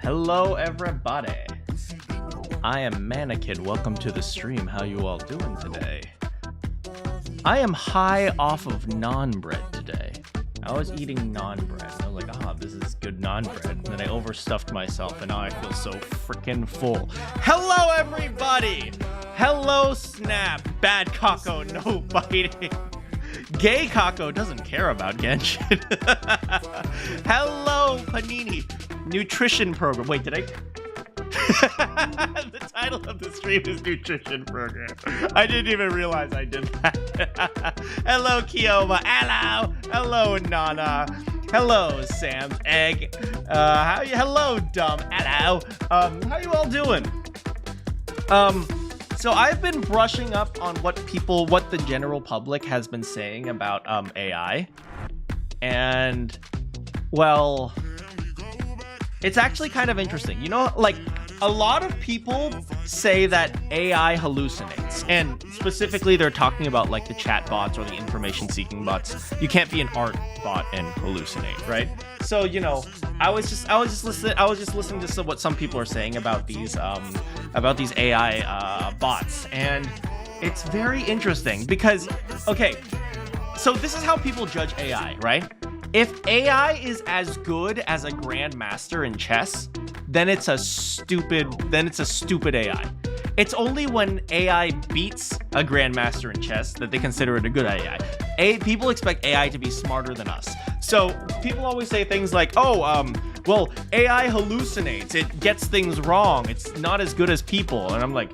Hello everybody, I am Manakyn. Welcome to the stream. How you all doing today? I am high off of naan bread today. I was eating naan bread. I was like, this is good naan bread. And then I overstuffed myself and now I feel so freaking full. Hello everybody! Hello Snap, bad Kako, no biting. Gay Kako doesn't care about Genshin. Hello Panini, nutrition program. Wait, did I? The title of the stream is nutrition program. I didn't even realize I did that. Hello Kioma. Hello Nana. Hello Sam's egg. Hello Dumb. Hello. How you all doing? So I've been brushing up on what the general public has been saying about AI, and well, it's actually kind of interesting. You know, like a lot of people say that AI hallucinates, and specifically they're talking about like the chat bots or the information seeking bots. You can't be an art bot and hallucinate, right? So, you know, I was just listening to what some people are saying about these AI bots, and it's very interesting because, okay, so this is how people judge AI, right? If AI is as good as a grandmaster in chess, then it's a stupid AI. It's only when AI beats a grandmaster in chess that they consider it a good AI. People expect AI to be smarter than us. So people always say things like, well, AI hallucinates. It gets things wrong. It's not as good as people. And I'm like,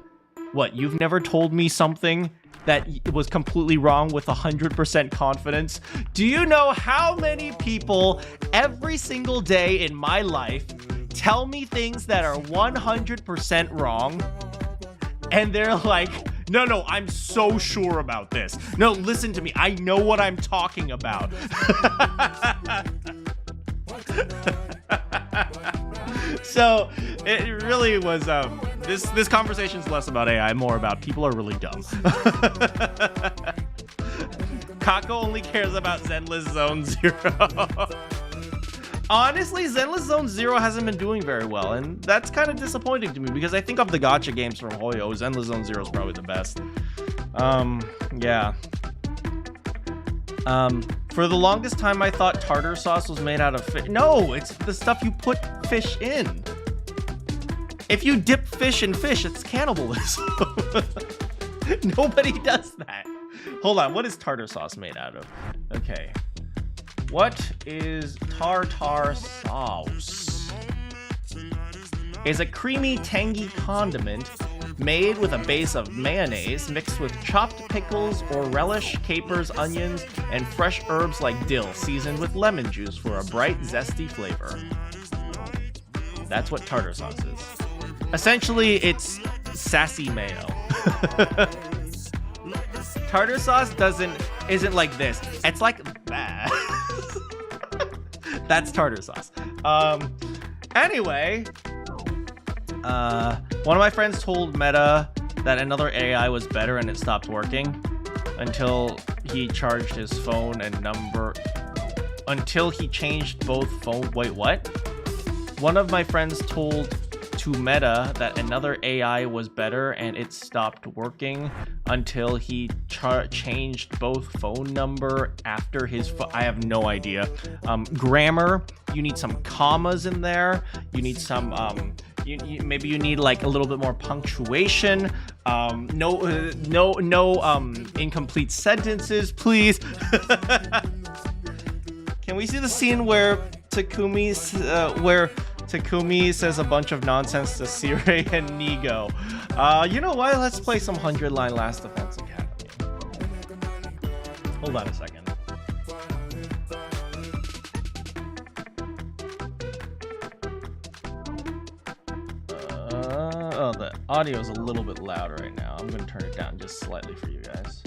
what? You've never told me something that was completely wrong with 100% confidence? Do you know how many people every single day in my life tell me things that are 100% wrong? And they're like, no, I'm so sure about this. No, listen to me. I know what I'm talking about. So it really was, this conversation's less about AI, more about people are really dumb. Kako only cares about Zenless Zone Zero. Honestly, Zenless Zone Zero hasn't been doing very well, and that's kind of disappointing to me because I think of the gacha games from Hoyo, Zenless Zone Zero is probably the best. Yeah. For the longest time, I thought tartar sauce was made out of fish. No, it's the stuff you put fish in. If you dip fish in fish, it's cannibalism. Nobody does that. Hold on, what is tartar sauce made out of? Okay. What is tartar sauce? It's a creamy, tangy condiment made with a base of mayonnaise mixed with chopped pickles or relish, capers, onions, and fresh herbs like dill, seasoned with lemon juice for a bright, zesty flavor. That's what tartar sauce is. Essentially, it's sassy mayo. Tartar sauce isn't like this. It's like that. That's tartar sauce. Anyway, one of my friends told Meta that another AI was better and it stopped working until he charged his phone and number until he changed both phone. Wait, what? One of my friends told to Meta that another AI was better and it stopped working until he changed both phone number after his I have no idea. Grammar, you need some commas in there. You need some maybe you need like a little bit more punctuation. No incomplete sentences, please. Can we see the scene where Takumi says a bunch of nonsense to Sirei and Nigo? You know what? Let's play some 100-line Last Defense Academy. Hold on a second. The audio is a little bit loud right now. I'm going to turn it down just slightly for you guys.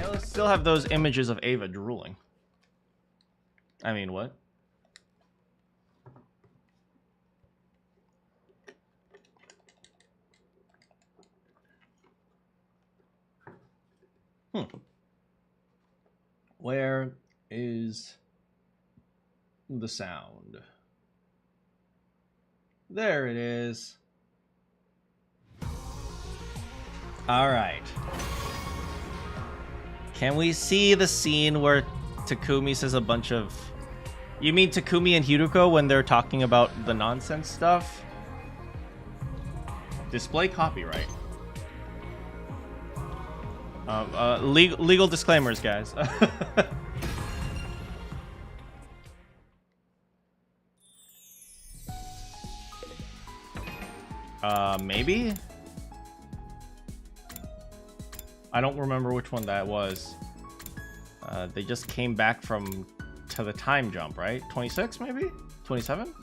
I still have those images of Ava drooling. I mean, what? Where is the sound. There it is. All right. Can we see the scene where Takumi says a bunch of... You mean Takumi and Hiruko when they're talking about the nonsense stuff? Display copyright. Legal disclaimers, guys. Maybe? I don't remember which one that was. They just came back to the time jump, right? 26, maybe? 27?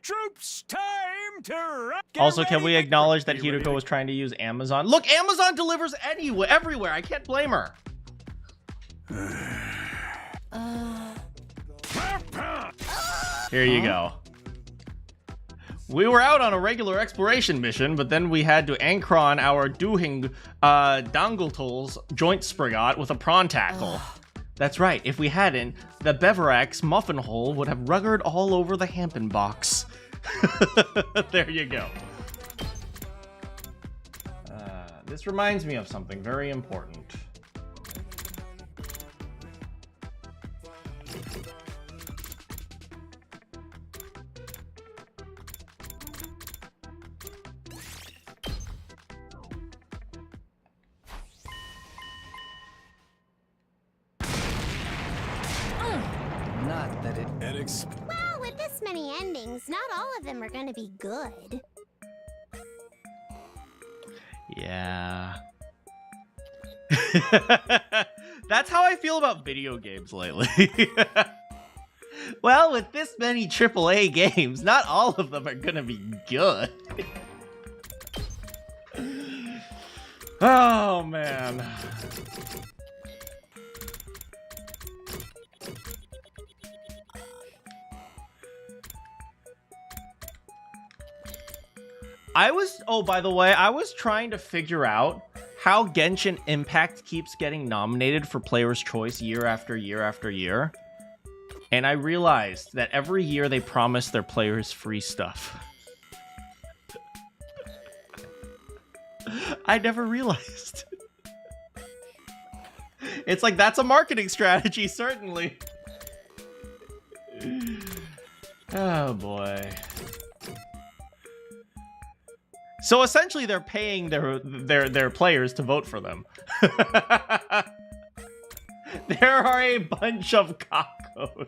Troops, time to rock. Also, can we acknowledge that Hiruko was trying to use Amazon? Look, Amazon delivers anywhere, everywhere. I can't blame her. Here you go. We were out on a regular exploration mission, but then we had to anchor on our Duhing Dangletol's joint sprigot with a prawn tackle. That's right, if we hadn't, the Beverak's muffin hole would have ruggered all over the Hampton box. There you go. This reminds me of something very important. Not that it... Well, with this many endings, not all of them are gonna be good. Yeah. That's how I feel about video games lately. Well, with this many AAA games, not all of them are gonna be good. Oh, man. Oh, by the way, I was trying to figure out how Genshin Impact keeps getting nominated for Player's Choice year after year after year. And I realized that every year they promise their players free stuff. I never realized. It's like, that's a marketing strategy, certainly. Oh, boy. So essentially, they're paying their players to vote for them. There are a bunch of cockos.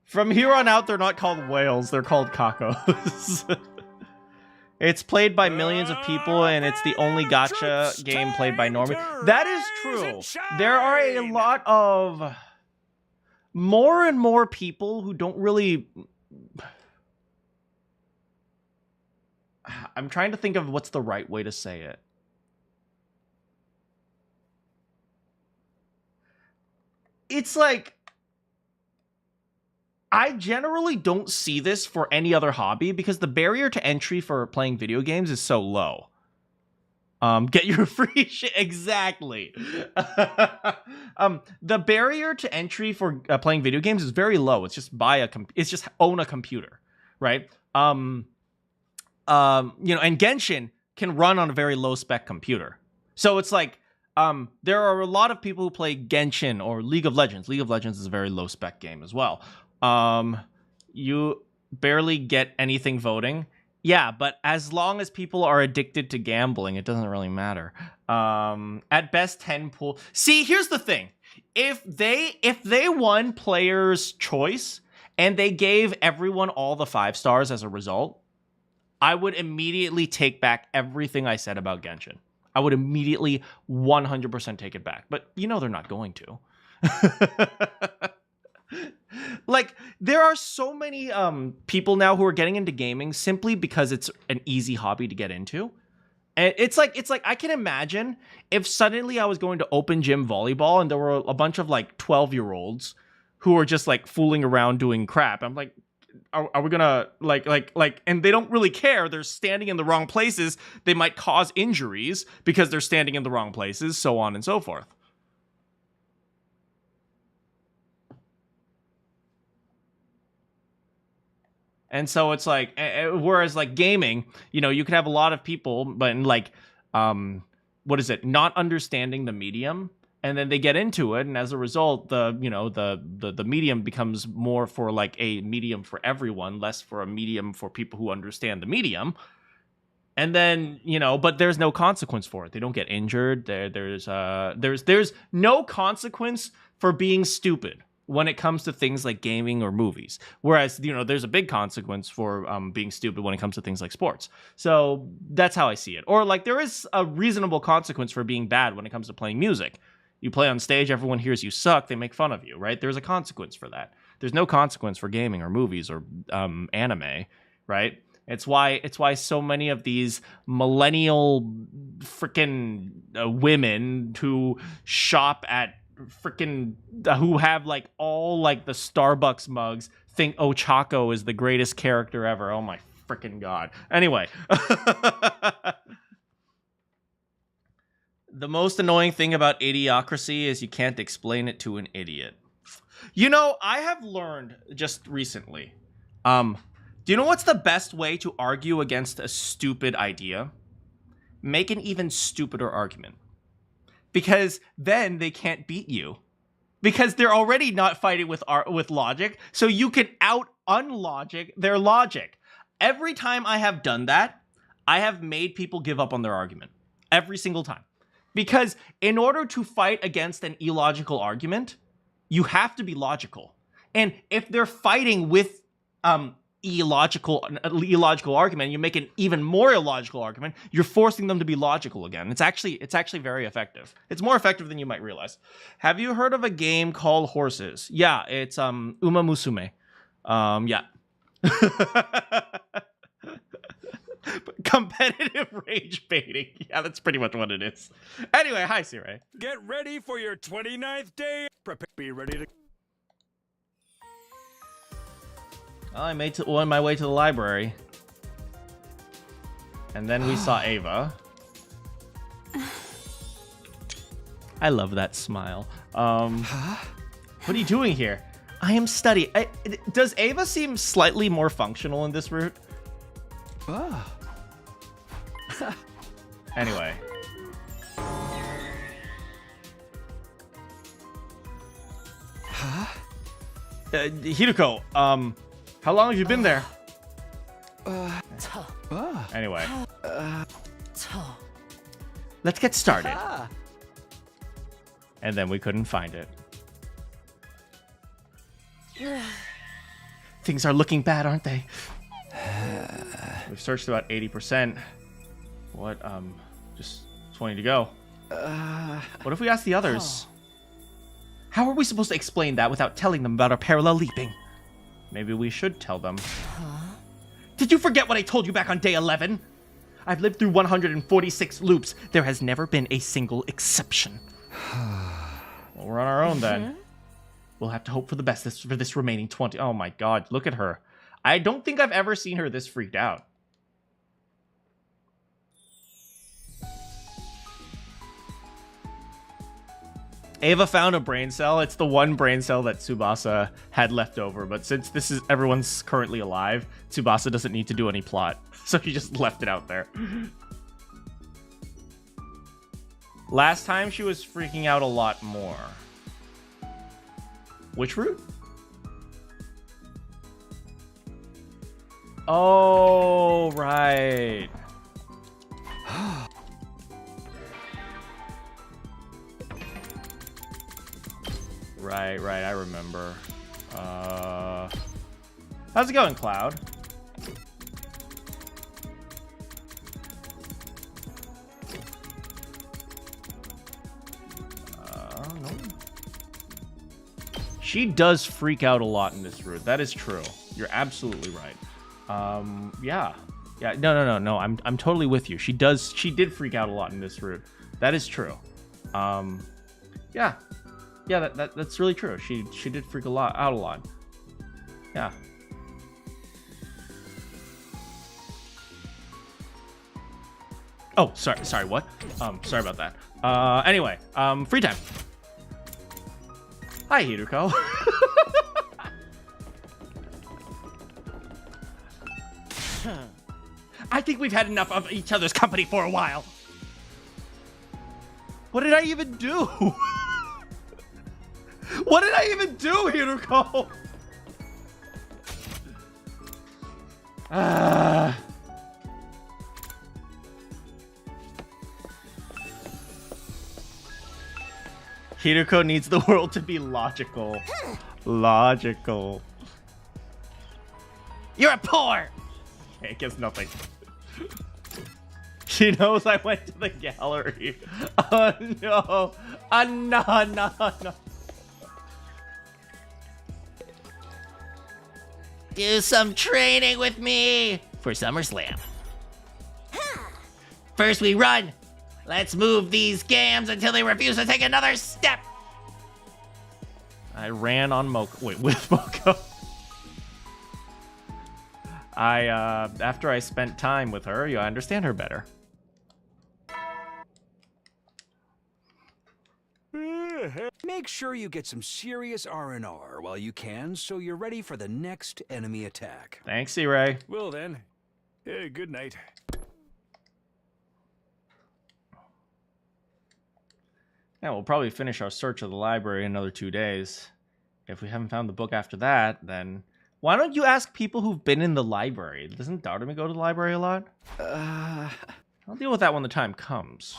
From here on out, they're not called whales; they're called cockos. It's played by millions of people, and it's the only gacha game played by normies. That is true. There are a lot of more and more people who don't really... I'm trying to think of what's the right way to say it. It's like, I generally don't see this for any other hobby because the barrier to entry for playing video games is so low. Get your free shit. Exactly. The barrier to entry for playing video games is very low. It's just it's just own a computer, right? And Genshin can run on a very low spec computer. So it's like, there are a lot of people who play Genshin or League of Legends. League of Legends is a very low spec game as well. You barely get anything voting. Yeah, but as long as people are addicted to gambling, it doesn't really matter. At best, 10 pool. See, here's the thing. If they won Player's Choice and they gave everyone all the 5 stars as a result, I would immediately take back everything I said about Genshin. I would immediately 100% take it back. But you know they're not going to. Like, there are so many people now who are getting into gaming simply because it's an easy hobby to get into. And it's like I can imagine if suddenly I was going to open gym volleyball and there were a bunch of like 12-year-olds who are just like fooling around doing crap. I'm like, are we gonna like, and they don't really care. They're standing in the wrong places. They might cause injuries because they're standing in the wrong places, so on and so forth. And so it's like, whereas like gaming, you know, you could have a lot of people, but like, what is it? Not understanding the medium, and then they get into it, and as a result, the medium becomes more for like a medium for everyone, less for a medium for people who understand the medium. And then, you know, but there's no consequence for it. They don't get injured. There's no consequence for being stupid when it comes to things like gaming or movies. Whereas, you know, there's a big consequence for being stupid when it comes to things like sports. So that's how I see it. Or like there is a reasonable consequence for being bad when it comes to playing music. You play on stage, everyone hears you suck, they make fun of you, right? There's a consequence for that. There's no consequence for gaming or movies or anime, right? It's why so many of these millennial freaking women who shop at freaking who have like all like the Starbucks mugs think Ochako is the greatest character ever. Oh my freaking god. Anyway, the most annoying thing about idiocracy is you can't explain it to an idiot. You know, I have learned just recently. Do you know what's the best way to argue against a stupid idea? Make an even stupider argument. Because then they can't beat you. Because they're already not fighting with logic, so you can unlogic their logic. Every time I have done that, I have made people give up on their argument. Every single time. Because in order to fight against an illogical argument, you have to be logical. And if they're fighting with illogical argument, you make an even more illogical argument, you're forcing them to be logical again. It's actually very effective. It's more effective than you might realize. Have you heard of a game called Horses? Yeah, it's Uma Musume. Yeah. Competitive rage baiting. Yeah, that's pretty much what it is. Anyway, hi Sirei. Get ready for your 29th day. Be ready to... Well, I made on my way to the library. And then we saw Ava. I love that smile. What are you doing here? I am studying. Does Ava seem slightly more functional in this route? Anyway. Hiruko, how long have you been there? Anyway. Let's get started. And then we couldn't find it. Things are looking bad, aren't they? We've searched about 80%. What, just 20 to go. What if we ask the others? How are we supposed to explain that without telling them about our parallel leaping? Maybe we should tell them. Did you forget what I told you back on day 11? I've lived through 146 loops. There has never been a single exception. Well, we're on our own then. We'll have to hope for the best for this remaining 20. Oh my god, look at her. I don't think I've ever seen her this freaked out. Ava found a brain cell. It's the one brain cell that Tsubasa had left over, but since everyone's currently alive, Tsubasa doesn't need to do any plot, so he just left it out there. Last time she was freaking out a lot more. Which route? Oh, right. Right, I remember. How's it going, Cloud? No. She does freak out a lot in this route. That is true. You're absolutely right. Yeah. No. I'm totally with you. She did freak out a lot in this route. That is true. Yeah. Yeah, that's really true. She did freak out a lot. Yeah. Oh, sorry, what? Sorry about that. Anyway, free time. Hi, Hiruko. I think we've had enough of each other's company for a while. What did I even do? What did I even do, Hiruko? Hiruko needs the world to be logical. Logical. You're a poor! Okay, guess nothing. She knows I went to the gallery. Oh no. No. Do some training with me for SummerSlam. First we run. Let's move these gams until they refuse to take another step. I ran on Moko. Wait, with Moko. After I spent time with her, you understand her better. Make sure you get some serious R&R while you can, so you're ready for the next enemy attack. Thanks, Sirei. Well then, good night. Yeah, we'll probably finish our search of the library in another 2 days. If we haven't found the book after that, then why don't you ask people who've been in the library? Doesn't Dartamy go to the library a lot? I'll deal with that when the time comes.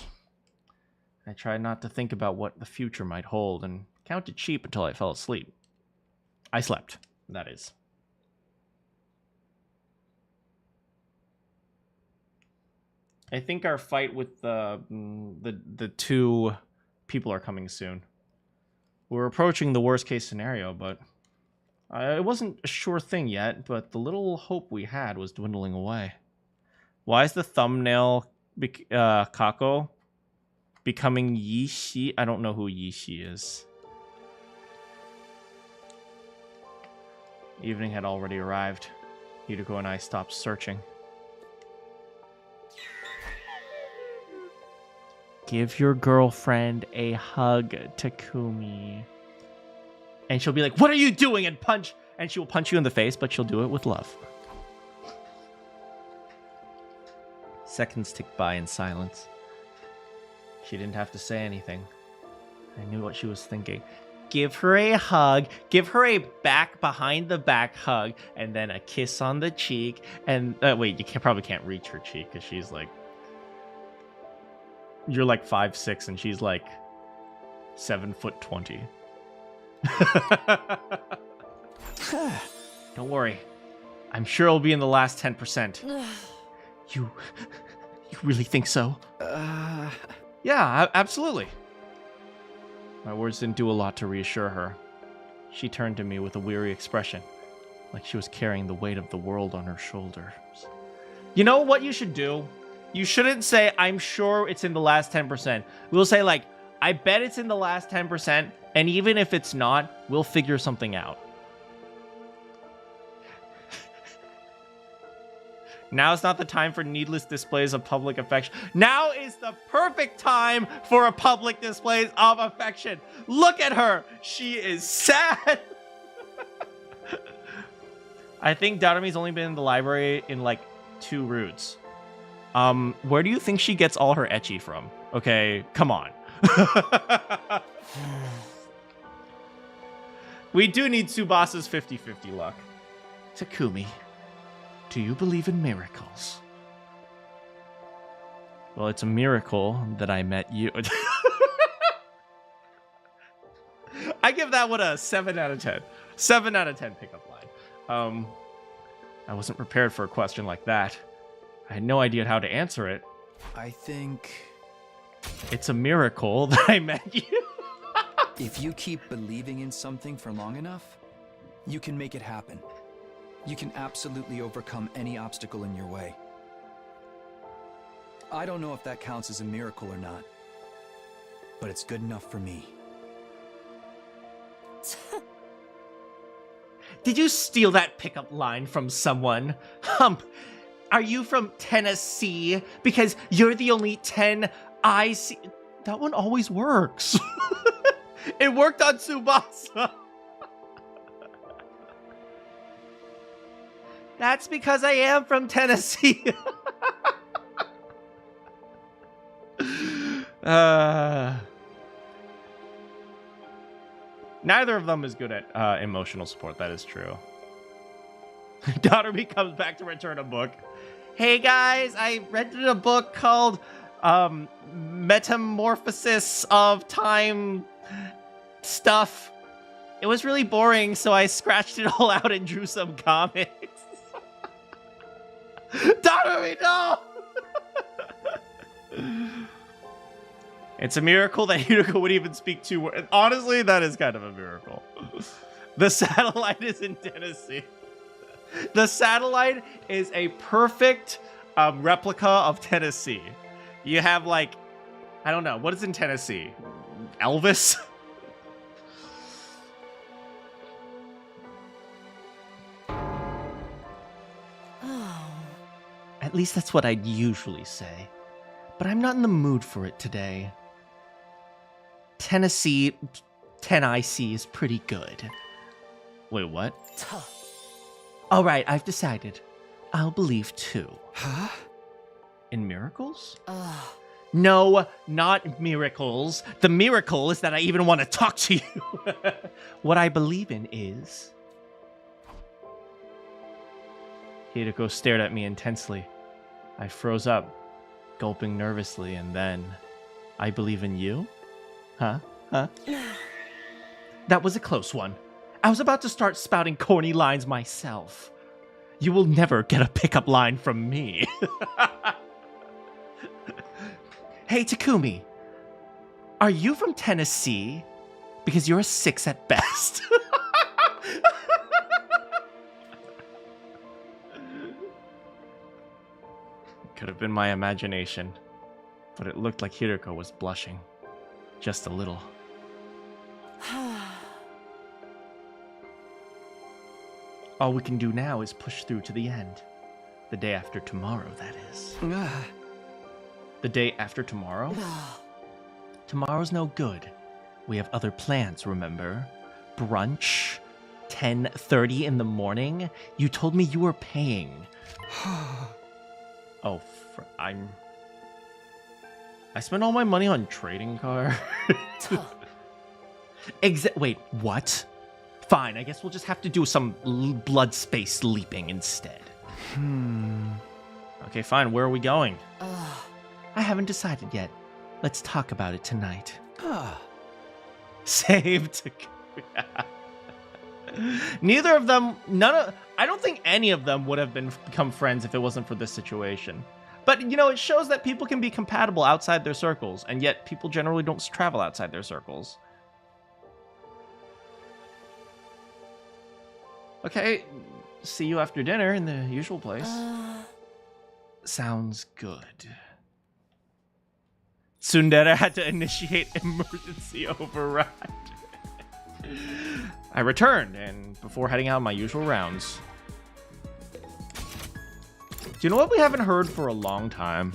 I tried not to think about what the future might hold and counted sheep until I fell asleep. I slept, that is. I think our fight with the two people are coming soon. We're approaching the worst case scenario, but it wasn't a sure thing yet, but the little hope we had was dwindling away. Why is the thumbnail Kako becoming Yishi? I don't know who Yishi is. Evening had already arrived. Hiruko and I stopped searching. Give your girlfriend a hug, Takumi. And she'll be like, what are you doing? And punch. And she will punch you in the face, but she'll do it with love. Seconds ticked by in silence. She didn't have to say anything. I knew what she was thinking. Give her a hug. Give her a back behind the back hug. And then a kiss on the cheek. And wait, you probably can't reach her cheek because she's like... You're like 5'6" and she's like 7'20". Don't worry. I'm sure it'll be in the last 10%. You really think so? Yeah, absolutely. My words didn't do a lot to reassure her. She turned to me with a weary expression, like she was carrying the weight of the world on her shoulders. You know what you should do? You shouldn't say, I'm sure it's in the last 10%. We'll say, like, I bet it's in the last 10%, and even if it's not, we'll figure something out. Now is not the time for needless displays of public affection. Now is the perfect time for a public display of affection. Look at her. She is sad. I think Darami's only been in the library in, like, 2 routes. Where do you think she gets all her ecchi from? Okay, come on. We do need Tsubasa's 50-50 luck. Takumi, do you believe in miracles? Well, it's a miracle that I met you. I give that one a 7 out of 10. 7 out of 10 pickup line. I wasn't prepared for a question like that. I had no idea how to answer it. I think... It's a miracle that I met you. If you keep believing in something for long enough, you can make it happen. You can absolutely overcome any obstacle in your way. I don't know if that counts as a miracle or not, but it's good enough for me. Did you steal that pickup line from someone? Are you from Tennessee? Because you're the only 10 I see. That one always works. It worked on Tsubasa. That's because I am from Tennessee. Neither of them is good at emotional support. That is true. Daughter comes back to return a book. Hey guys, I rented a book called Metamorphosis of Time Stuff. It was really boring, so I scratched it all out and drew some comics. Daughter, no! It's a miracle that Hideko would even speak 2 words. Honestly, that is kind of a miracle. The satellite is in Tennessee. The satellite is a perfect replica of Tennessee. You have, like, I don't know, what is in Tennessee? Elvis? At least that's what I'd usually say. But I'm not in the mood for it today. Tennessee 10IC is pretty good. Wait, what? All right, I've decided. I'll believe 2. Huh? In miracles? No, not miracles. The miracle is that I even want to talk to you. What I believe in is... Hideko stared at me intensely. I froze up, gulping nervously, and then... I believe in you? Huh? That was a close one. I was about to start spouting corny lines myself. You will never get a pickup line from me. Hey, Takumi. Are you from Tennessee? Because you're a 6 at best. Could have been my imagination, but it looked like Hideko was blushing. Just a little. All we can do now is push through to the end. The day after tomorrow, that is. The day after tomorrow? Tomorrow's no good. We have other plans, remember? Brunch? 10:30 in the morning? You told me you were paying. Oh, I spent all my money on trading cards. Wait, what? Fine, I guess we'll just have to do some blood space leaping instead. Okay, fine. Where are we going? I haven't decided yet. Let's talk about it tonight. Saved. Neither of them, I don't think any of them would have become friends if it wasn't for this situation. But, you know, it shows that people can be compatible outside their circles, and yet people generally don't travel outside their circles. Okay, see you after dinner in the usual place. Sounds good. Tsundere had to initiate emergency override. I returned, and before heading out on my usual rounds. Do you know what we haven't heard for a long time?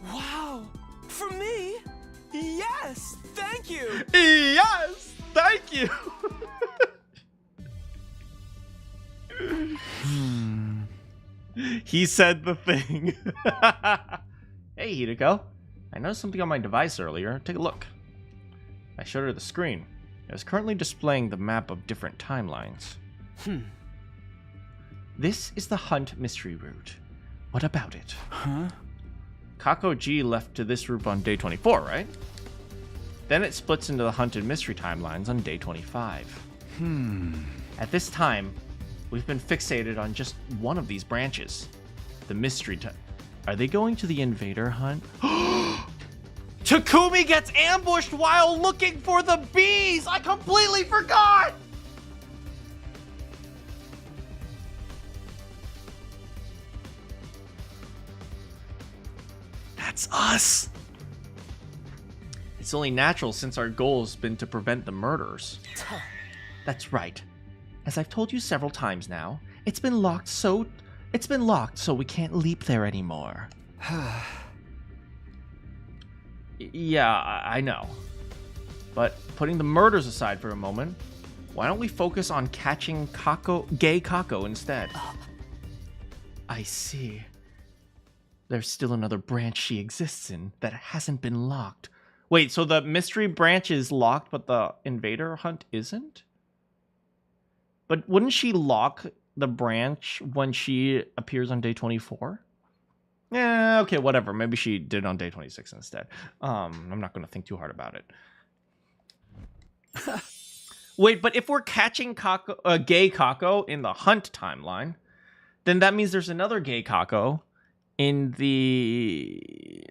Wow! For me? Yes! Thank you! Yes! Thank you! He said the thing. Hey, Hideko. I noticed something on my device earlier. Take a look. I showed her the screen. It was currently displaying the map of different timelines. This is the Hunt mystery route. What about it? Kako G left to this route on day 24, right? Then it splits into the Hunted mystery timelines on day 25. At this time, we've been fixated on just one of these branches. The mystery Are they going to the invader hunt? Takumi gets ambushed while looking for the bees! I completely forgot! That's us! It's only natural since our goal has been to prevent the murders. That's right. As I've told you several times now, it's been locked so we can't leap there anymore. Yeah, I know. But putting the murders aside for a moment, why don't we focus on catching gay Kako instead? I see. There's still another branch she exists in that hasn't been locked. Wait, so the mystery branch is locked, but the invader hunt isn't? But wouldn't she lock the branch when she appears on day 24? Yeah, okay, whatever. Maybe she did on day 26 instead. I'm not going to think too hard about it. Wait, but if we're catching gay Kako in the hunt timeline, then that means there's another gay Kako in the...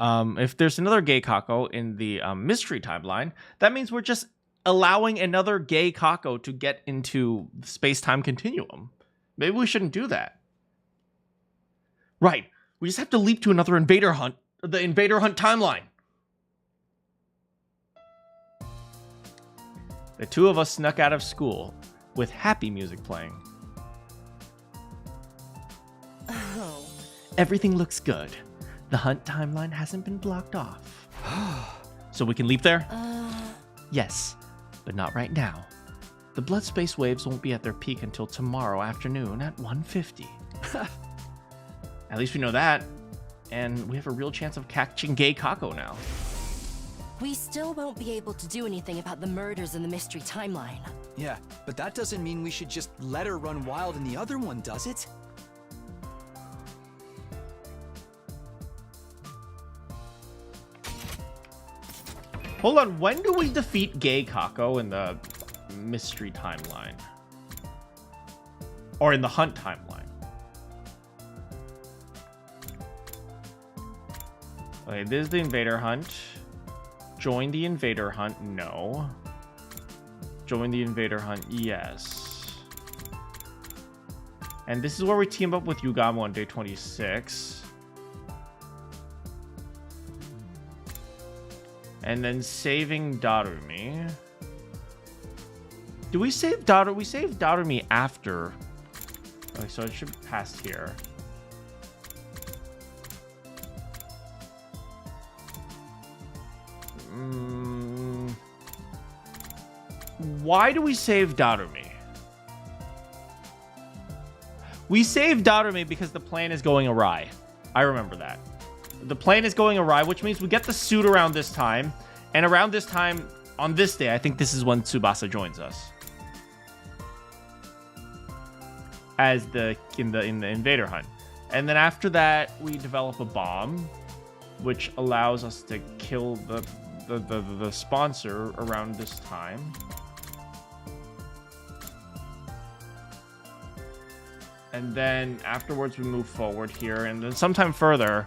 if there's another gay Kako in the mystery timeline, that means we're just allowing another gay Kako to get into the space-time continuum. Maybe we shouldn't do that. Right. We just have to leap to another invader hunt, the invader hunt timeline. The two of us snuck out of school with happy music playing. Oh. Everything looks good. The hunt timeline hasn't been blocked off. So we can leap there? Yes, but not right now. The blood space waves won't be at their peak until tomorrow afternoon at 1:50. At least we know that. And we have a real chance of catching gay Kako now. We still won't be able to do anything about the murders in the mystery timeline. Yeah, but that doesn't mean we should just let her run wild in the other one, does it? Hold on, when do we defeat gay Kako in the mystery timeline? Or in the hunt timeline? Okay, this is the invader hunt. Join the invader hunt, no. Join the invader hunt, yes. And this is where we team up with Yugamo on day 26. And then saving Darumi. Do we save Darumi? We saved Darumi after. Okay, so it should pass here. Why do we save Darumi? We saved Darumi because the plan is going awry. I remember that. The plan is going awry, which means we get the suit around this time. And around this time, on this day, I think this is when Tsubasa joins us. As in the invader hunt. And then after that, we develop a bomb, which allows us to kill the sponsor around this time. And then afterwards we move forward here, and then sometime further,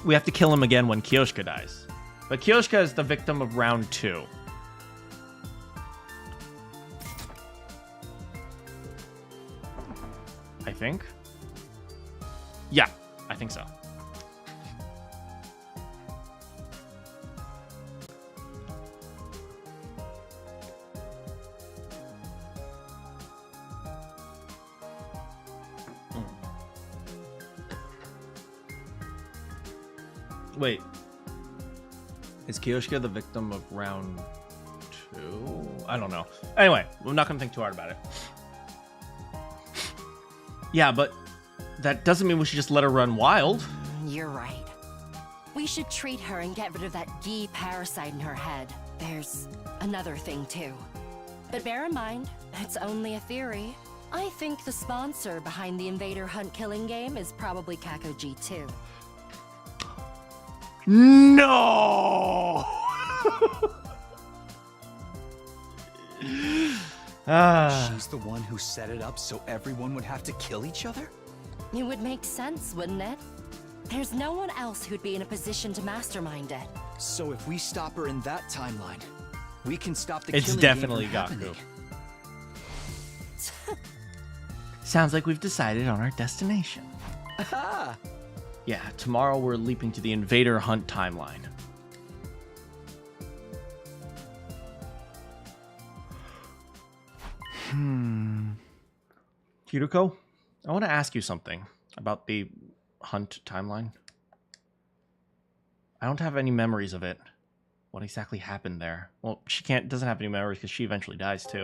we have to kill him again when Kyoshika dies. But Kyoshika is the victim of round 2. I think. Yeah, I think so. Wait. Is Kyoshika the victim of round 2? I don't know. Anyway, we're not going to think too hard about it. Yeah, but that doesn't mean we should just let her run wild. You're right. We should treat her and get rid of that Gi parasite in her head. There's another thing, too. But bear in mind, it's only a theory. I think the sponsor behind the Invader Hunt killing game is probably Kako G2. No! She's the one who set it up so everyone would have to kill each other? It would make sense, wouldn't it? There's no one else who'd be in a position to mastermind it. So if we stop her in that timeline, we can stop the It's killing definitely game from Gaku. happening. Sounds like we've decided on our destination. Aha! Yeah, tomorrow we're leaping to the invader hunt timeline. Kiriko, I want to ask you something about the hunt timeline. I don't have any memories of it. What exactly happened there? Well, she doesn't have any memories because she eventually dies too.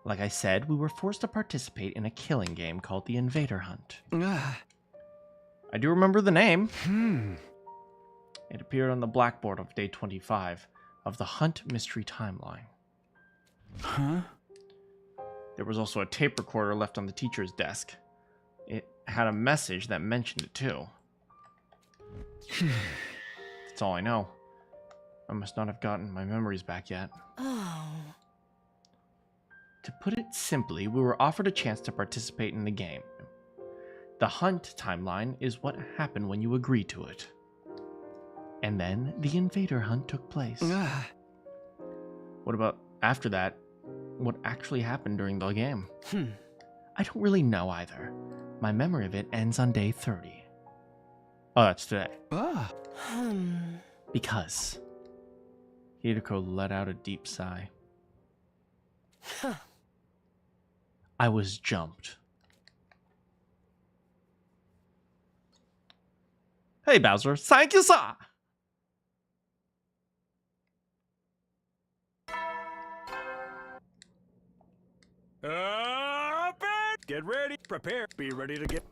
Like I said, we were forced to participate in a killing game called the Invader Hunt. Ah. I do remember the name. It appeared on the blackboard of day 25 of the Hunt Mystery Timeline. Huh? There was also a tape recorder left on the teacher's desk. It had a message that mentioned it too. That's all I know. I must not have gotten my memories back yet. Oh. To put it simply, we were offered a chance to participate in the game. The Hunt timeline is what happened when you agree to it. And then the Invader Hunt took place. Ah. What about after that? What actually happened during the game? Hmm. I don't really know either. My memory of it ends on day 30. Oh, that's today. Ah. Because Hideko let out a deep sigh. I was jumped. Hey, Bowser. Thank you, sir. Get ready, prepare, be ready to get...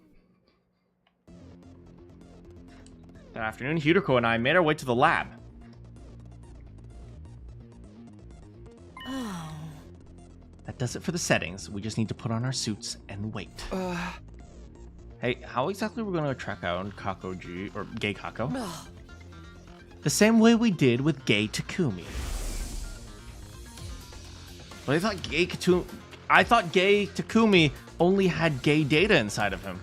That afternoon, Hideko and I made our way to the lab. Oh. That does it for the settings. We just need to put on our suits and wait. Hey, how exactly are we going to track down Kakoji, or Gay Kako? The same way we did with Gay Takumi. But I thought Gay Takumi only had gay data inside of him.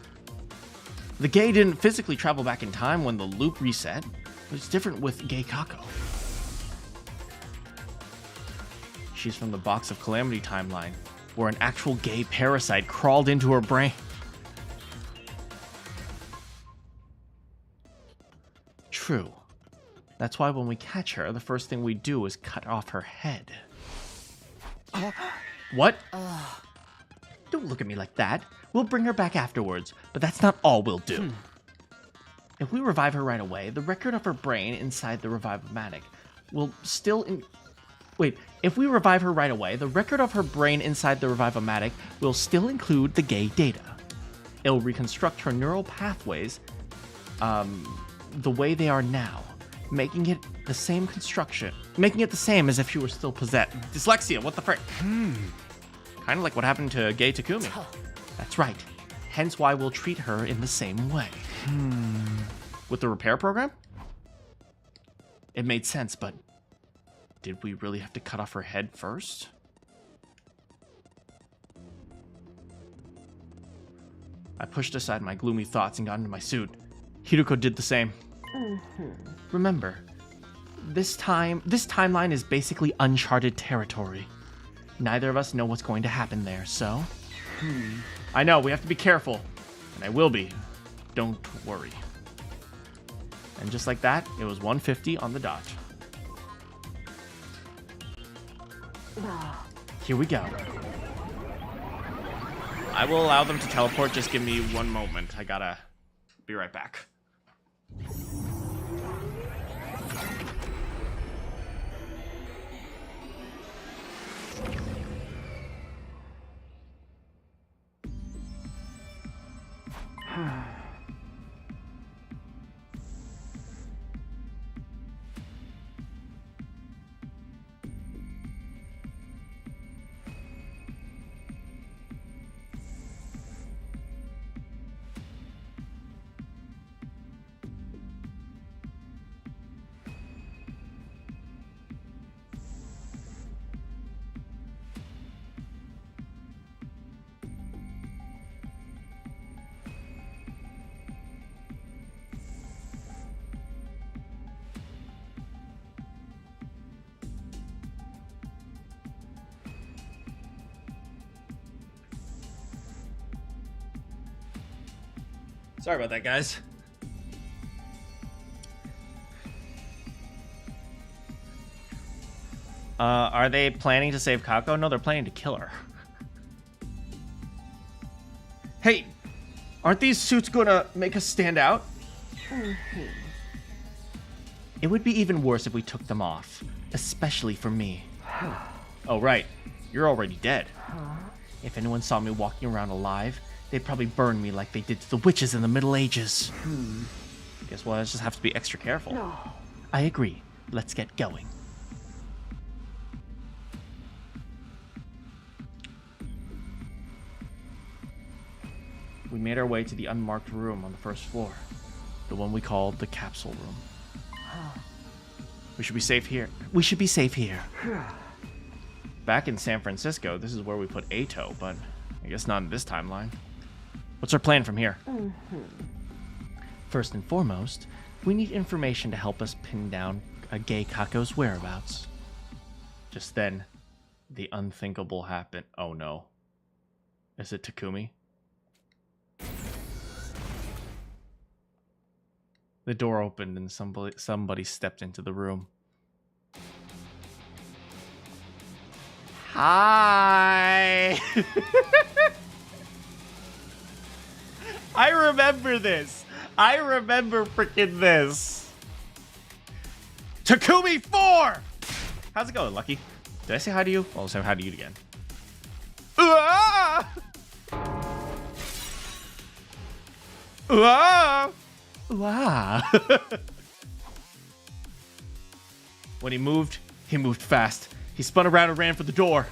The gay didn't physically travel back in time when the loop reset. It's different with Gay Kako. She's from the Box of Calamity timeline, where an actual gay parasite crawled into her brain. True. That's why when we catch her, the first thing we do is cut off her head. What? Don't look at me like that. We'll bring her back afterwards, but that's not all we'll do. If we revive her right away, the record of her brain inside the Revive-O-Matic will still... If we revive her right away, the record of her brain inside the Revive-O-Matic will still include the gay data. It'll reconstruct her neural pathways the way they are now, making it the same construction. Making it the same as if she were still possessed. Dyslexia, what the frick? Kind of like what happened to Gay Takumi. That's right. Hence why we'll treat her in the same way. With the repair program? It made sense, but did we really have to cut off her head first? I pushed aside my gloomy thoughts and got into my suit. Hideko did the same. Remember, this timeline is basically uncharted territory. Neither of us know what's going to happen there, so... I know, we have to be careful. And I will be. Don't worry. And just like that, it was 1:50 on the dot. Here we go. I will allow them to teleport, just give me one moment. I gotta be right back. Sorry about that, guys. Are they planning to save Kako? No, they're planning to kill her. Hey, aren't these suits gonna make us stand out? It would be even worse if we took them off, especially for me. Oh, right. You're already dead. If anyone saw me walking around alive, they'd probably burn me like they did to the witches in the Middle Ages. Guess we'll just have to be extra careful. No. I agree. Let's get going. We made our way to the unmarked room on the first floor. The one we called the capsule room. We should be safe here. We should be safe here. Back in San Francisco, this is where we put Ato, but I guess not in this timeline. What's our plan from here? First and foremost, we need information to help us pin down a gay Kako's whereabouts. Just then, the unthinkable happened. Oh no. Is it Takumi? The door opened and somebody stepped into the room. Hi! I remember this. I remember freaking this. Takumi 4! How's it going, Lucky? Did I say hi to you? I'll say hi to you again. Ah! Ah! Wow. When he moved fast. He spun around and ran for the door.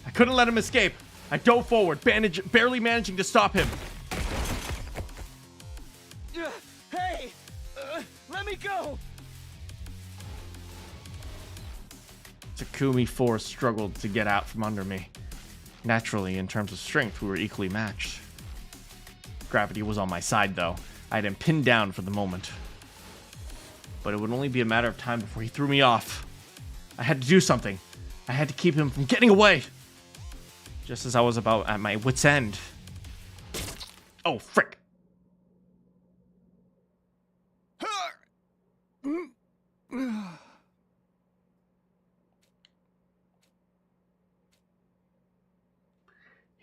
I couldn't let him escape. I dove forward, barely managing to stop him. Hey! Let me go! Takumi 4 struggled to get out from under me. Naturally, in terms of strength, we were equally matched. Gravity was on my side, though. I had him pinned down for the moment. But it would only be a matter of time before he threw me off. I had to do something. I had to keep him from getting away. Just as I was about at my wit's end. Oh, frick.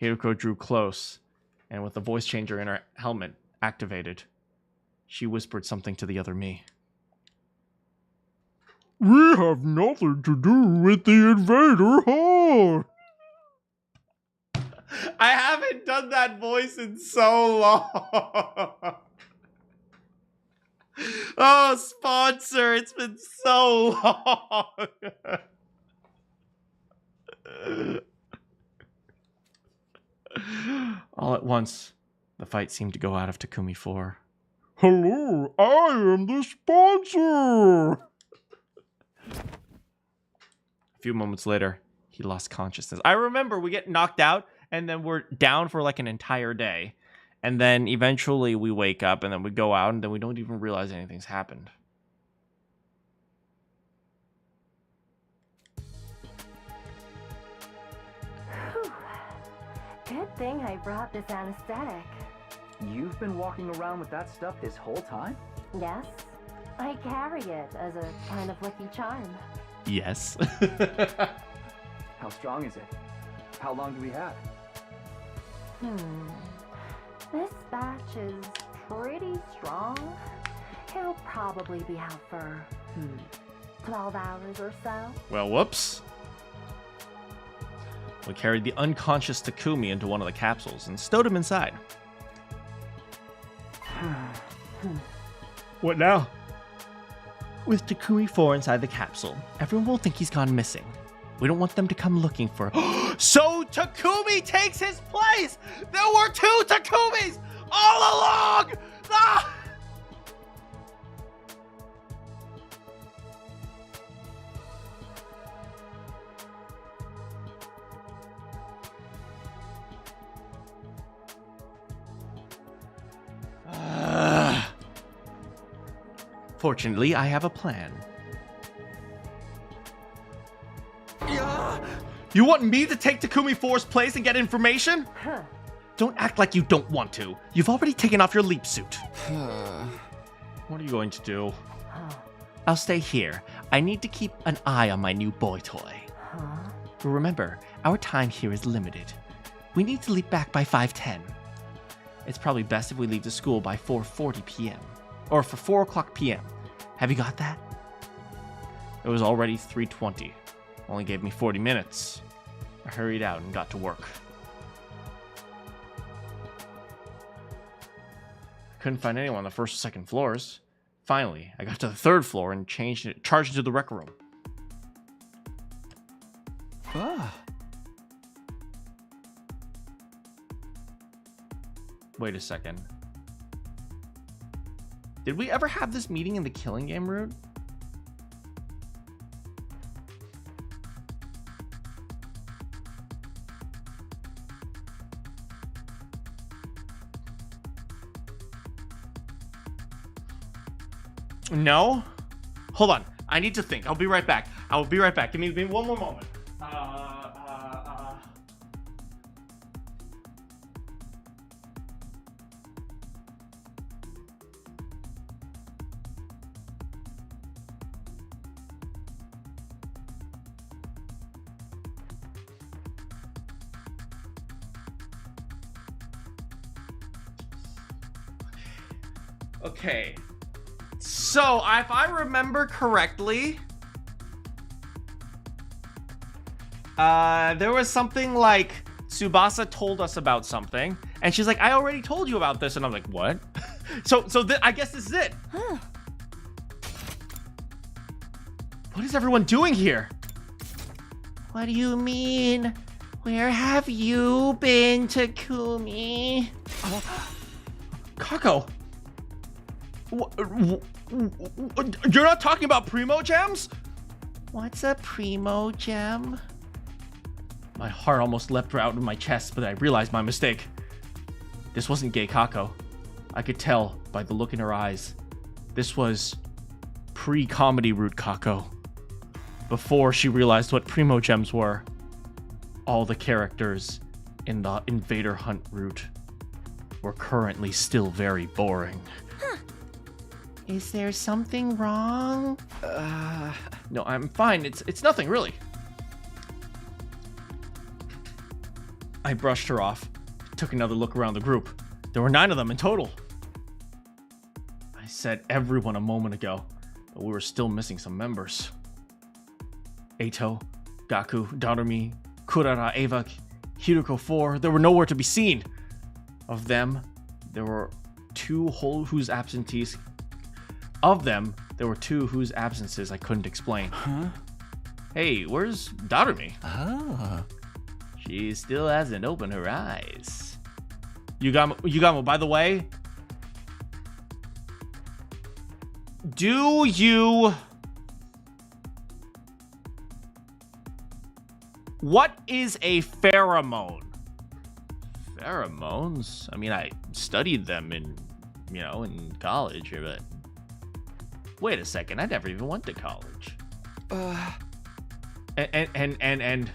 Hiroko drew close, and with the voice changer in her helmet activated, she whispered something to the other me. We have nothing to do with the invader, huh? I haven't done that voice in so long. Oh, sponsor, it's been so long. All at once, the fight seemed to go out of Takumi 4. Hello, I am the sponsor! A few moments later, he lost consciousness. I remember we get knocked out, and then we're down for like an entire day. And then eventually we wake up, and then we go out, and then we don't even realize anything's happened. Whew. Good thing I brought this anesthetic. You've been walking around with that stuff this whole time? Yes, I carry it as a kind of lucky charm. Yes. How strong is it? How long do we have? This batch is pretty strong. It'll probably be out for 12 hours or so. Well, whoops. We carried the unconscious Takumi into one of the capsules and stowed him inside. What now? With Takumi 4 inside the capsule, everyone will think he's gone missing. We don't want them to come looking for... So Takumi takes his place! There were 2 Takumis all along! Ah! Fortunately, I have a plan. You want me to take Takumi 4's place and get information? Don't act like you don't want to. You've already taken off your leap suit. What are you going to do? I'll stay here. I need to keep an eye on my new boy toy. Remember, our time here is limited. We need to leap back by 5:10. It's probably best if we leave the school by 4:40 p.m. Or for 4 o'clock p.m. Have you got that? It was already 3:20. Only gave me 40 minutes. I hurried out and got to work. I couldn't find anyone on the first or second floors. Finally, I got to the third floor and charged into the rec room. Wait a second. Did we ever have this meeting in the killing game route? No? Hold on. I need to think. I'll be right back. I will be right back. Give me one more moment. Okay. So, if I remember correctly, there was something like Tsubasa told us about something, and she's like, I already told you about this, and I'm like, what? so I guess this is it. What is everyone doing here? What do you mean? Where have you been, Takumi? Kako. You're not talking about Primo Gems? What's a Primo Gem? My heart almost leapt out of my chest, but I realized my mistake. This wasn't gay Kako. I could tell by the look in her eyes. This was pre-comedy route Kako. Before she realized what Primo Gems were. All the characters in the Invader Hunt route were currently still very boring. Is there something wrong? No, I'm fine. It's nothing, really. I brushed her off, took another look around the group. There were 9 of them in total. I said everyone a moment ago, but we were still missing some members. Eito, Gaku, Darumi, Kurara, Havoc, Hiruko 4, they were nowhere to be seen. Of them, there were 2 whose absences I couldn't explain. Hey, where's Darumi? She still hasn't opened her eyes. Yugamo, by the way, do you... What is a pheromone? Pheromones? I mean, I studied them in college, but... Wait a second, I never even went to college. And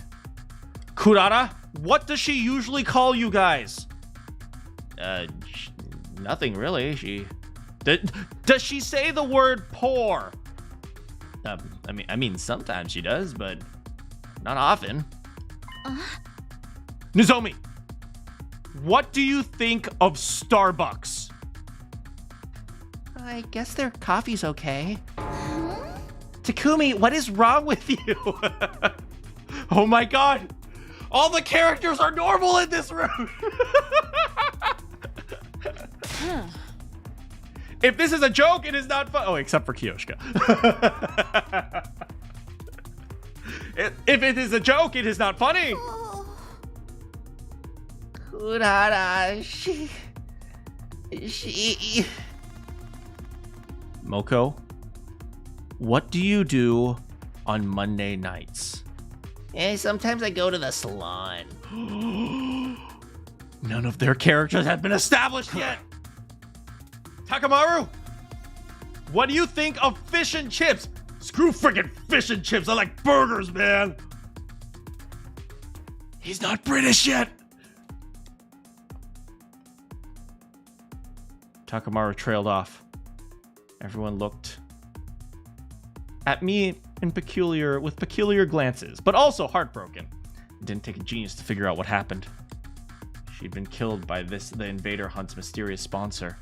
Kurara, what does she usually call you guys? Nothing really. Does she say the word poor? I mean, sometimes she does, but not often. Nozomi, what do you think of Starbucks? I guess their coffee's okay. Takumi, what is wrong with you? Oh my god! All the characters are normal in this room! If this is a joke, it is not fun. Oh, except for Kiyoshika. If it is a joke, it is not funny. Kurara, she... Moko, what do you do on Monday nights? Sometimes I go to the salon. None of their characters have been established yet. Takamaru, what do you think of fish and chips? Screw friggin' fish and chips. I like burgers, man. He's not British yet. Takamaru trailed off. Everyone looked at me with peculiar glances, but also heartbroken. It didn't take a genius to figure out what happened. She'd been killed by the invader hunt's mysterious sponsor,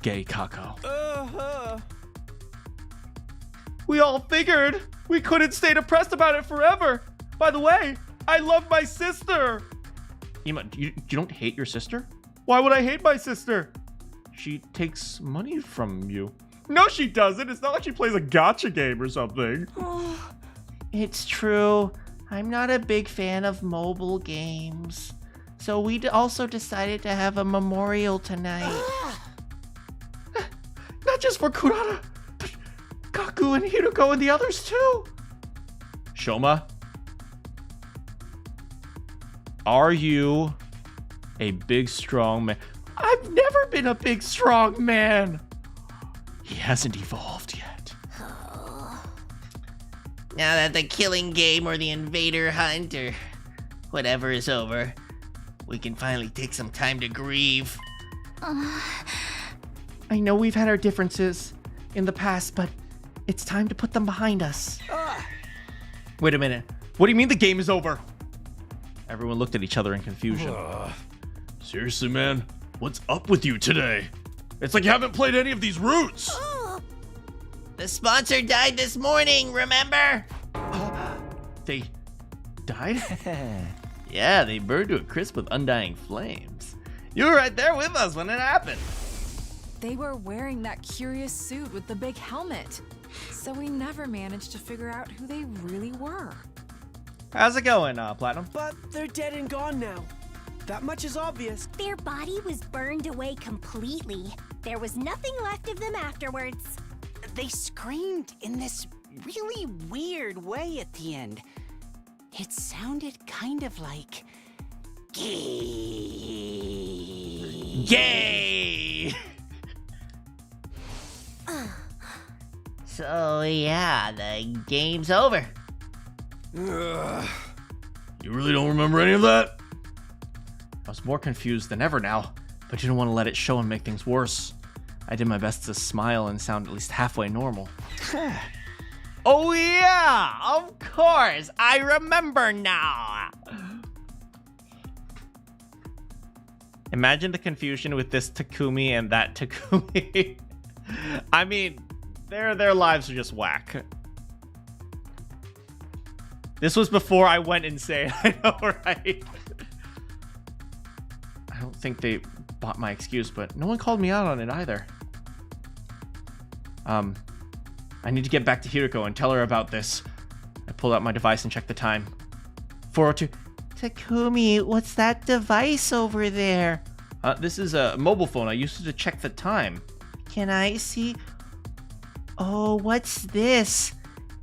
Gay Kako. We all figured we couldn't stay depressed about it forever. By the way, I love my sister. Ima, you don't hate your sister? Why would I hate my sister? She takes money from you. No, she doesn't. It's not like she plays a gacha game or something. It's true. I'm not a big fan of mobile games. So we also decided to have a memorial tonight. Not just for Kurata, but Kaku and Hiruko and the others too. Shoma, are you a big, strong man? I've never been a big, strong man. He hasn't evolved yet. Now that the killing game or the invader hunt or whatever is over, we can finally take some time to grieve. I know we've had our differences in the past, but it's time to put them behind us. Wait a minute. What do you mean the game is over? Everyone looked at each other in confusion. Seriously, man? What's up with you today? It's like you haven't played any of these routes. The sponsor died this morning, remember? They died? Yeah, they burned to a crisp with undying flames. You were right there with us when it happened. They were wearing that curious suit with the big helmet. So we never managed to figure out who they really were. How's it going, Platinum? But they're dead and gone now. That much is obvious. Their body was burned away completely. There was nothing left of them afterwards. They screamed in this really weird way at the end. It sounded kind of like... gay. Gay! So yeah, the game's over. You really don't remember any of that? I was more confused than ever now, but didn't want to let it show and make things worse. I did my best to smile and sound at least halfway normal. Oh yeah, of course, I remember now. Imagine the confusion with this Takumi and that Takumi. I mean, their lives are just whack. This was before I went insane. I know, right? I don't think they bought my excuse, but no one called me out on it either. I need to get back to Hiroko and tell her about this. I pulled out my device and checked the time. 4:02. Takumi, what's that device over there? This is a mobile phone. I used it to check the time. Can I see? Oh, what's this?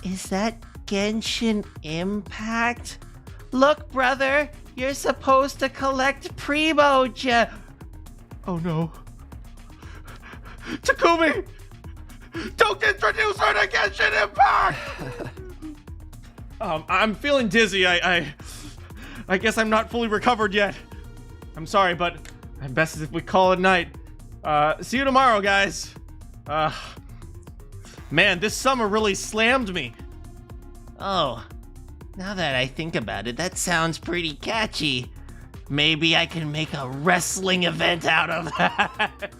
Is that Genshin Impact? Look, brother, you're supposed to collect Primo Gem. Oh no. Takumi! Don't introduce her to Genshin Impact! I'm feeling dizzy. I guess I'm not fully recovered yet. I'm sorry, but best is if we call it night. See you tomorrow, guys. Man, this summer really slammed me. Oh, now that I think about it, that sounds pretty catchy. Maybe I can make a wrestling event out of that.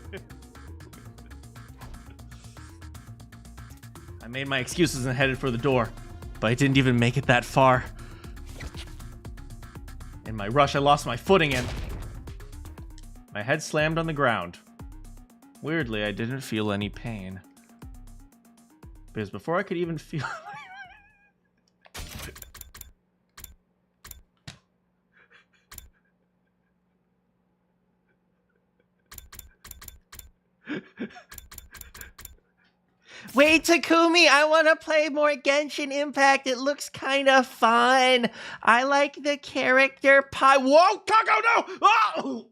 I made my excuses and headed for the door, but I didn't even make it that far. In my rush, I lost my footing and my head slammed on the ground. Weirdly, I didn't feel any pain. Because before I could even feel... Wait, Takumi, I want to play more Genshin Impact. It looks kind of fun. I like the character pie. Whoa, Kako, no! Oh!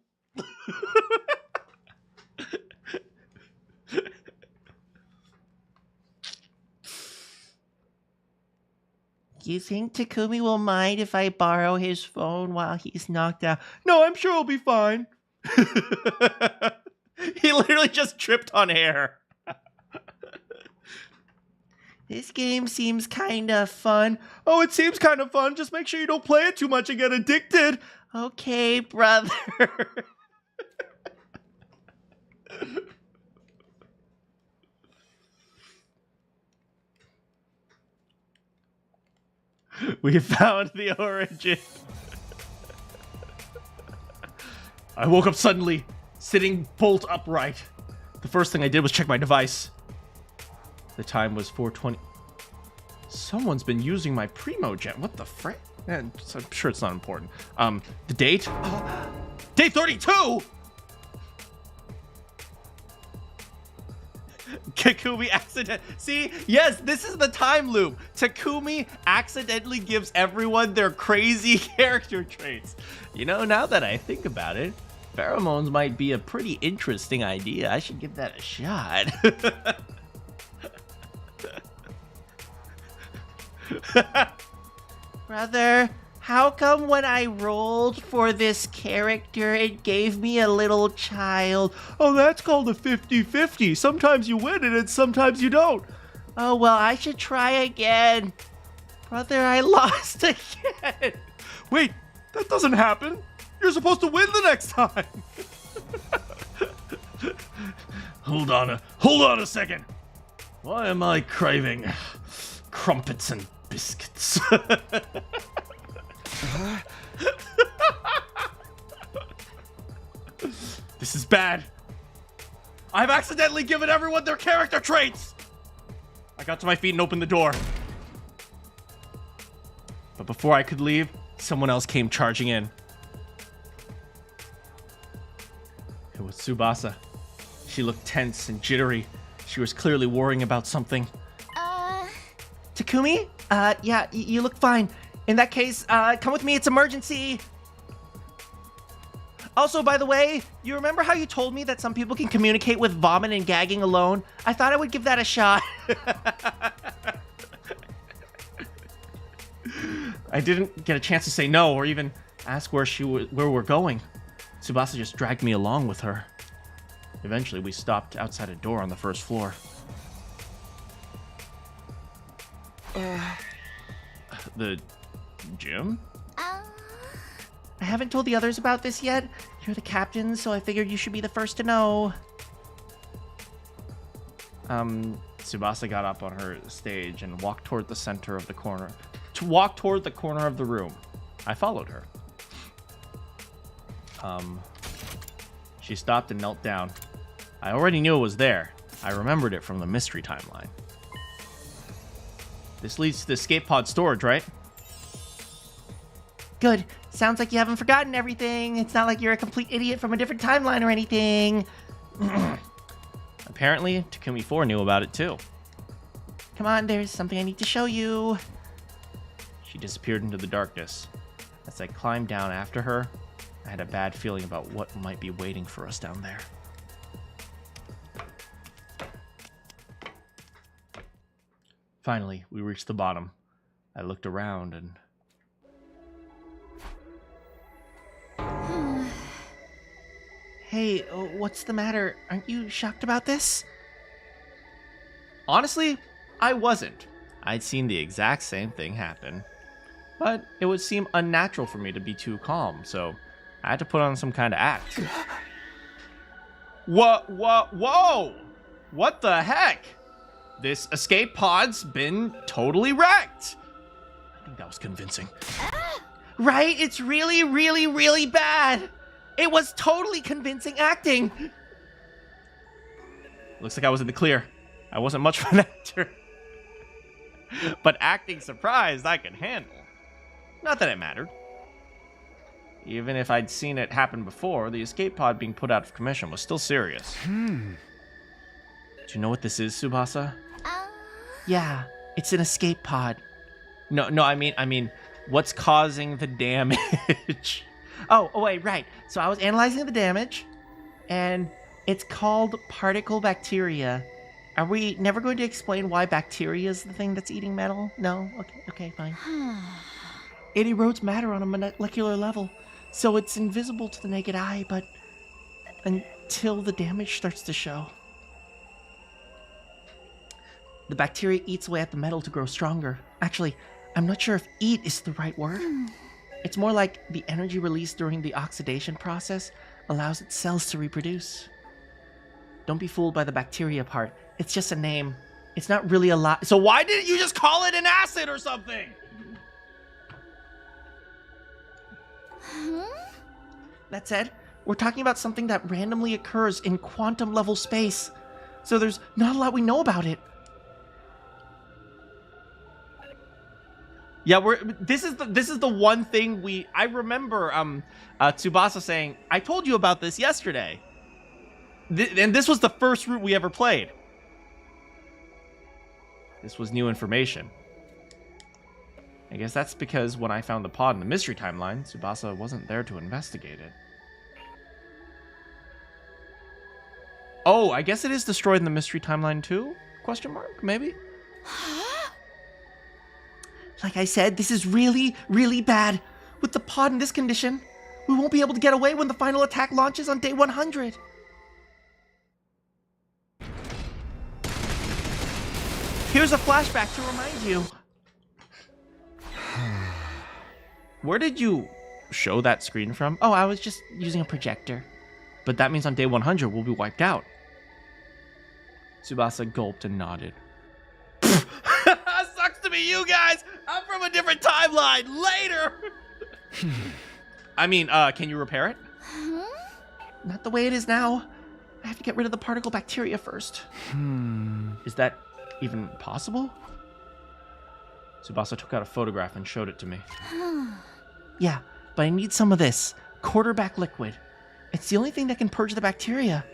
You think Takumi will mind if I borrow his phone while he's knocked out? No, I'm sure he'll be fine. He literally just tripped on air. This game seems kind of fun. Oh, it seems kind of fun. Just make sure you don't play it too much and get addicted. Okay, brother. We found the origin. I woke up suddenly, sitting bolt upright. The first thing I did was check my device. The time was 4:20. Someone's been using my Primogen. What the frick? I'm sure it's not important. The date? Day 32! Takumi accident. See, yes, this is the time loop. Takumi accidentally gives everyone their crazy character traits. You know, now that I think about it, pheromones might be a pretty interesting idea. I should give that a shot. Brother, how come when I rolled for this character, it gave me a little child? Oh, that's called a 50-50. Sometimes you win and sometimes you don't. Oh, well, I should try again. Brother, I lost again. Wait, that doesn't happen. You're supposed to win the next time. Hold on a second. Why am I craving crumpets and biscuits? This is bad. I've accidentally given everyone their character traits. I got to my feet and opened the door. But before I could leave, someone else came charging in. It was Tsubasa. She looked tense and jittery. She was clearly worrying about something. Takumi? Yeah, you look fine. In that case, come with me, it's emergency. Also, by the way, you remember how you told me that some people can communicate with vomit and gagging alone? I thought I would give that a shot. I didn't get a chance to say no or even ask where we're going. Tsubasa just dragged me along with her. Eventually, we stopped outside a door on the first floor. The gym? I haven't told the others about this yet. You're the captain, so I figured you should be the first to know. Tsubasa got up on her stage and walked toward the center of the corner. To walk toward the corner of the room. I followed her. She stopped and knelt down. I already knew it was there. I remembered it from the mystery timeline. This leads to the escape pod storage, right? Good. Sounds like you haven't forgotten everything. It's not like you're a complete idiot from a different timeline or anything. Apparently, Takumi 4 knew about it too. Come on, there's something I need to show you. She disappeared into the darkness. As I climbed down after her, I had a bad feeling about what might be waiting for us down there. Finally, we reached the bottom. I looked around and... Hey, what's the matter? Aren't you shocked about this? Honestly, I wasn't. I'd seen the exact same thing happen. But it would seem unnatural for me to be too calm, so I had to put on some kind of act. Whoa! What the heck? This escape pod's been totally wrecked. I think that was convincing. Right? It's really, really, really bad. It was totally convincing acting. Looks like I was in the clear. I wasn't much of an actor. But acting surprised I could handle. Not that it mattered. Even if I'd seen it happen before, the escape pod being put out of commission was still serious. Do you know what this is, Tsubasa? Yeah, it's an escape pod. No, I mean, what's causing the damage? Oh, wait, right. So I was analyzing the damage, and it's called particle bacteria. Are we never going to explain why bacteria is the thing that's eating metal? No? Okay, fine. It erodes matter on a molecular level, so it's invisible to the naked eye, but until the damage starts to show. The bacteria eats away at the metal to grow stronger. Actually, I'm not sure if eat is the right word. It's more like the energy released during the oxidation process allows its cells to reproduce. Don't be fooled by the bacteria part. It's just a name. It's not really a lot. So why didn't you just call it an acid or something? That said, we're talking about something that randomly occurs in quantum level space. So there's not a lot we know about it. Yeah, this is the one thing I remember Tsubasa saying, I told you about this yesterday. And this was the first route we ever played. This was new information. I guess that's because when I found the pod in the mystery timeline, Tsubasa wasn't there to investigate it. Oh, I guess it is destroyed in the mystery timeline too? Question mark, maybe? Like I said, this is really, really bad. With the pod in this condition, we won't be able to get away when the final attack launches on day 100. Here's a flashback to remind you. Where did you show that screen from? Oh, I was just using a projector. But that means on day 100 we'll be wiped out. Tsubasa gulped and nodded. Sucks to be you guys! I'm from a different timeline! Later! I mean, can you repair it? Not the way it is now. I have to get rid of the particle bacteria first. Is that even possible? Tsubasa took out a photograph and showed it to me. Yeah, but I need some of this quarterback liquid. It's the only thing that can purge the bacteria.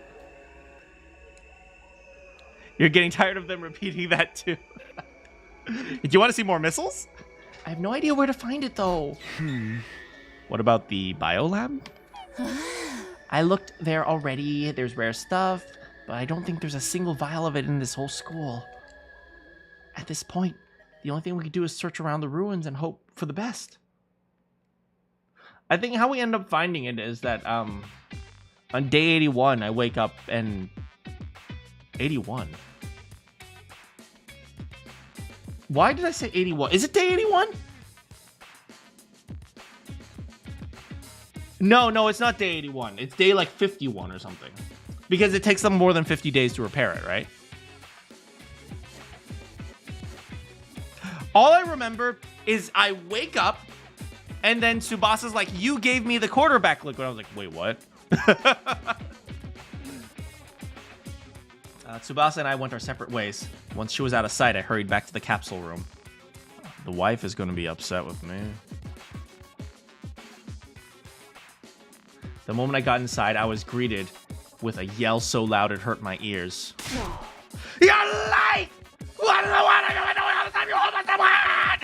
You're getting tired of them repeating that too. Do you want to see more missiles? I have no idea where to find it though. What about the biolab? I looked there already. There's rare stuff, but I don't think there's a single vial of it in this whole school. At this point, the only thing we could do is search around the ruins and hope for the best. I think how we end up finding it is that on day 81, I wake up and 81. Why did I say 81? Is it day 81? No, it's not day 81. It's day like 51 or something. Because it takes them more than 50 days to repair it, right? All I remember is I wake up and then Tsubasa's like, you gave me the quarterback liquid. I was like, wait, what? Tsubasa and I went our separate ways. Once she was out of sight, I hurried back to the capsule room. The wife is going to be upset with me. The moment I got inside, I was greeted with a yell so loud it hurt my ears. Your life! What is the one I know all the time you hold someone?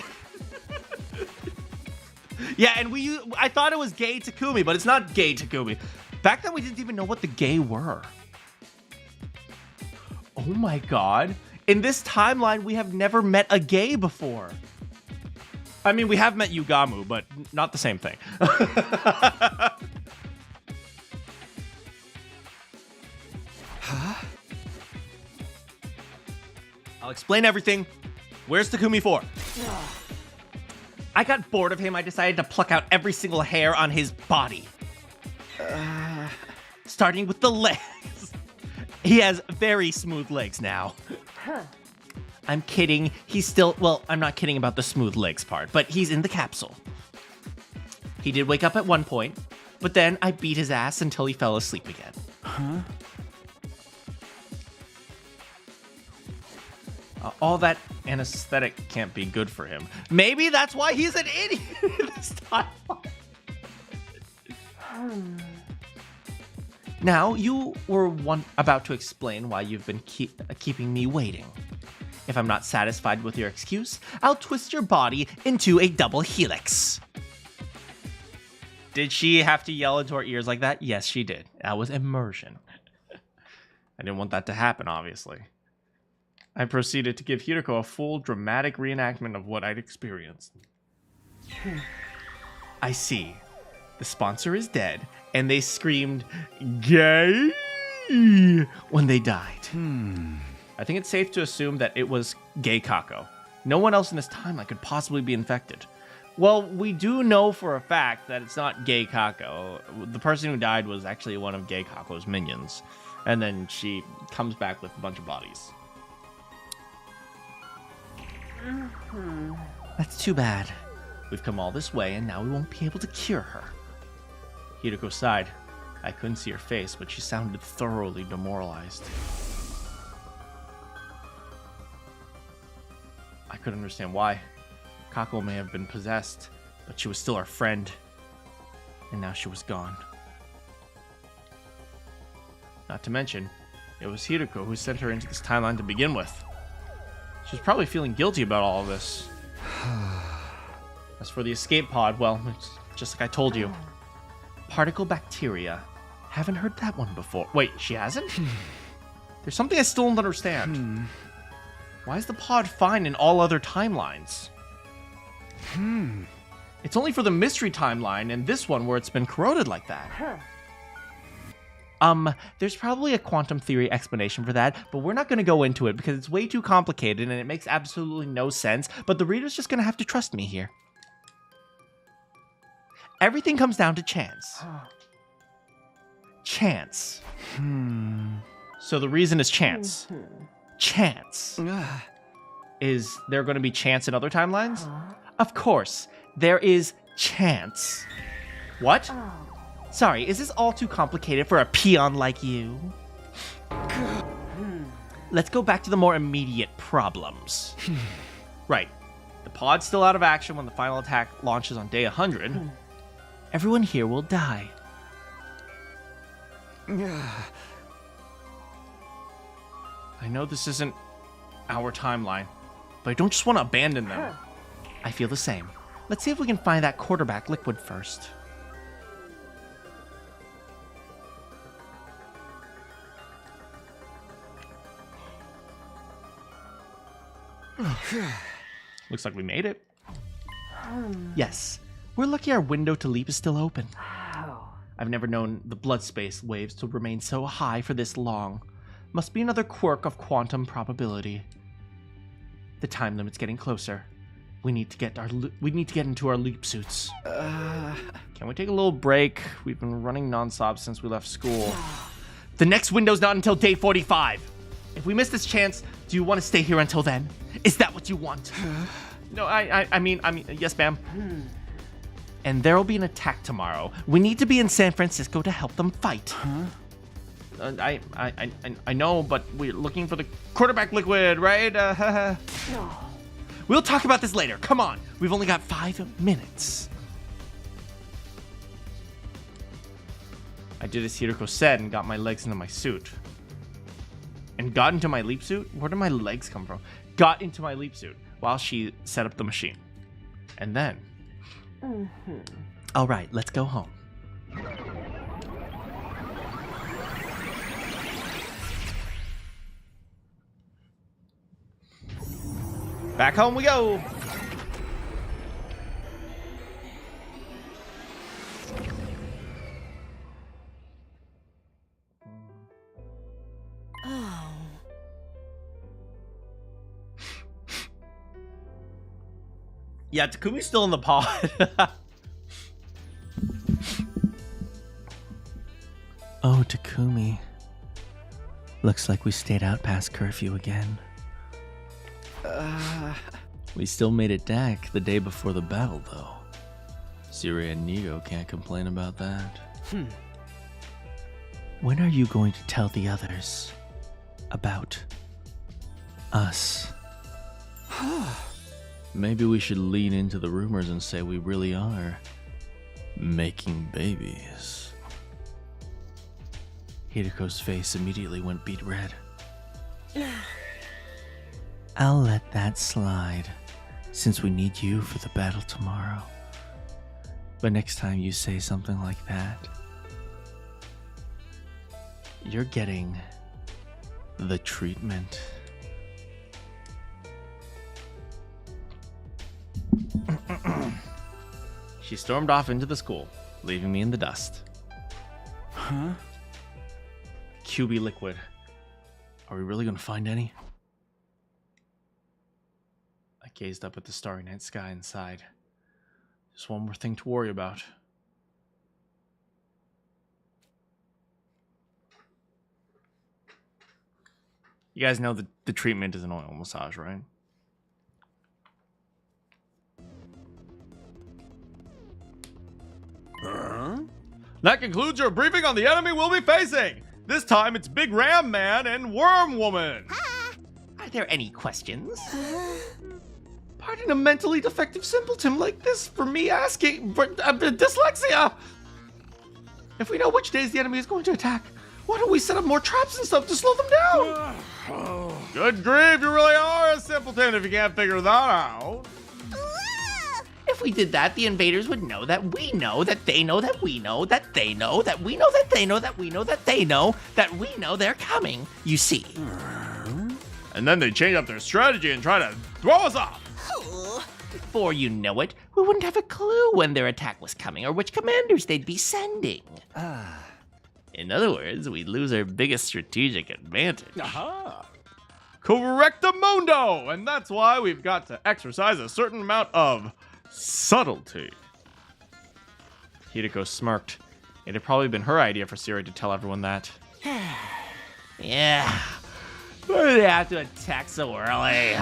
Yeah, and I thought it was gay Takumi, but it's not gay Takumi. Back then, we didn't even know what the gay were. Oh my god. In this timeline, we have never met a gay before. I mean, we have met Yugamu, but not the same thing. I'll explain everything. Where's Takumi for? I got bored of him. I decided to pluck out every single hair on his body. Starting with the legs. He has very smooth legs now. I'm kidding. He's still... Well, I'm not kidding about the smooth legs part, but he's in the capsule. He did wake up at one point, but then I beat his ass until he fell asleep again. All that anesthetic can't be good for him. Maybe that's why he's an idiot this time. Now, you were about to explain why you've been keeping me waiting. If I'm not satisfied with your excuse, I'll twist your body into a double helix. Did she have to yell into our ears like that? Yes, she did. That was immersion. I didn't want that to happen, obviously. I proceeded to give Hiroko a full dramatic reenactment of what I'd experienced. I see. The sponsor is dead, and they screamed, gay? when they died. I think it's safe to assume that it was gay Kako. No one else in this timeline could possibly be infected. Well, we do know for a fact that it's not gay Kako. The person who died was actually one of gay Kako's minions. And then she comes back with a bunch of bodies. That's too bad. We've come all this way, and now we won't be able to cure her. Hideko sighed. I couldn't see her face, but she sounded thoroughly demoralized. I couldn't understand why. Kako may have been possessed, but she was still our friend. And now she was gone. Not to mention, it was Hideko who sent her into this timeline to begin with. She was probably feeling guilty about all of this. As for the escape pod, well, it's just like I told you. Particle bacteria. Haven't heard that one before. Wait, she hasn't? There's something I still don't understand. Why is the pod fine in all other timelines? It's only for the mystery timeline and this one where it's been corroded like that. There's probably a quantum theory explanation for that, but we're not going to go into it because it's way too complicated and it makes absolutely no sense, but the reader's just going to have to trust me here. Everything comes down to chance. Chance. So the reason is chance. Chance. Is there going to be chance in other timelines? Of course, there is chance. What? Sorry, is this all too complicated for a peon like you? Let's go back to the more immediate problems. Right. The pod's still out of action when the final attack launches on day 100. Everyone here will die. I know this isn't our timeline, but I don't just want to abandon them. I feel the same. Let's see if we can find that quarterback liquid first. Looks like we made it. Yes. We're lucky our window to leap is still open. I've never known the blood space waves to remain so high for this long. Must be another quirk of quantum probability. The time limit's getting closer. We need to get into our leap suits. Can we take a little break? We've been running nonstop since we left school. The next window's not until day 45. If we miss this chance, do you want to stay here until then? Is that what you want? No, I mean, yes, ma'am. And there'll be an attack tomorrow. We need to be in San Francisco to help them fight. I know, but we're looking for the quarterback liquid, right? We'll talk about this later. Come on. We've only got 5 minutes. I did as Hideko said and got my legs into my suit. And got into my leap suit? Where did my legs come from? Got into my leap suit while she set up the machine. And then... All right, let's go home. Back home we go! Oh. Yeah, Takumi's still in the pod. Oh, Takumi. Looks like we stayed out past curfew again. We still made it back the day before the battle, though. Sirei and Nigo can't complain about that. When are you going to tell the others about us? Maybe we should lean into the rumors and say we really are making babies. Hideko's face immediately went beet red. I'll let that slide, since we need you for the battle tomorrow. But next time you say something like that, you're getting the treatment. She stormed off into the school, leaving me in the dust. QB liquid. Are we really gonna find any? I gazed up at the starry night sky and sighed. Just one more thing to worry about. You guys know that the treatment is an oil massage, right? That concludes your briefing on the enemy we'll be facing. This time it's Big Ram Man and Worm Woman. Are there any questions? Pardon a mentally defective simpleton like this for me asking for dyslexia. If we know which days the enemy is going to attack, why don't we set up more traps and stuff to slow them down? Good grief, you really are a simpleton if you can't figure that out. If we did that, the invaders would know that we know that they know that we know that they know that we know that they know that we know that they know that we know they're coming, you see. And then they change up their strategy and try to throw us off. Before you know it, we wouldn't have a clue when their attack was coming or which commanders they'd be sending. In other words, we'd lose our biggest strategic advantage. Correctamundo! And that's why we've got to exercise a certain amount of subtlety. Hideko smirked. It had probably been her idea for Sirei to tell everyone that. Yeah. Why do they have to attack so early?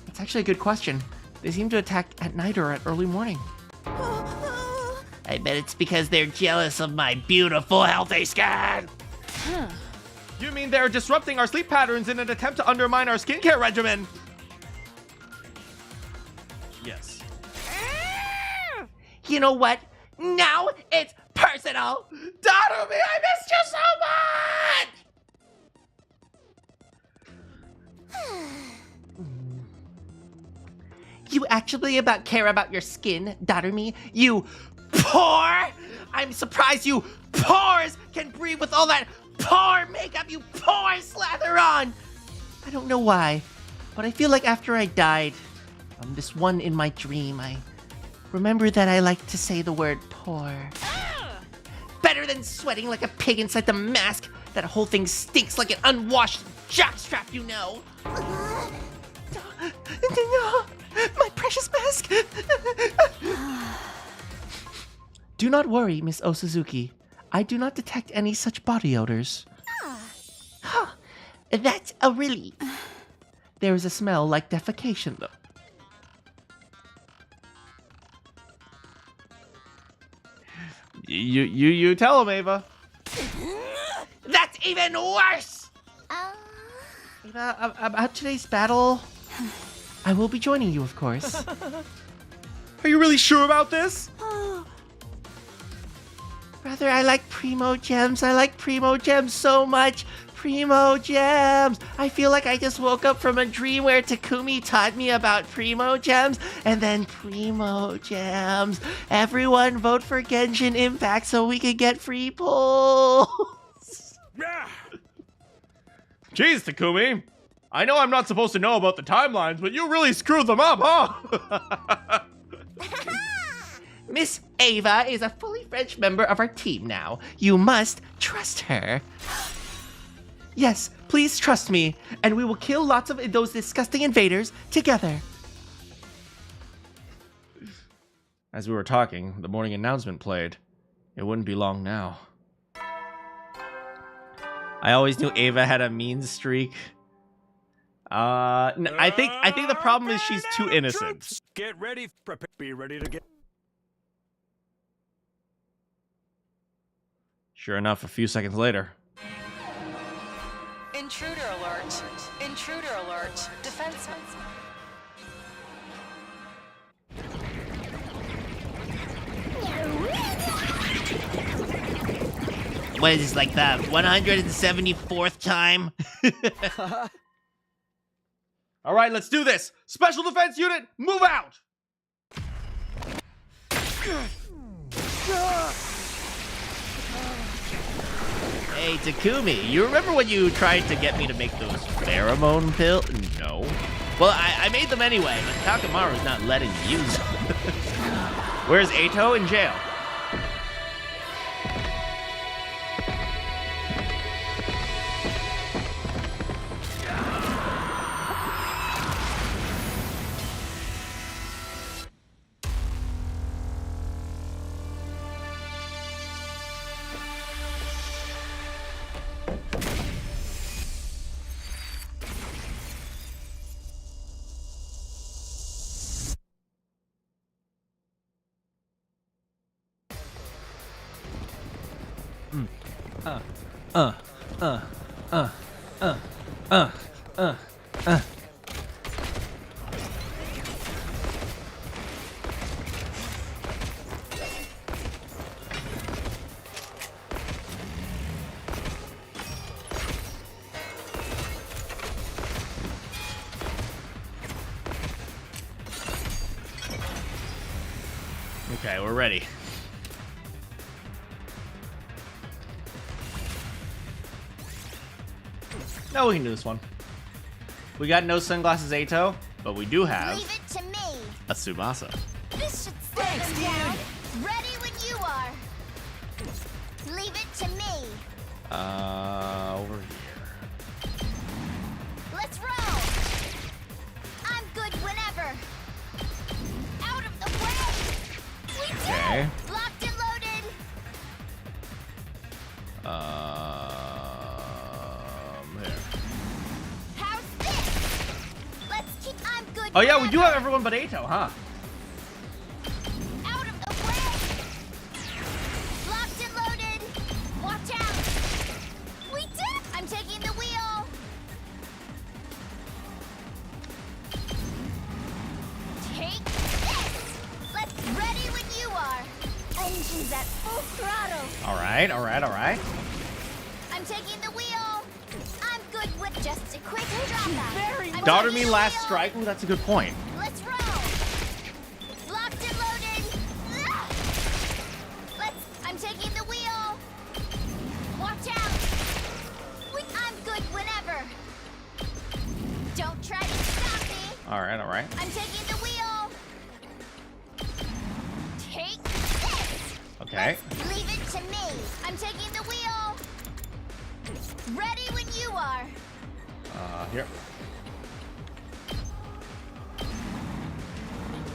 That's actually a good question. They seem to attack at night or at early morning. I bet it's because they're jealous of my beautiful, healthy skin. You mean they're disrupting our sleep patterns in an attempt to undermine our skincare regimen? Yes. You know what? Now it's personal. Takumi, I missed you so much! You actually care about your skin, Takumi? You poor! I'm surprised you pores can breathe with all that poor makeup you poor slather on! I don't know why, but I feel like after I died, this one in my dream, I remember that I like to say the word poor. Better than sweating like a pig inside the mask. That whole thing stinks like an unwashed jockstrap, you know. My precious mask! Do not worry, Miss Osuzuki. I do not detect any such body odors. That's a relief. There is a smell like defecation, though. You tell him, Ava. That's even worse! Ava, about today's battle, I will be joining you, of course. Are you really sure about this? Brother, I like Primo Gems. I like Primo Gems so much. Primo Gems. I feel like I just woke up from a dream where Takumi taught me about Primo Gems and then Primo Gems. Everyone vote for Genshin Impact so we can get free pulls. Jeez, Takumi. I know I'm not supposed to know about the timelines, but you really screwed them up, huh? Miss Ava is a fully French member of our team now. You must trust her. Yes, please trust me, and we will kill lots of those disgusting invaders together. As we were talking, the morning announcement played. It wouldn't be long now. I always knew Ava had a mean streak. I think the problem is she's too innocent. Troops, get ready, be ready to get. Sure enough, a few seconds later. Intruder alert. Intruder alert. Defenseman. What is this, like the 174th time? All right, let's do this. Special Defense Unit, move out! Hey, Takumi, you remember when you tried to get me to make those pheromone pills? No. Well, I made them anyway, but Takamaru's not letting me use them. Where's Ato in jail? Okay, we're ready. No, we can do this one. We got no sunglasses, Ato, but we do have Leave it to me. a Tsubasa. This should slow them down. Ready when you are. Leave it to me. Over here. Let's roll. I'm good whenever. Out of the way. We did Okay. it. Locked and loaded. There. How's this? Let's keep. I'm good. Oh yeah, we do whenever. have everyone but Ato, huh? Out of the way. Locked and loaded. Watch out. We did. I'm taking the wheel. Take this. Let's ready when you are. Engines at full throttle. All right, all right, all right. I'm taking the wheel. I'm good with just a quick drop out. Daughter me last strike. Ooh, that's a good point. Let's roll. Locked and loaded. Ah! I'm taking the wheel. Watch out. I'm good whenever. Don't try to stop me. All right, all right. I'm taking the wheel. Take this. Okay. Leave it to me. I'm taking the wheel. Ready when you are. Here.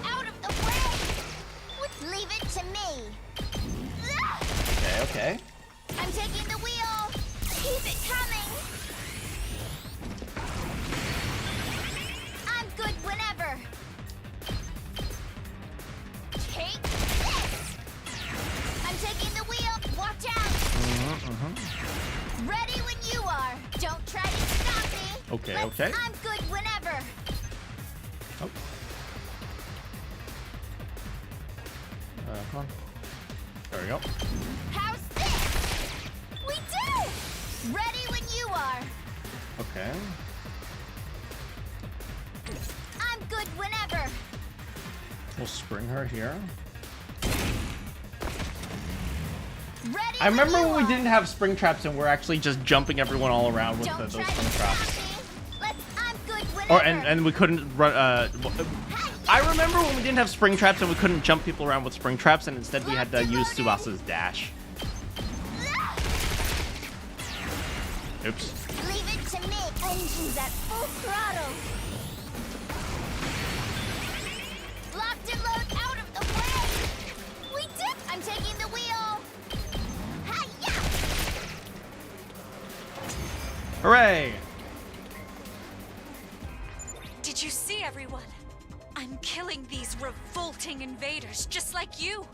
Out of the way. Leave it to me. Ah! Okay, okay. I'm taking the wheel. Keep it coming. I'm good whenever. Take this. I'm taking the wheel. Watch out. Ready when you are. Don't try to stop me. Okay, okay. I'm good whenever. Oh. Come on. There we go. How's this? We did it. Ready when you are. Okay. I'm good whenever. We'll spring her here. Ready I remember when you when we are. didn't have spring traps and we're actually just jumping everyone all around with Don't those try spring to traps. stop me. I'm good whenever. Or and we couldn't run. I remember when we didn't have spring traps and we couldn't jump people around with spring traps, and instead we had to use Tsubasa's dash. Oops. Leave it to me. Engines at full throttle. Locked and load out of the way. We did. I'm taking the wheel. Hi-ya! Hooray! Did you see, everyone? I'm killing these revolting invaders just like you.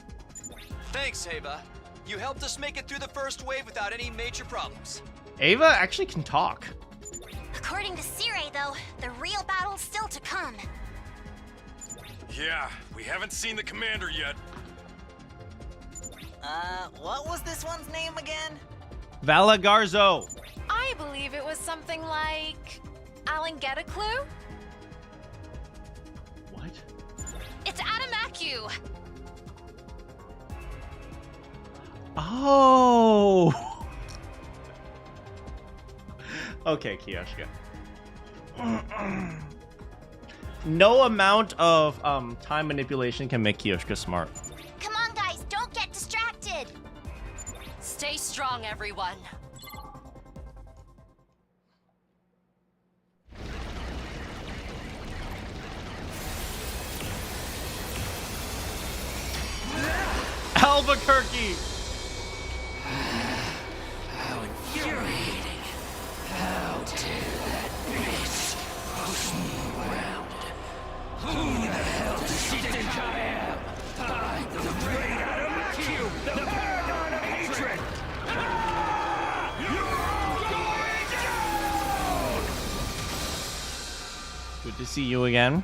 Thanks, Ava. You helped us make it through the first wave without any major problems. Ava actually can talk. According to Sirei, though, the real battle's still to come. Yeah, we haven't seen the commander yet. What was this one's name again? Valagarzo. I believe it was something like Alan get a clue? What? It's Adamaku. Oh. Okay, Kiyoshika. No amount of time manipulation can make Kiyoshika smart. Come on, guys, don't get distracted. Stay strong, everyone. Albuquerque. How infuriating. How dare that bitch push me around? Who the hell does she think I am? I'm the great Adamaku, the paragon of hatred! see you again.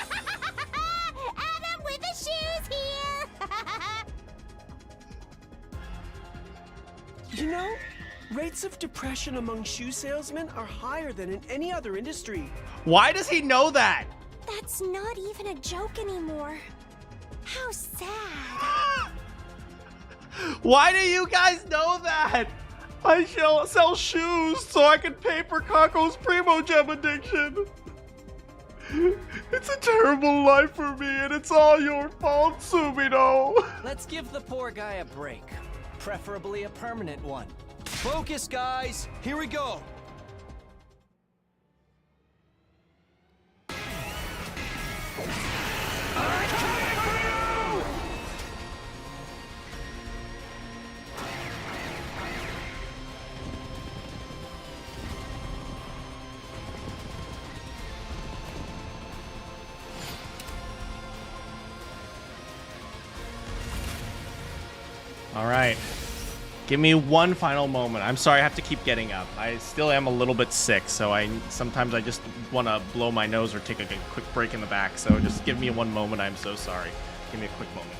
Adam with the shoes here! You know, rates of depression among shoe salesmen are higher than in any other industry. Why does he know that? That's not even a joke anymore. How sad. Why do you guys know that? I shall sell shoes so I can pay for Kako's Primogem addiction. It's a terrible life for me, and it's all your fault, Sumino. Let's give the poor guy a break. Preferably a permanent one. Focus, guys! Here we go! All right. Give me one final moment. I'm sorry, I have to keep getting up. I still am a little bit sick, so sometimes I just want to blow my nose or take a quick break in the back. So just give me one moment. I'm so sorry. Give me a quick moment, guys.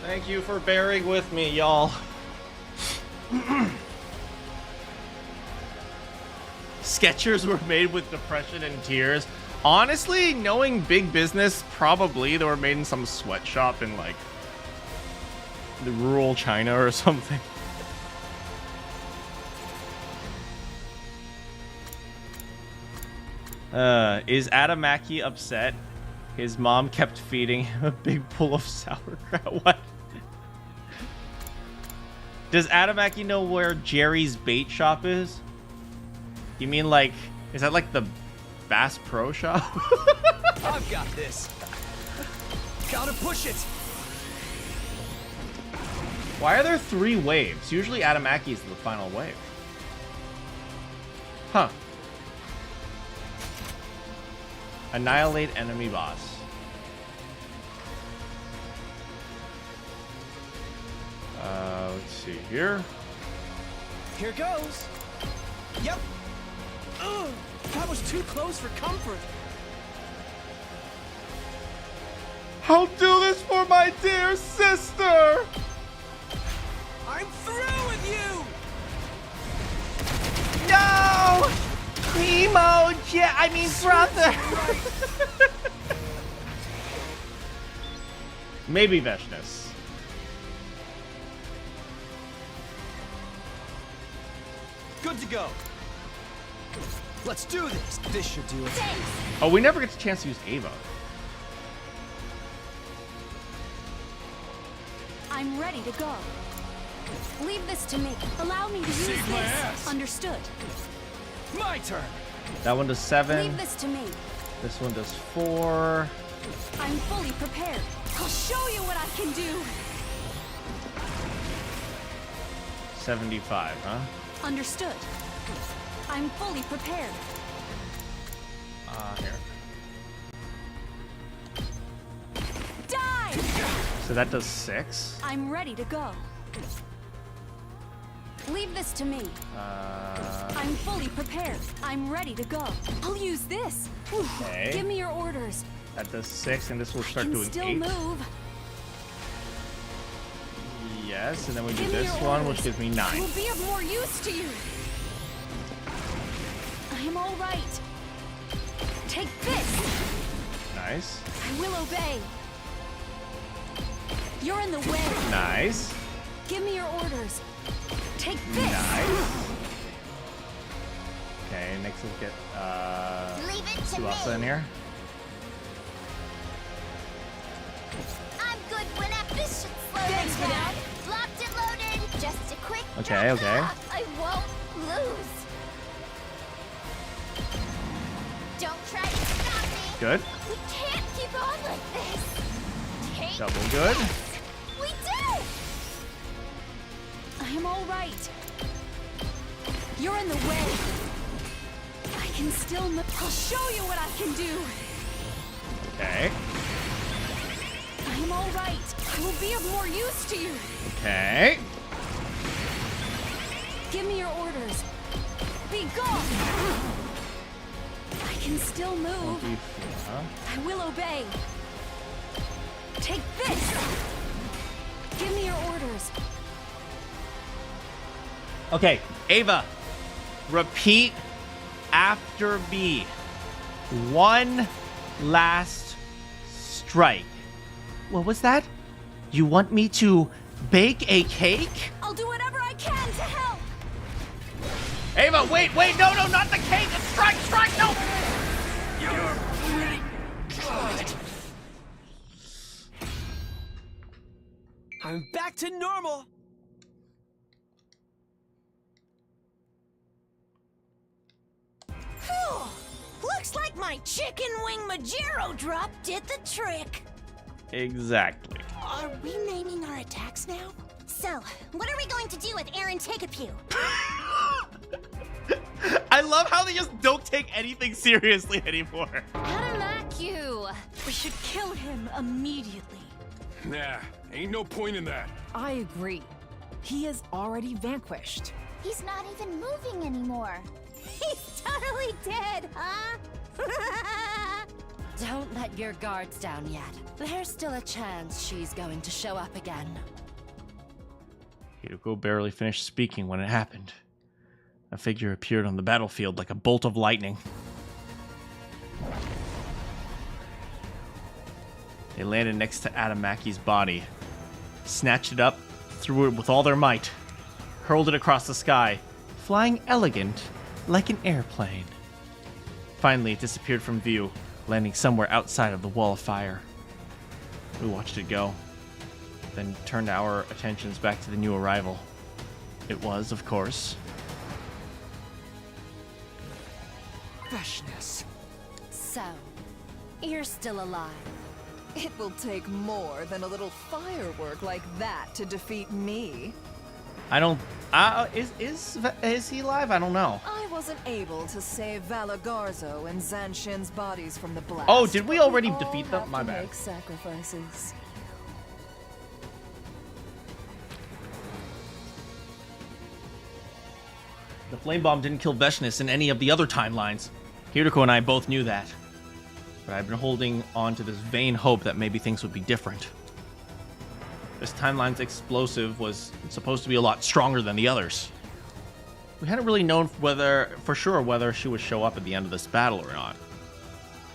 Thank you for bearing with me, y'all. Skechers were made with depression and tears. Honestly, knowing big business, probably they were made in some sweatshop in like the rural China or something. Is Adamaki upset? His mom kept feeding him a big bowl of sauerkraut. What? Does Adamaki know where Jerry's bait shop is? You mean like, is that like the Bass Pro Shop? I've got this. Gotta push it. Why are there 3 waves? Usually Adamaki is the final wave. Huh. Annihilate enemy boss. Let's see here. Here goes. Yep. Ugh, that was too close for comfort. I'll do this for my dear sister! I'm through with you! No! I mean brother! Maybe Veshness. Good to go. Let's do this. This should do it. Oh, we never get the chance to use Ava. I'm ready to go. Leave this to me. Allow me to use Save my this. ass. Understood. My turn. That one does 7. Leave this to me. This one does 4. I'm fully prepared. I'll show you what I can do. 75, huh? Understood. I'm fully prepared. Here. Die! So that does 6. I'm ready to go. Leave this to me. I'm fully prepared. I'm ready to go. I'll use this. Okay. Give me your orders. That does 6, and this will start I can doing still 8. move. Yes, and then we do Give me this your one, orders. which gives me I 9. will be of more use to you. I am all right. Take this. Nice. I will obey. You're in the way. Nice. Give me your orders. Take this. Nice. Okay, next we'll get Leave it to Suasa me. in here. I'm good whenever this should slow Thanks them for down. Locked and loaded. Just a quick Okay, okay. I won't lose. Don't try to stop me. Good. We can't keep on like this. Take Double good. this. We did it! I'm all right. You're in the way. I can still I'll show you what I can do. Okay. I'm all right. I will be of more use to you. Okay. Give me your orders. Be gone. I can still move. I will obey. Take this. Give me your orders. Okay, Ava, repeat after me. One last strike. What was that? You want me to bake a cake? I'll do whatever I can to help. Ava, wait, no, not the cake. Strike, no. You're pretty good. I'm back to normal. Whew. Looks like my chicken wing Majero drop did the trick. Exactly. Are we naming our attacks now? So, what are we going to do with Aaron Take-a-Pew? I love how they just don't take anything seriously anymore. Manakyn. We should kill him immediately. Nah, ain't no point in that. I agree. He is already vanquished. He's not even moving anymore. He's totally dead, huh? Don't let your guards down yet. There's still a chance she's going to show up again. Hideko barely finished speaking when it happened. A figure appeared on the battlefield like a bolt of lightning. They landed next to Adamaki's body, snatched it up, threw it with all their might, hurled it across the sky, flying elegant like an airplane. Finally, it disappeared from view, landing somewhere outside of the wall of fire. We watched it go, then turned our attentions back to the new arrival. It was, of course, Freshness. So, you're still alive. It will take more than a little firework like that to defeat me. I don't. Is he alive? I don't know. I wasn't able to save Valagarzo and Zanshin's bodies from the blast. Oh, did we already all defeat them? have My to bad. Make sacrifices. The flame bomb didn't kill Veshness in any of the other timelines. Hideko and I both knew that. But I've been holding on to this vain hope that maybe things would be different. This timeline's explosive was supposed to be a lot stronger than the others. We hadn't really known for sure whether she would show up at the end of this battle or not.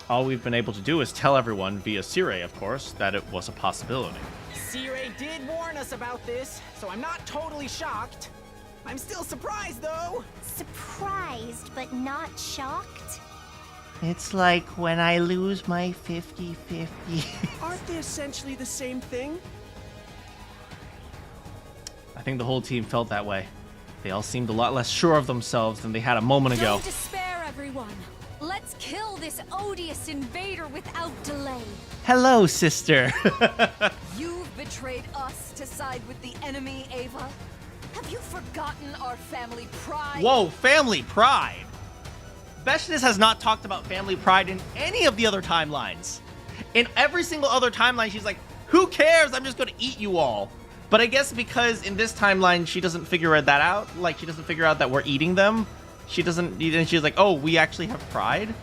All we've been able to do is tell everyone, via Sirei of course, that it was a possibility. Sirei did warn us about this, so I'm not totally shocked. I'm still surprised, though. Surprised, but not shocked? It's like when I lose my 50-50. Aren't they essentially the same thing? I think the whole team felt that way. They all seemed a lot less sure of themselves than they had a moment ago. Don't despair, everyone. Let's kill this odious invader without delay. Hello, sister. You've betrayed us to side with the enemy, Ava. Have you forgotten our family pride? Whoa, family pride! Veshness has not talked about family pride in any of the other timelines. In every single other timeline, she's like, who cares? I'm just gonna eat you all. But I guess because in this timeline, she doesn't figure that out. Like, she doesn't figure out that we're eating them. She doesn't, and she's like, oh, we actually have pride?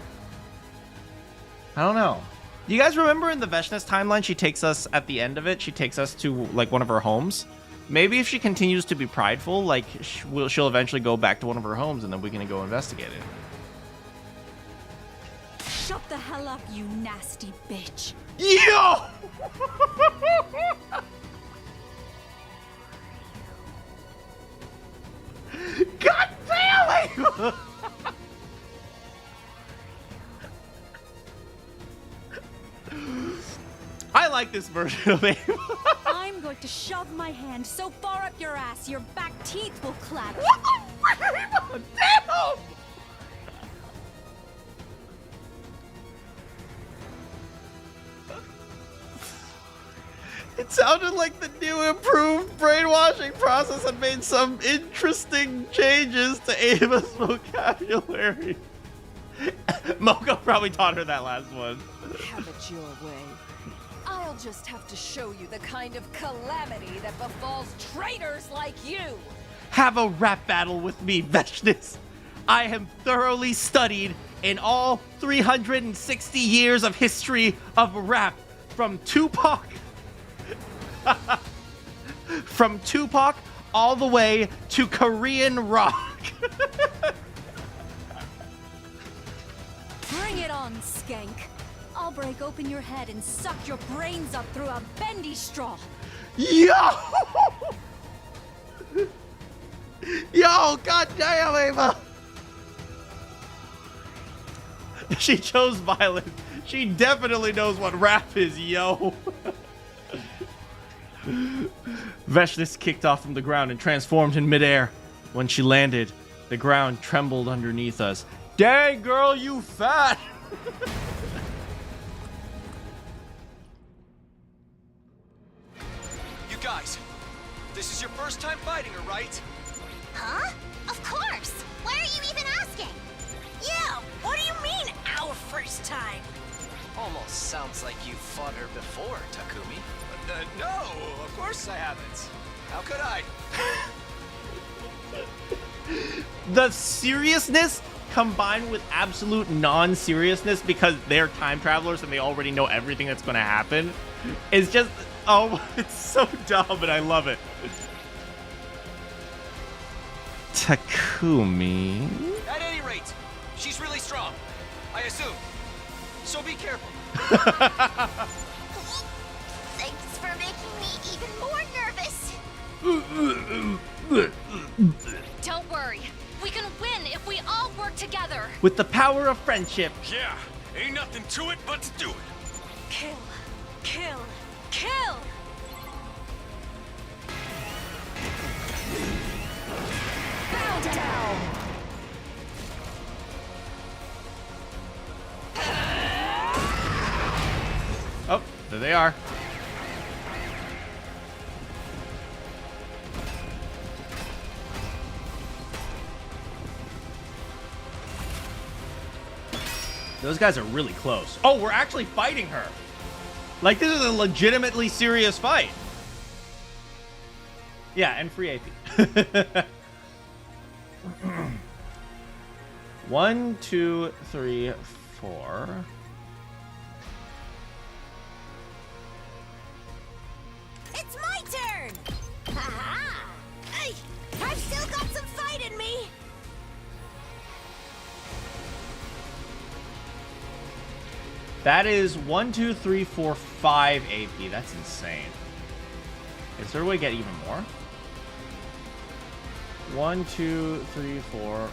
I don't know. Do you guys remember in the Veshness timeline, she takes us, at the end of it, she takes us to, like, one of her homes? Maybe if she continues to be prideful, like, she'll eventually go back to one of her homes, and then we can go investigate it. Shut the hell up, you nasty bitch. Yo! God damn it! I like this version of Ava. I'm going to shove my hand so far up your ass, your back teeth will clatter. What the freak? Damn! It sounded like the new improved brainwashing process had made some interesting changes to Ava's vocabulary. Moko probably taught her that last one. Have it your way. I'll just have to show you the kind of calamity that befalls traitors like you. Have a rap battle with me, Veshness. I am thoroughly studied in all 360 years of history of rap, from Tupac all the way to Korean rock. Bring it on, skank. I'll break open your head and suck your brains up through a bendy straw. Yo! Yo, goddamn, Ava! She chose violence. She definitely knows what rap is, yo. Veshness kicked off from the ground and transformed in midair. When she landed, the ground trembled underneath us. Dang, girl, you fat! You guys, this is your first time fighting her, right? Huh? Of course! Why are you even asking? Yeah, what do you mean, our first time? Almost sounds like you fought her before, Takumi. No, of course I haven't. How could I? The seriousness combined with absolute non-seriousness because they're time travelers and they already know everything that's going to happen is just, oh, it's so dumb and I love it. Takumi. At any rate, she's really strong, I assume. So be careful. Thanks for making me even more nervous. Don't worry. We can win if we all work together. With the power of friendship. Yeah, ain't nothing to it but to do it. Kill. Kill. Kill! Bow down! Oh, there they are. Those guys are really close. Oh, we're actually fighting her. Like, this is a legitimately serious fight. Yeah, and free AP. 1, 2, 3, 4. It's my turn! Ha-ha! Hey, I've still got some fight in me! That is 1, 2, 3, 4, 5 AP. That's insane. Is there a way to get even more? 1, 2, 3, 4.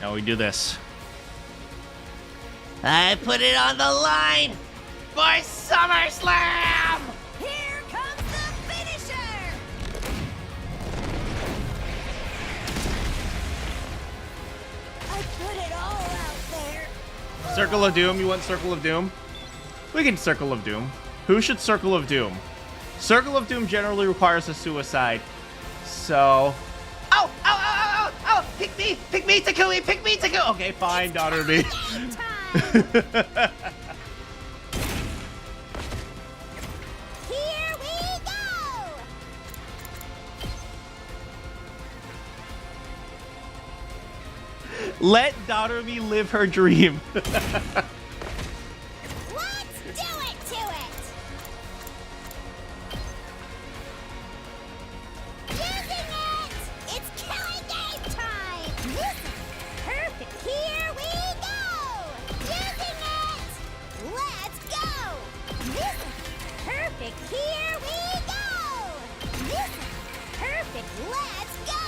Now we do this. I put it on the line for SummerSlam! Here comes the finisher! I put it all out there. Circle of Doom. You want Circle of Doom? We can Circle of Doom. Who should Circle of Doom? Circle of Doom generally requires a suicide. So... Oh, oh, oh, oh, oh! Pick me, Takumi, pick me, Takumi! Okay, fine, daughter me. Here we go! Let daughter me live her dream. Let's do it to it! Using it! It's killing game time! This is perfect! Here we go! Using it! Let's go! This is perfect! Here we go! This is perfect! Let's go!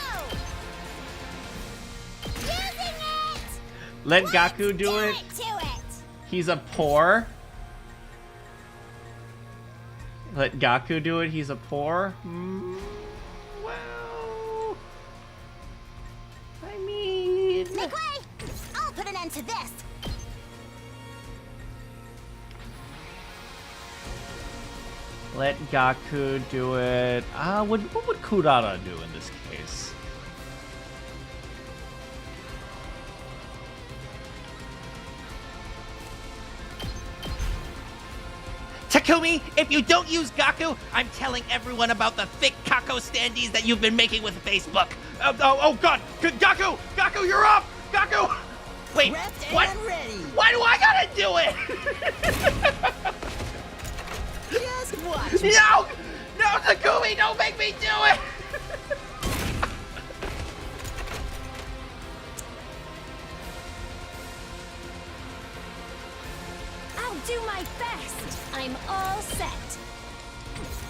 Using it! Let Gaku do it. To it! He's a poor. Let Gaku do it. He's a poor. Well, I mean, Make way! I'll put an end to this. Let Gaku do it. What would Kurara do in this case? Takumi, if you don't use Gaku, I'm telling everyone about the thick kako standees that you've been making with Facebook. Oh God! Gaku! Gaku, you're up! Gaku! Wait, what? Why do I gotta do it? Just watch. No! No, Takumi, don't make me do it! I'll do my best. I'm all set.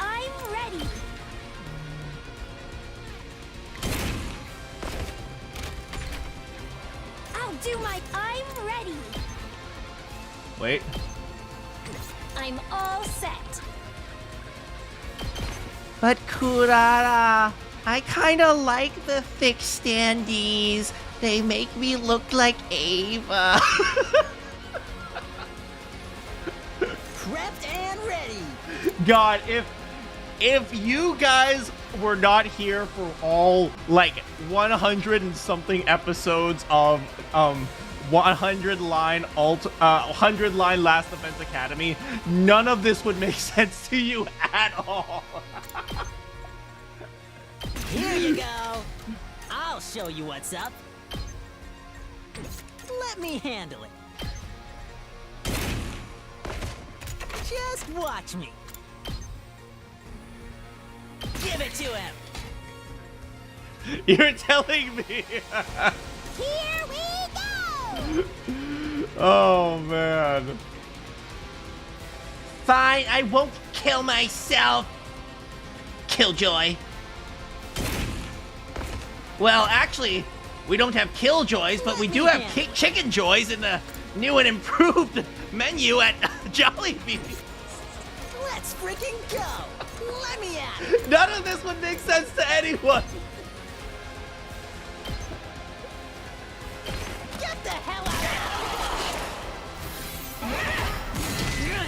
I'm ready. I'm ready. Wait. I'm all set. But Kurara, I kinda like the thick standees. They make me look like Ava. Prepped and ready. God, if you guys were not here for all like 100 and something episodes of 100 line Last Defense Academy, none of this would make sense to you at all. Here you go. I'll show you what's up. Let me handle it. Just watch me. Give it to him. You're telling me. Here we go. Oh man. Fine, I won't kill myself. Killjoy. Well, actually, we don't have Killjoys, but we do have Chicken Joys in the new and improved menu at Jollibee's. Let's freaking go. Let me at it. None of this would make sense to anyone. Get the hell out of here.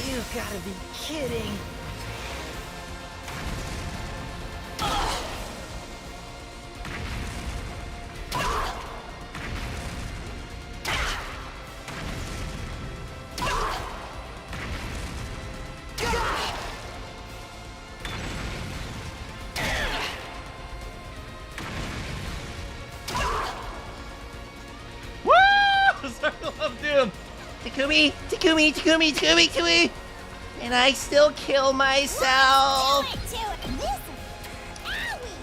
You gotta be kidding. Circle of Doom. Takumi. And I still kill myself.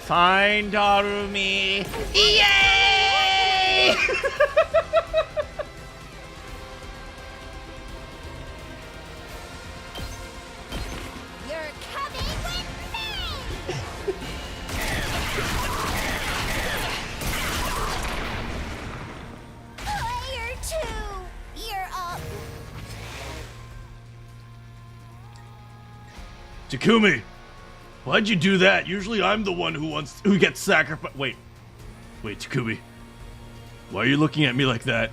Fine, Darumi. Yay! You're coming with me. Player 2, you're up. Takumi, why'd you do that? Usually I'm the one who gets sacrificed. Wait, Takumi. Why are you looking at me like that?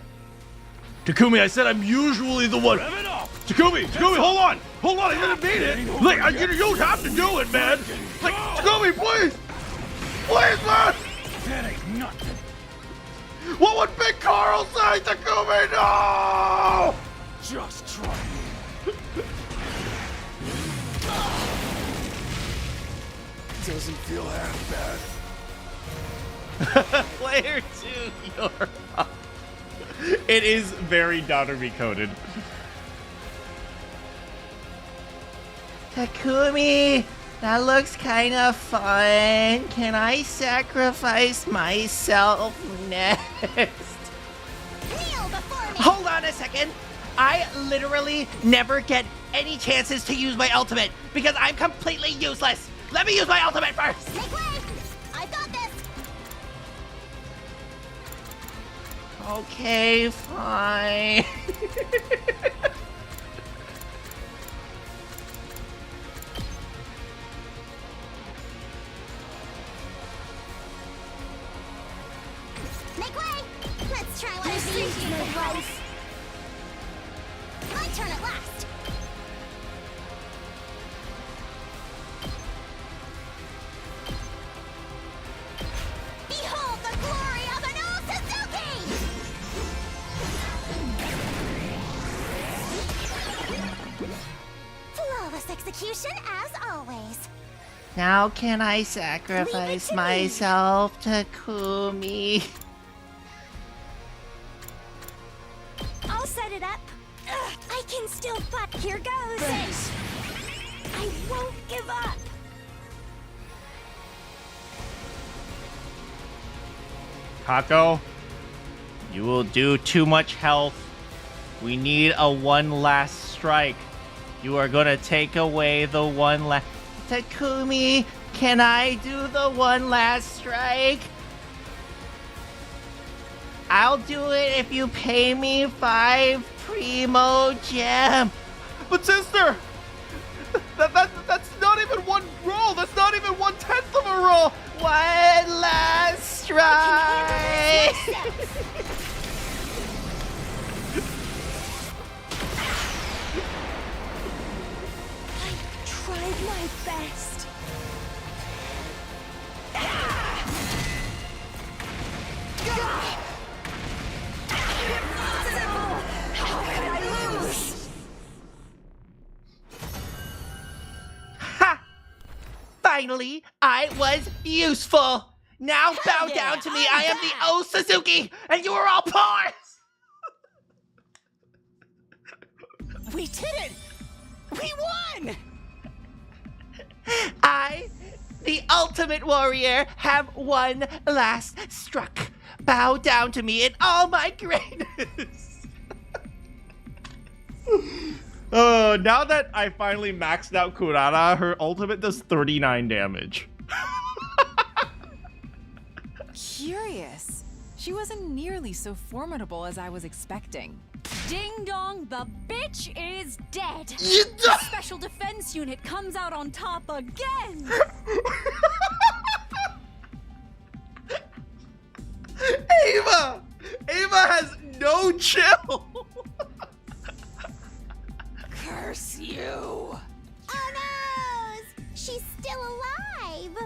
Takumi, I said I'm usually the one. Takumi, hold on, I didn't mean it. Like, you don't have to do it, man. Like, Takumi, please, man. That ain't nothing. What would Big Carl say, Takumi? No! Just try. Doesn't feel half bad. Player 2, you're up. It is very Darumi coded. Takumi, that looks kind of fun. Can I sacrifice myself next? Kneel before me. Hold on a second. I literally never get any chances to use my ultimate because I'm completely useless. Let me use my ultimate first. Make way. I got this. Okay, fine. Make way. Let's try one of these, my wife. My turn at last. Behold the glory of an old Suzuki! Flawless execution as always. Now can I sacrifice myself, Takumi? I'll set it up. I can still fight. Here goes. Thanks. I won't give up. Kako, you will do too much health. We need a one last strike. You are gonna take away the one last... Takumi, can I do the one last strike? I'll do it if you pay me 5 primo gem. But sister, that's not even one roll. That's not even 1/10 of a roll. One last strike. Tried my best. Impossible! How could I lose? Ha! Finally, I was useful. Now bow down to me. I am the O Suzuki, and you are all pawns. We did it! We won! I, the ultimate warrior, have one last struck. Bow down to me in all my greatness. Oh, now that I finally maxed out Kurara, her ultimate does 39 damage. Curious. She wasn't nearly so formidable as I was expecting. Ding dong, the bitch is dead. The special defense unit comes out on top again. Ava! Ava has no chill. Curse you! Oh no! She's still alive.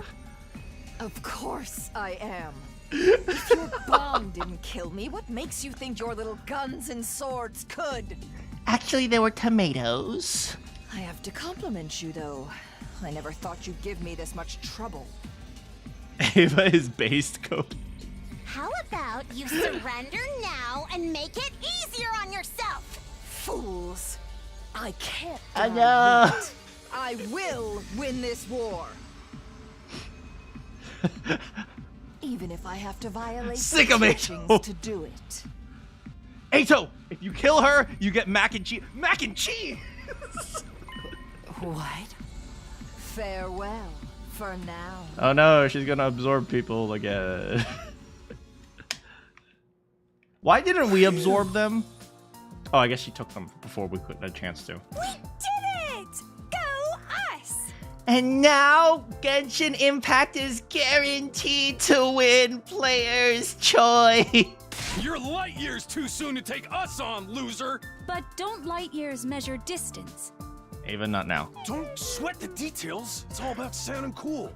Of course I am. If your bomb didn't kill me, what makes you think your little guns and swords could? Actually, they were tomatoes. I have to compliment you, though. I never thought you'd give me this much trouble. Ava is based code. How about you surrender now and make it easier on yourself? Fools! I can't. I know. win it. I will win this war. Even if I have to violate Sick of the it. teachings to do it. Ato, if you kill her, you get mac and cheese. Mac and cheese! What? Farewell for now. Oh no, she's gonna absorb people again. Why didn't we absorb them? Oh, I guess she took them before we had a chance to. We did it! Go us! And now, Genshin Impact is guaranteed to win Player's Choice. You're light years too soon to take us on, loser! But don't light years measure distance. Ava, not now. Don't sweat the details. It's all about sounding cool.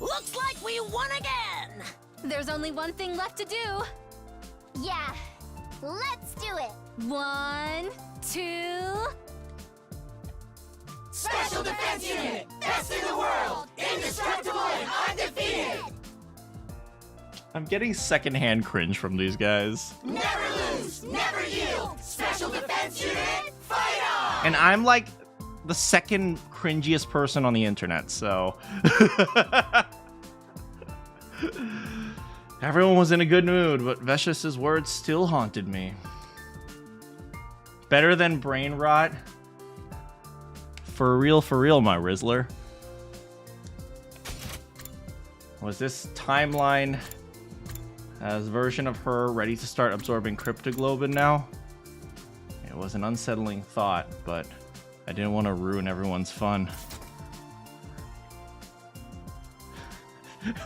Looks like we won again! There's only one thing left to do. Yeah, let's do it. 1, 2... Special Defense Unit! Best in the world! Indestructible and undefeated! I'm getting secondhand cringe from these guys. Never lose! Never yield! Special Defense Unit, fight on! And I'm like the second cringiest person on the internet, so... Everyone was in a good mood, but Vecious' words still haunted me. Better than brain rot? For real, my Rizzler. Was this timeline as version of her ready to start absorbing cryptoglobin now? It was an unsettling thought, but I didn't want to ruin everyone's fun.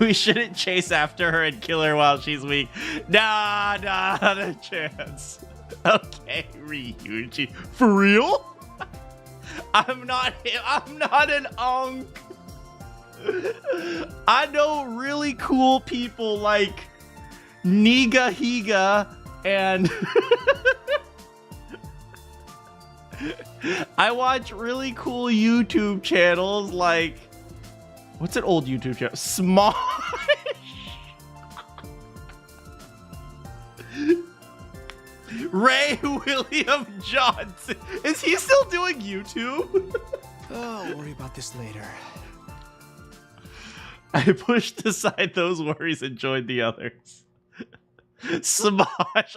We shouldn't chase after her and kill her while she's weak. Nah, not a chance. Okay, Ryuji. For real? I'm not an unk. I know really cool people like Niga Higa and I watch really cool YouTube channels like, what's an old YouTube channel? Smosh. Ray William Johnson. Is he still doing YouTube? Oh, I'll worry about this later. I pushed aside those worries and joined the others. Smosh.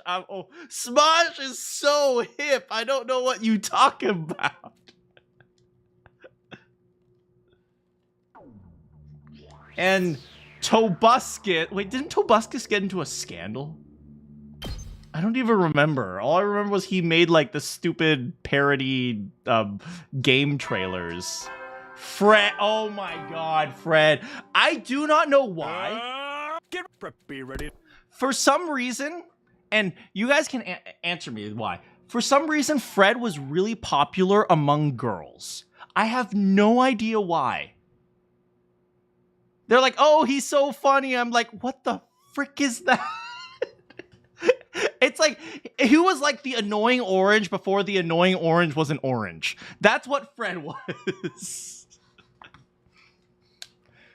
Smosh is so hip. I don't know what you talk about. And Tobuscus. Wait, didn't Tobuscus get into a scandal? I don't even remember. All I remember was he made like the stupid parody game trailers. Fred. Oh my god, Fred. I do not know why. Get ready. For some reason, and you guys can answer me why. For some reason, Fred was really popular among girls. I have no idea why. They're like, oh, he's so funny. I'm like, what the frick is that? It's like, he was like the annoying orange before the annoying orange was an orange. That's what Fred was.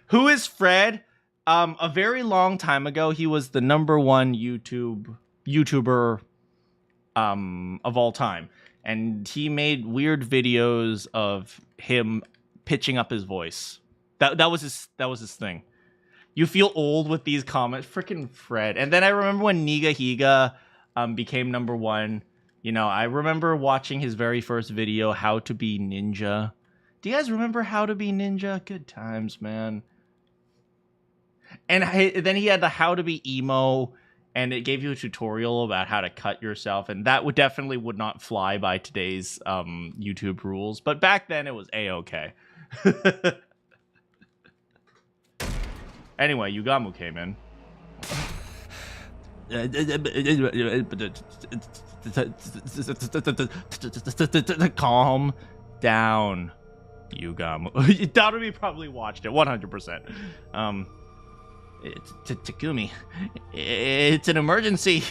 Who is Fred? A very long time ago, he was the #1 YouTuber of all time. And he made weird videos of him pitching up his voice. That was his thing. You feel old with these comments. Freaking Fred. And then I remember when Niga Higa became #1. You know, I remember watching his very first video, How to Be Ninja. Do you guys remember How to Be Ninja? Good times, man. And then he had the How to Be Emo, and it gave you a tutorial about how to cut yourself. And that definitely would not fly by today's YouTube rules. But back then, it was A-okay. Anyway, Yugamu came in. Calm down, Yugamu. Takumi probably watched it 100%. Takumi, it's an emergency.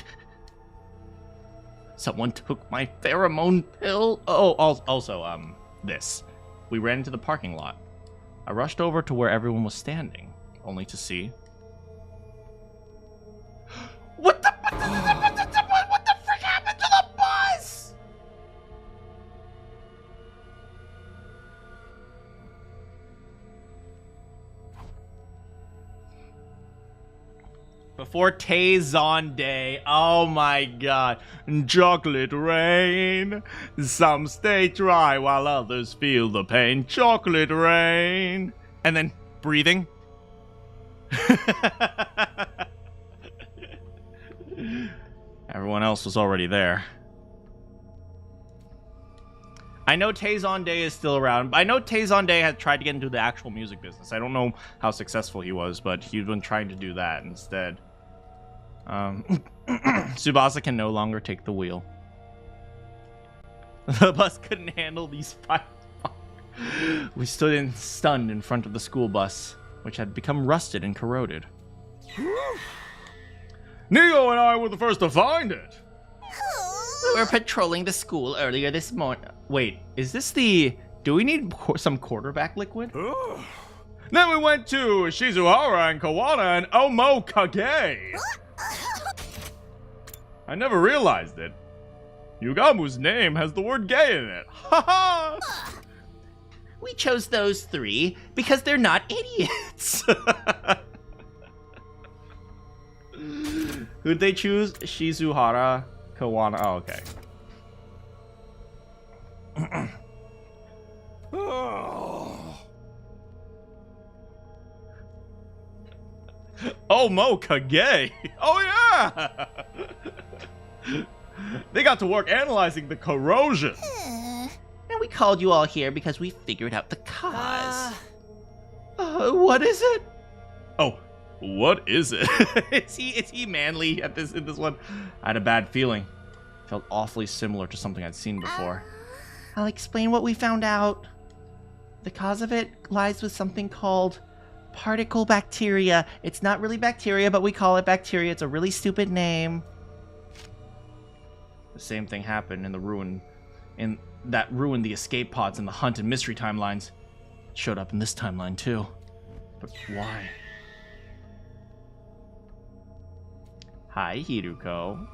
Someone took my pheromone pill. Oh, also, this. We ran into the parking lot. I rushed over to where everyone was standing, only to see. What the frick happened to the bus? Before Taizon Day, oh my god. Chocolate rain. Some stay dry while others feel the pain. Chocolate rain. And then breathing. Everyone else was already there. I know Taizon Day is still around. I know Taizon Day had tried to get into the actual music business. I don't know how successful he was, but he'd been trying to do that instead. Tsubasa can no longer take the wheel. The bus couldn't handle these fires. We stood stunned in front of the school bus, which had become rusted and corroded. Neo and I were the first to find it. We were patrolling the school earlier this morning. Wait, is this the... Do we need some quarterback liquid? Then we went to Shizuhara and Kawana and Omo Kage. I never realized it. Yugamu's name has the word gay in it. Ha ha! We chose those 3 because they're not idiots. Who'd they choose? Shizuhara, Kawana. Oh, okay. Oh, Mo Kage. Oh, yeah. They got to work analyzing the corrosion. And we called you all here because we figured out the cause. What is it? Oh, What is it? is he manly at this in this one? I had a bad feeling. Felt awfully similar to something I'd seen before. I'll explain what we found out. The cause of it lies with something called particle bacteria. It's not really bacteria, but we call it bacteria. It's a really stupid name. The same thing happened in the ruin, that ruined the escape pods in the Hunt and Mystery timelines. It showed up in this timeline too. But why? Hi, Hiruko.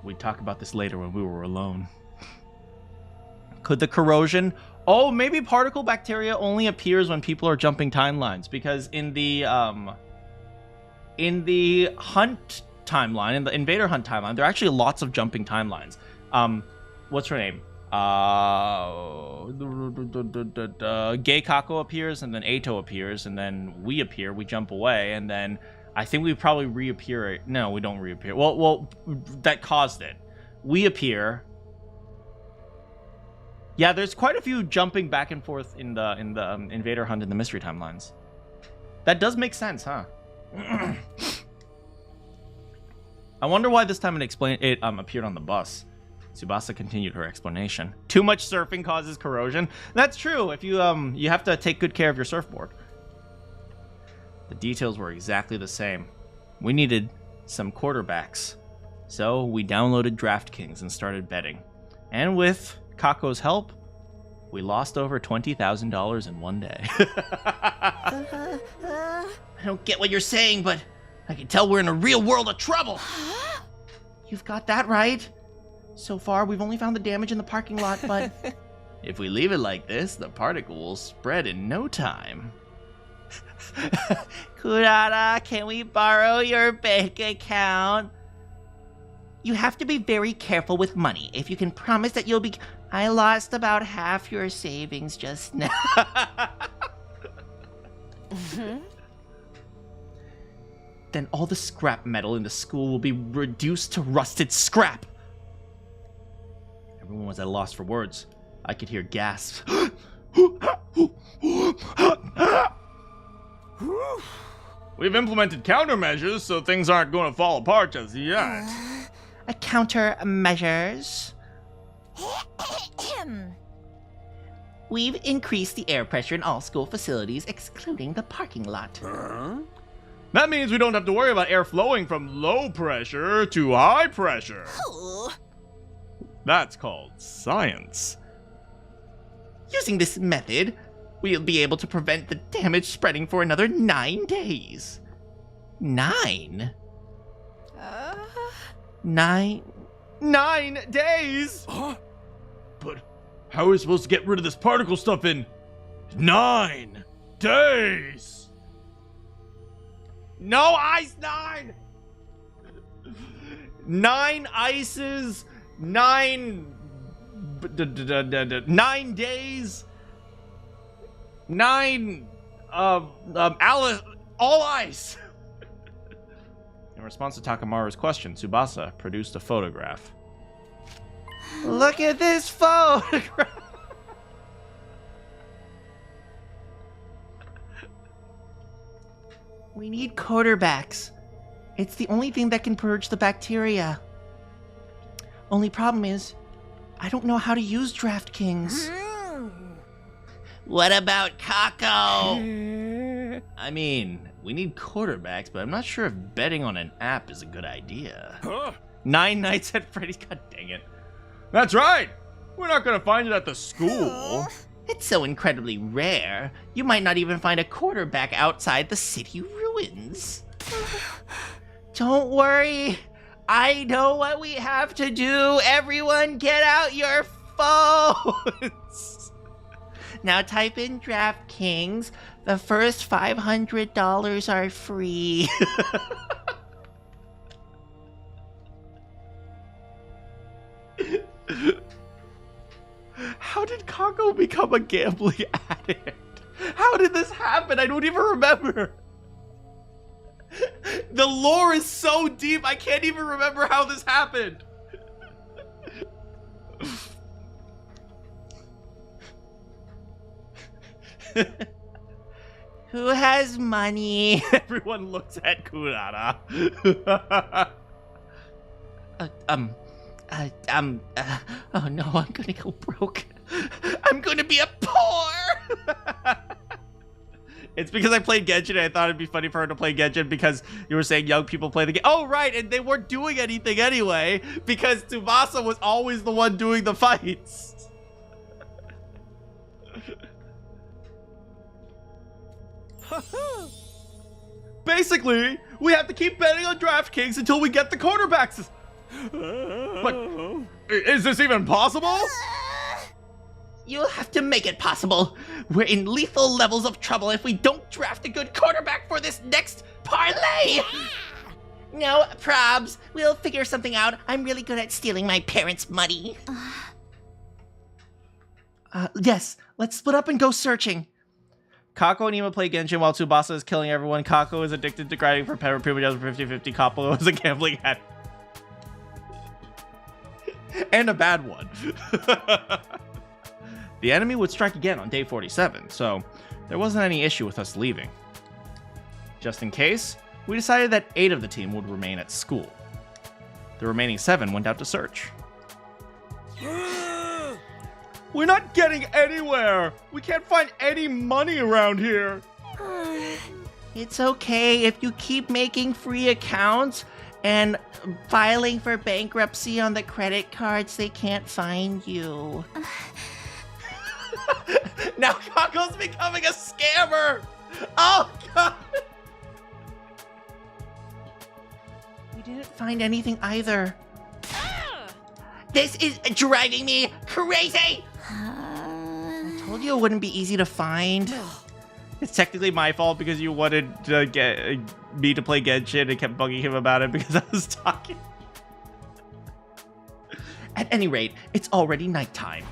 We'd talk about this later when we were alone. Could the corrosion... Oh, maybe particle bacteria only appears when people are jumping timelines, because in the Hunt timeline, in the Invader Hunt timeline, there are actually lots of jumping timelines. What's her name? Gay Kako appears, and then Ato appears, and then we appear, we jump away, and then I think we probably reappear. No, we don't reappear. Well, that caused it. We appear. Yeah, there's quite a few jumping back and forth in the Invader Hunt and the Mystery timelines. That does make sense, huh? I wonder why this time it appeared on the bus. Tsubasa continued her explanation. Too much surfing causes corrosion. That's true. If you you have to take good care of your surfboard. The details were exactly the same. We needed some quarterbacks. So we downloaded DraftKings and started betting. And with Kako's help, we lost over $20,000 in one day. I don't get what you're saying, but I can tell we're in a real world of trouble. You've got that right. So far, we've only found the damage in the parking lot, but... If we leave it like this, the particle will spread in no time. Kurara, can we borrow your bank account? You have to be very careful with money. If you can promise that you'll be... I lost about half your savings just now. Then all the scrap metal in the school will be reduced to rusted scrap. Everyone was at a loss for words. I could hear gasps. We've implemented countermeasures, so things aren't going to fall apart just yet. Countermeasures? We've increased the air pressure in all school facilities, excluding the parking lot. That means we don't have to worry about air flowing from low pressure to high pressure. That's called science. Using this method, we'll be able to prevent the damage spreading for another 9 days. 9? 9 days? Huh? But how are we supposed to get rid of this particle stuff in 9 days? No ice 9! 9 ices, 9 days, 9 Alice, all ice. In response to Takamaru's question, Tsubasa produced a photograph. Look at this photograph. We need quarterbacks. It's the only thing that can purge the bacteria. Only problem is, I don't know how to use DraftKings. What about Kako? I mean, we need quarterbacks, but I'm not sure if betting on an app is a good idea. Huh? 9 Nights at Freddy's, god dang it. That's right! We're not gonna find it at the school. It's so incredibly rare, you might not even find a quarterback outside the city ruins. Don't worry, I know what we have to do. Everyone get out your phones. Now type in DraftKings. The first $500 are free. How did Kako become a gambling addict? How did this happen? I don't even remember. The lore is so deep, I can't even remember how this happened. Who has money? Everyone looks at Kurata. Oh no, I'm gonna go broke. I'm gonna be a poor. It's because I played Genshin and I thought it'd be funny for her to play Genshin because you were saying young people play the game. Oh, right, and they weren't doing anything anyway because Tsubasa was always the one doing the fights. Basically, we have to keep betting on DraftKings until we get the quarterbacks. But is this even possible? You'll have to make it possible. We're in lethal levels of trouble if we don't draft a good quarterback for this next parlay. No, probs. We'll figure something out. I'm really good at stealing my parents' money. Yes, let's split up and go searching. Kako and Ima play Genshin while Tsubasa is killing everyone. Kako is addicted to grinding for Pepper People does 50-50. Kapo is a gambling addict. And a bad one. The enemy would strike again on day 47, so there wasn't any issue with us leaving. Just in case, we decided that 8 of the team would remain at school. The remaining 7 went out to search. We're not getting anywhere! We can't find any money around here! It's okay if you keep making free accounts and filing for bankruptcy on the credit cards, they can't find you. Now Kako's becoming a scammer! Oh, God! We didn't find anything either. This is driving me crazy! I told you it wouldn't be easy to find. It's technically my fault because you wanted to get me to play Genshin and kept bugging him about it because I was talking. At any rate, it's already nighttime.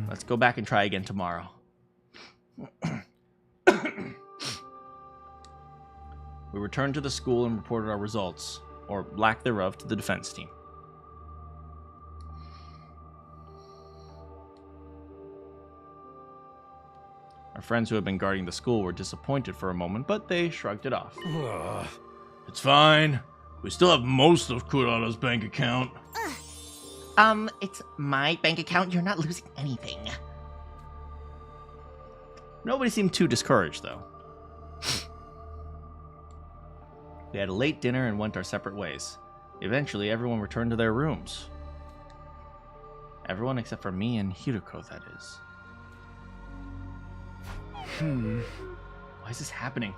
Let's go back and try again tomorrow. We returned to the school and reported our results, or lack thereof, to the defense team. Our friends who had been guarding the school were disappointed for a moment, but they shrugged it off. It's fine. We still have most of Kurata's bank account. It's my bank account. You're not losing anything. Nobody seemed too discouraged, though. We had a late dinner and went our separate ways. Eventually, everyone returned to their rooms. Everyone except for me and Hiruko, that is. Why is this happening?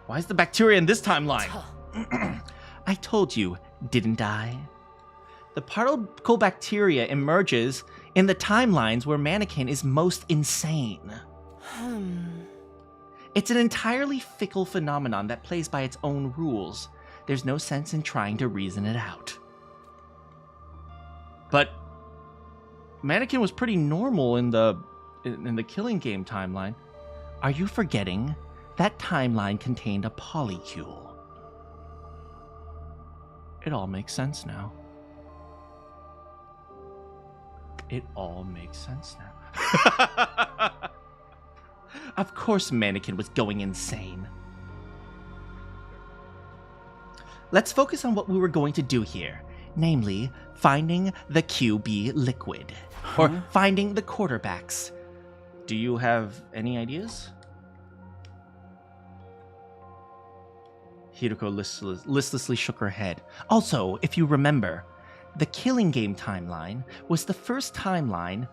Why is the bacteria in this timeline? I told you, didn't I? The particle bacteria emerges in the timelines where Manakyn is most insane. It's an entirely fickle phenomenon that plays by its own rules. There's no sense in trying to reason it out. But Manakyn was pretty normal in the Killing Game timeline. Are you forgetting? That timeline contained a polycule. It all makes sense now. It all makes sense now. Of course Manakyn was going insane. Let's focus on what we were going to do here. Namely, finding the QB liquid. Or finding the quarterbacks. Do you have any ideas? Hiruko listlessly shook her head. Also, if you remember, the Killing Game timeline was the first timeline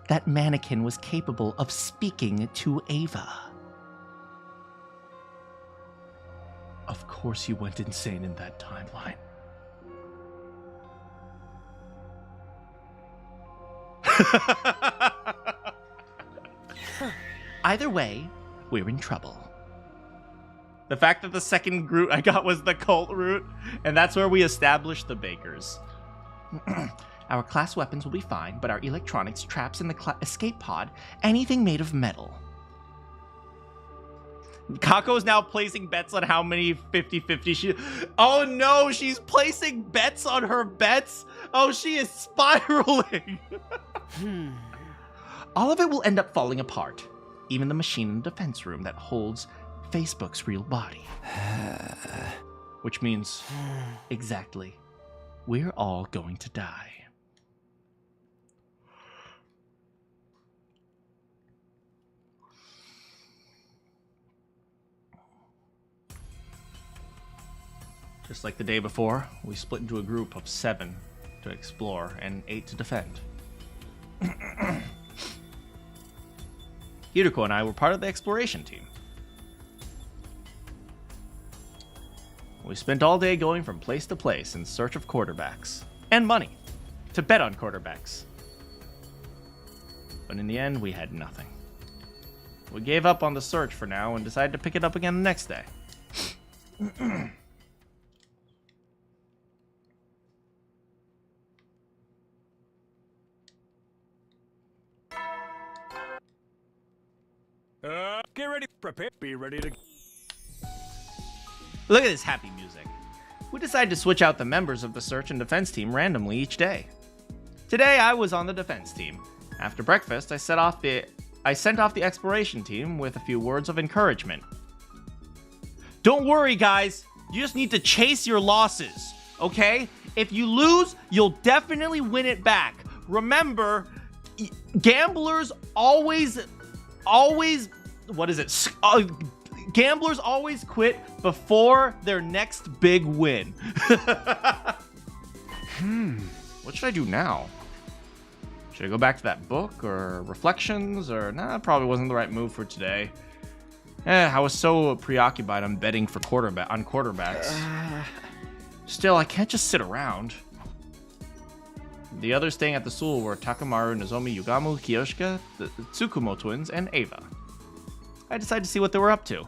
that Manakyn was capable of speaking to Ava. Of course you went insane in that timeline. Either way, we're in trouble. The fact that the second route I got was the cult route, and that's where we established the bakers. Our class weapons will be fine, but our electronics, traps in the escape pod, anything made of metal. Kako is now placing bets on how many 50-50 she... Oh no, she's placing bets on her bets? Oh, she is spiraling. All of it will end up falling apart. Even the machine in the defense room that holds Facebook's real body. Which means, exactly, we're all going to die. Just like the day before, we split into a group of 7 to explore and 8 to defend. Hideko and I were part of the exploration team. We spent all day going from place to place in search of quarterbacks and money to bet on quarterbacks. But in the end, we had nothing. We gave up on the search for now and decided to pick it up again the next day. Get ready, prepare, be ready to... Look at this happy music. We decided to switch out the members of the search and defense team randomly each day. Today I was on the defense team. After breakfast, I sent off the exploration team with a few words of encouragement. Don't worry, guys. You just need to chase your losses, okay? If you lose, you'll definitely win it back. Remember, gamblers always, what is it? Gamblers always quit before their next big win. What should I do now? Should I go back to that book or reflections or nah, probably wasn't the right move for today. I was so preoccupied on betting for quarterbacks. Still, I can't just sit around. The others staying at the school were Takamaru, Nozomi, Yugamu, Kiyoshika, the Tsukumo twins, and Ava. I decided to see what they were up to.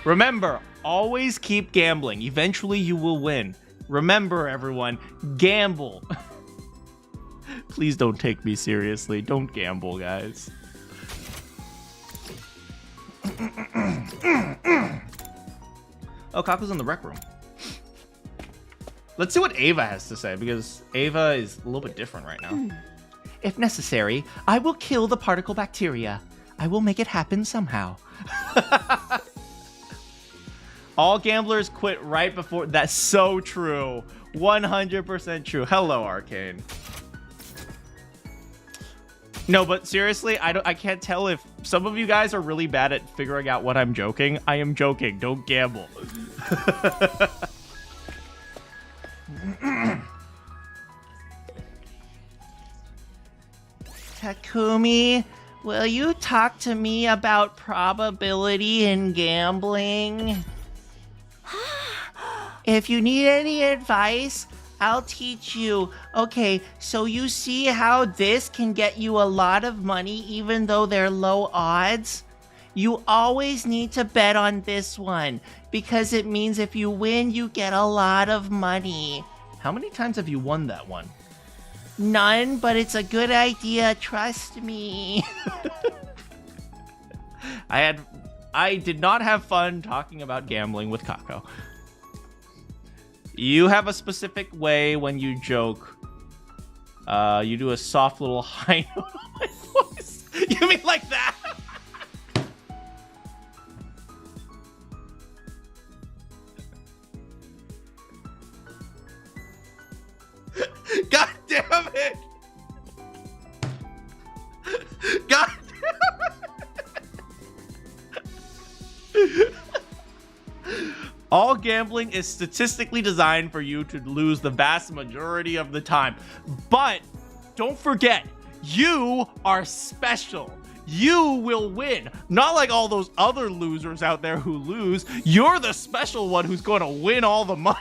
Remember, always keep gambling. Eventually you will win. Remember, everyone, gamble. Please don't take me seriously. Don't gamble, guys. Oh, Kaku's in the rec room. Let's see what Ava has to say, because Ava is a little bit different right now. If necessary, I will kill the particle bacteria. I will make it happen somehow. All gamblers quit right before... That's so true. 100% true. Hello, Arcane. No, but seriously, I can't tell if some of you guys are really bad at figuring out what I'm joking. I am joking. Don't gamble. Takumi, will you talk to me about probability in gambling? If you need any advice, I'll teach you. Okay, so you see how this can get you a lot of money even though they're low odds? You always need to bet on this one because it means if you win, you get a lot of money. How many times have you won that one? None, but it's a good idea. Trust me. I did not have fun talking about gambling with Kako. You have a specific way when you joke. You do a soft little high note on my voice. You mean like that? God damn it! God damn it! All gambling is statistically designed for you to lose the vast majority of the time. But don't forget, you are special. You will win. Not like all those other losers out there who lose. You're the special one who's going to win all the money.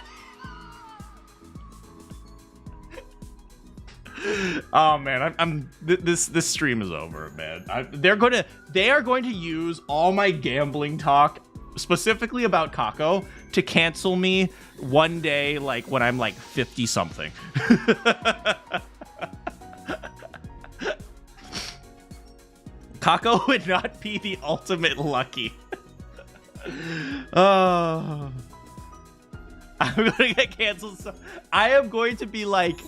Oh man, this stream is over, man. They are going to use all my gambling talk, specifically about Kako, to cancel me one day, like when I'm like 50 something. Kako would not be the ultimate lucky. Oh, I'm gonna get canceled. So I am going to be like,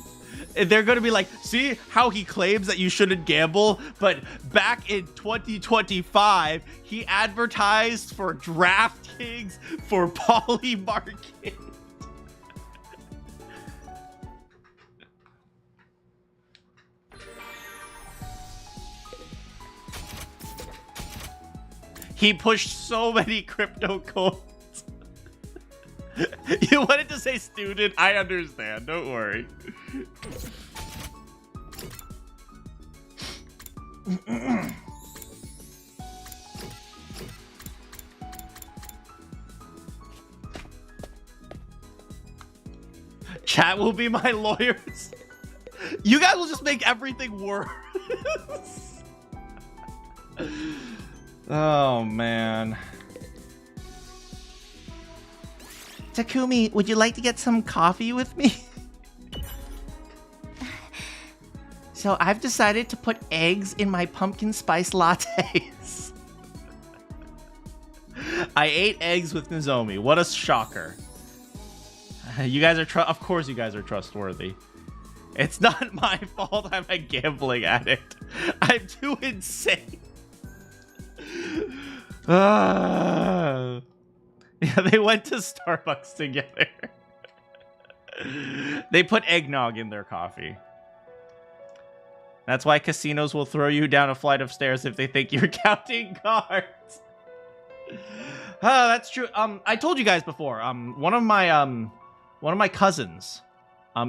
They're going to be like, see how he claims that you shouldn't gamble, but back in 2025, he advertised for DraftKings for Poly Market. He pushed so many crypto coins. You wanted to say student? I understand. Don't worry. Chat will be my lawyers. You guys will just make everything worse. Oh, man. Takumi, would you like to get some coffee with me? So I've decided to put eggs in my pumpkin spice lattes. I ate eggs with Nozomi. What a shocker. You guys are of course you guys are trustworthy. It's not my fault I'm a gambling addict. I'm too insane. Yeah, they went to Starbucks together. They put eggnog in their coffee. That's why casinos will throw you down a flight of stairs if they think you're counting cards. Oh, that's true. I told you guys before. One of my cousins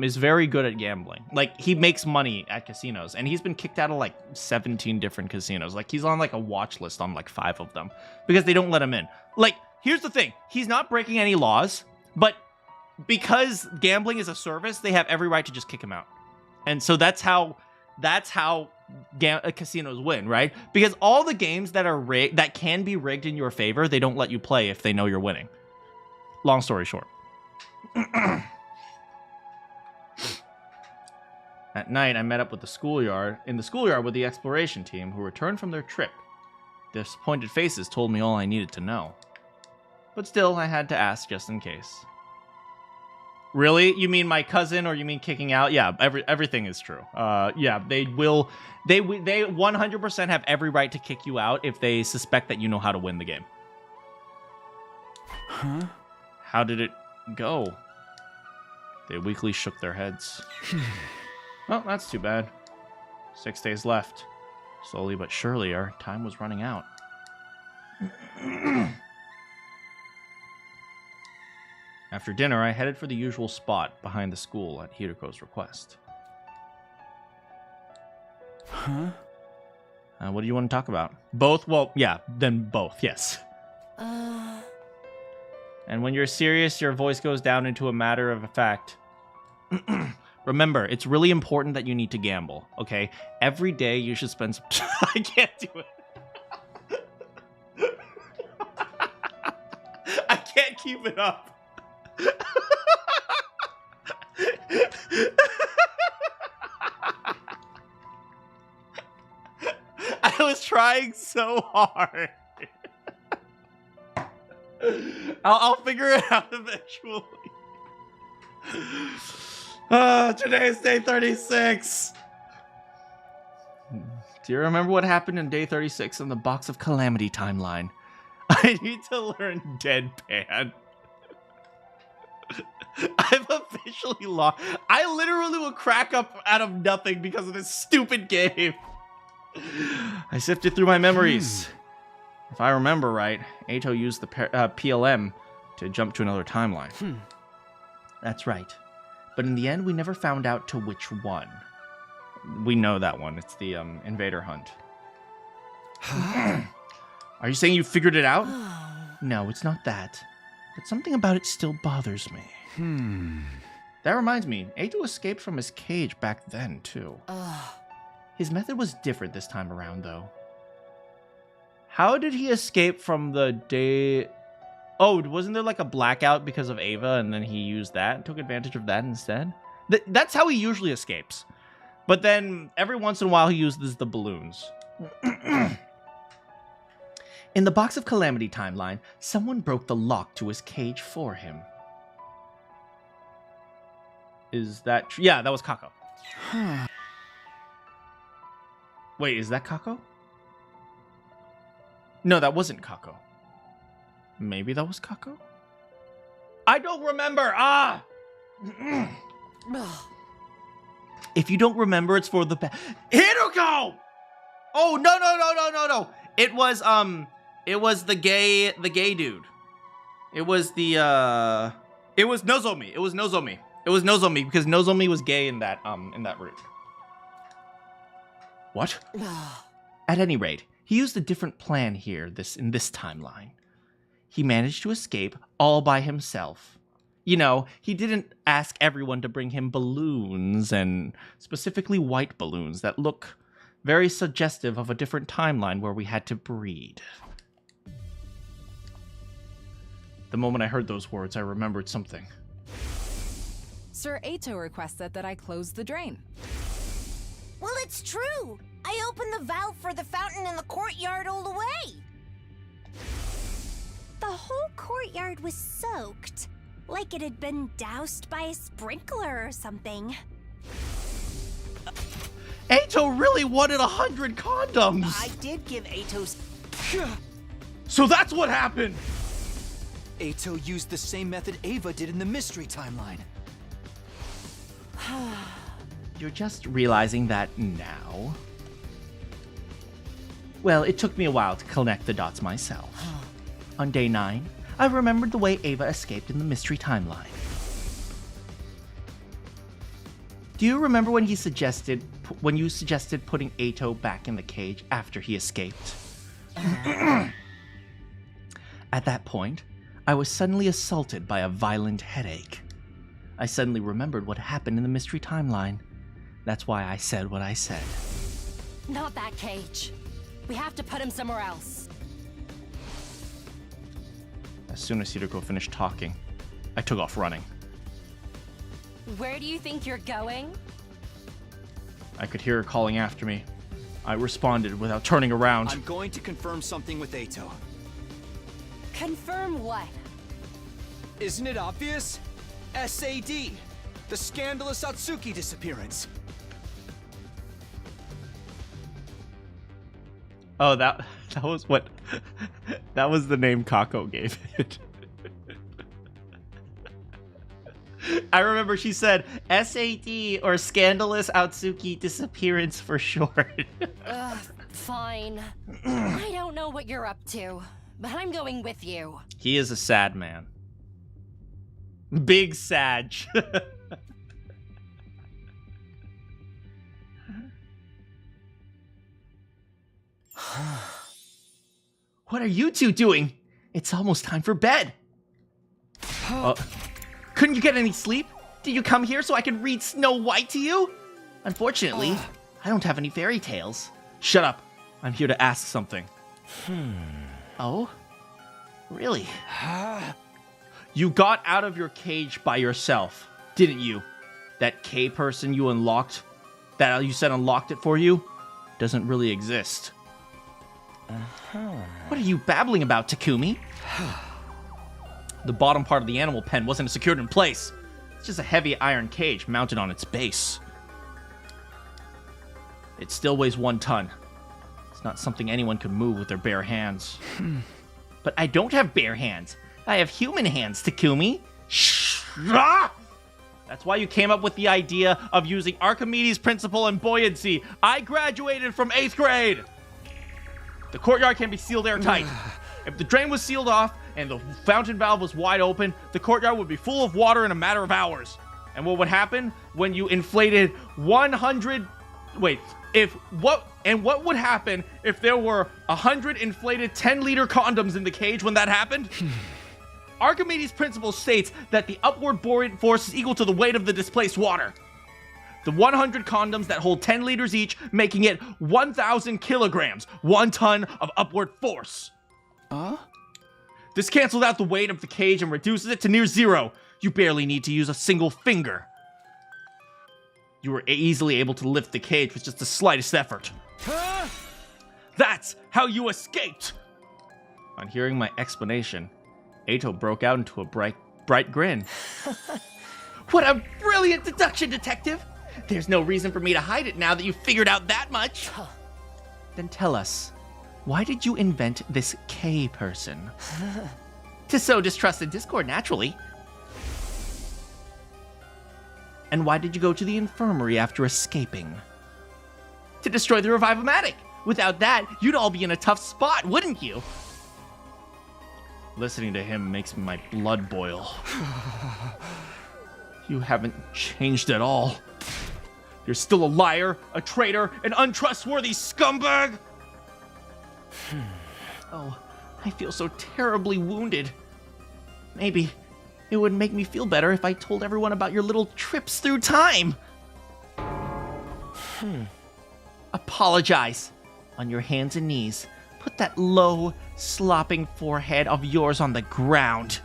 is very good at gambling. Like, he makes money at casinos, and he's been kicked out of like 17 different casinos. Like, he's on like a watch list on like 5 of them because they don't let him in. Like, here's the thing. He's not breaking any laws, but because gambling is a service, they have every right to just kick him out. And so that's how casinos win, right? Because all the games that are that can be rigged in your favor, they don't let you play if they know you're winning. Long story short. At night, I met up with the schoolyard with the exploration team who returned from their trip. Their disappointed faces told me all I needed to know. But still, I had to ask just in case. Really? You mean my cousin, or you mean kicking out? Yeah, everything is true. Yeah, they 100% have every right to kick you out if they suspect that you know how to win the game. Huh? How did it go? They weakly shook their heads. Well, that's too bad. 6 days left. Slowly but surely, our time was running out. After dinner, I headed for the usual spot behind the school at Hiruko's request. Huh? What do you want to talk about? Both? Well, yeah, then both, yes. And when you're serious, your voice goes down into a matter of fact. Remember, it's really important that you need to gamble, okay? Every day you should spend some time. I can't do it. I can't keep it up. I was trying so hard. I'll figure it out eventually. Today is day 36. Do you remember what happened in day 36 in the Box of Calamity timeline? I need to learn deadpan. I've officially lost. I literally will crack up out of nothing because of this stupid game. I sifted through my memories. If I remember right, Ato used the PLM to jump to another timeline. That's right. But in the end, we never found out to which one. We know that one. It's the invader hunt. Are you saying you figured it out? No, it's not that. But something about it still bothers me. That reminds me, Ato escaped from his cage back then, too. His method was different this time around, though. How did he escape from the day... Oh, wasn't there like a blackout because of Ava, and then he used that and took advantage of that instead? That's how he usually escapes. But then, every once in a while, he uses the balloons. In the Box of Calamity timeline, someone broke the lock to his cage for him. Is that true? Yeah, that was Kako. Wait, is that Kako? No, that wasn't Kako. Maybe that was Kako? I don't remember! Ah! If you don't remember, it's for the best. Hiruko! Oh, no. It was the gay dude. It was Nozomi. It was Nozomi because Nozomi was gay in that route. What? At any rate, he used a different plan here in this timeline. He managed to escape all by himself. You know, he didn't ask everyone to bring him balloons, and specifically white balloons that look very suggestive of a different timeline where we had to breed. The moment I heard those words, I remembered something. Sir Ato requested that I close the drain. Well, it's true. I opened the valve for the fountain in the courtyard all the way. The whole courtyard was soaked, like it had been doused by a sprinkler or something. Ato really wanted 100 condoms! I did give Ato's... So that's what happened! Ato used the same method Ava did in the mystery timeline. You're just realizing that now? Well, it took me a while to connect the dots myself. On day 9, I remembered the way Ava escaped in the mystery timeline. Do you remember when you suggested putting Ato back in the cage after he escaped? At that point, I was suddenly assaulted by a violent headache. I suddenly remembered what happened in the mystery timeline. That's why I said what I said. Not that cage. We have to put him somewhere else. As soon as Hiruko finished talking, I took off running. Where do you think you're going? I could hear her calling after me. I responded without turning around. I'm going to confirm something with Ato. Confirm what? Isn't it obvious? SAD! The scandalous Atsuki disappearance. Oh, that was what... that was the name Kako gave it. I remember she said SAD or scandalous Atsuki disappearance for short. Fine. I don't know what you're up to, but I'm going with you. He is a sad man. Big Sag. What are you two doing? It's almost time for bed. Couldn't you get any sleep? Did you come here so I could read Snow White to you? Unfortunately, I don't have any fairy tales. Shut up. I'm here to ask something. Oh? Really? You got out of your cage by yourself, didn't you? That K person you unlocked, that you said unlocked it for you, doesn't really exist. What are you babbling about, Takumi? The bottom part of the animal pen wasn't secured in place. It's just a heavy iron cage mounted on its base. It still weighs 1 ton. It's not something anyone could move with their bare hands. But I don't have bare hands. I have human hands, Takumi. That's why you came up with the idea of using Archimedes' principle and buoyancy. I graduated from 8th grade. The courtyard can be sealed airtight. If the drain was sealed off and the fountain valve was wide open, the courtyard would be full of water in a matter of hours. And what would happen when you inflated 100... Wait, what would happen if there were 100 inflated 10-liter condoms in the cage when that happened? Archimedes' principle states that the upward buoyant force is equal to the weight of the displaced water. The 100 condoms that hold 10 liters each, making it 1,000 kilograms, 1 ton of upward force. This cancels out the weight of the cage and reduces it to near zero. You barely need to use a single finger. You were easily able to lift the cage with just the slightest effort. That's how you escaped! On hearing my explanation, Ato broke out into a bright grin. What a brilliant deduction, detective! There's no reason for me to hide it now that you've figured out that much. Then tell us, why did you invent this K person? To sow distrust and discord, naturally. And why did you go to the infirmary after escaping? To destroy the Revive-O-Matic. Without that, you'd all be in a tough spot, wouldn't you? Listening to him makes my blood boil. You haven't changed at all. You're still a liar, a traitor, an untrustworthy scumbag! Oh, I feel so terribly wounded. Maybe it would make me feel better if I told everyone about your little trips through time. Apologize. On your hands and knees. Put that low, slopping forehead of yours on the ground.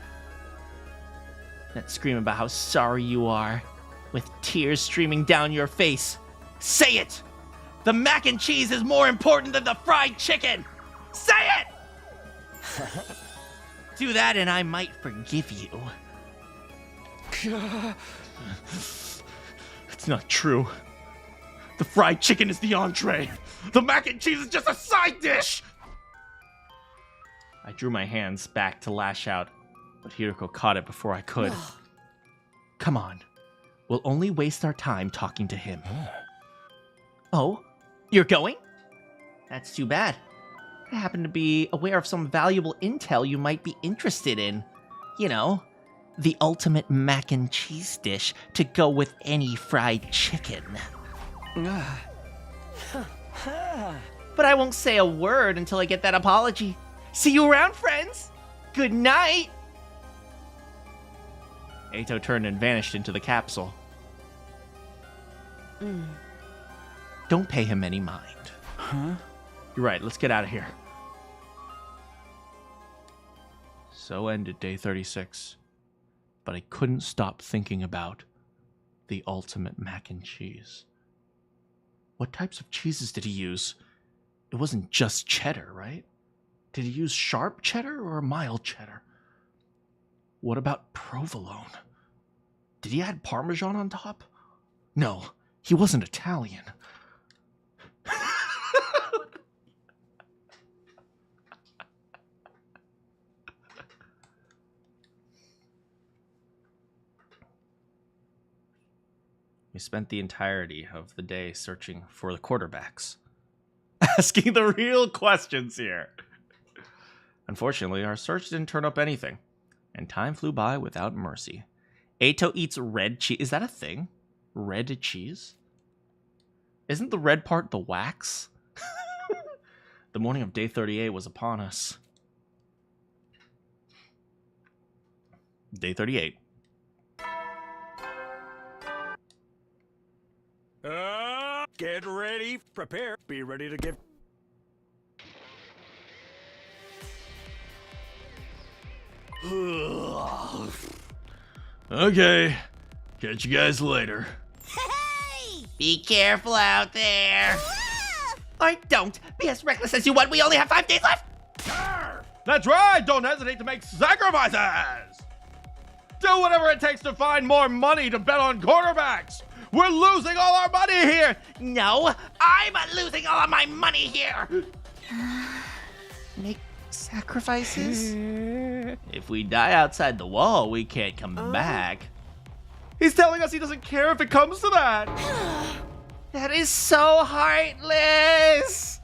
Then scream about how sorry you are, with tears streaming down your face. Say it! The mac and cheese is more important than the fried chicken! Say it! Do that and I might forgive you. It's not true. The fried chicken is the entree. The mac and cheese is just a side dish! I drew my hands back to lash out, but Hiroko caught it before I could. Come on. We'll only waste our time talking to him. Oh, you're going? That's too bad. I happen to be aware of some valuable intel you might be interested in. You know, the ultimate mac and cheese dish to go with any fried chicken. But I won't say a word until I get that apology. See you around, friends! Good night! Eito turned and vanished into the capsule. Don't pay him any mind. Huh? You're right, let's get out of here. So ended day 36. But I couldn't stop thinking about the ultimate mac and cheese. What types of cheeses did he use? It wasn't just cheddar, right? Did he use sharp cheddar or mild cheddar? What about provolone? Did he add Parmesan on top? No, he wasn't Italian. We spent the entirety of the day searching for the quarterbacks. Asking the real questions here. Unfortunately, our search didn't turn up anything, and time flew by without mercy. Eito eats red cheese. Is that a thing? Red cheese? Isn't the red part the wax? The morning of day 38 was upon us. Day 38. Get ready, prepare, be ready to give. Okay, catch you guys later. Hey! Be careful out there. Or don't be as reckless as you want. We only have 5 days left. That's right, don't hesitate to make sacrifices. Do whatever it takes to find more money to bet on quarterbacks. We're losing all our money here. No, I'm losing all of my money here. Make sacrifices? If we die outside the wall, we can't come back. He's telling us he doesn't care if it comes to that. That is so heartless.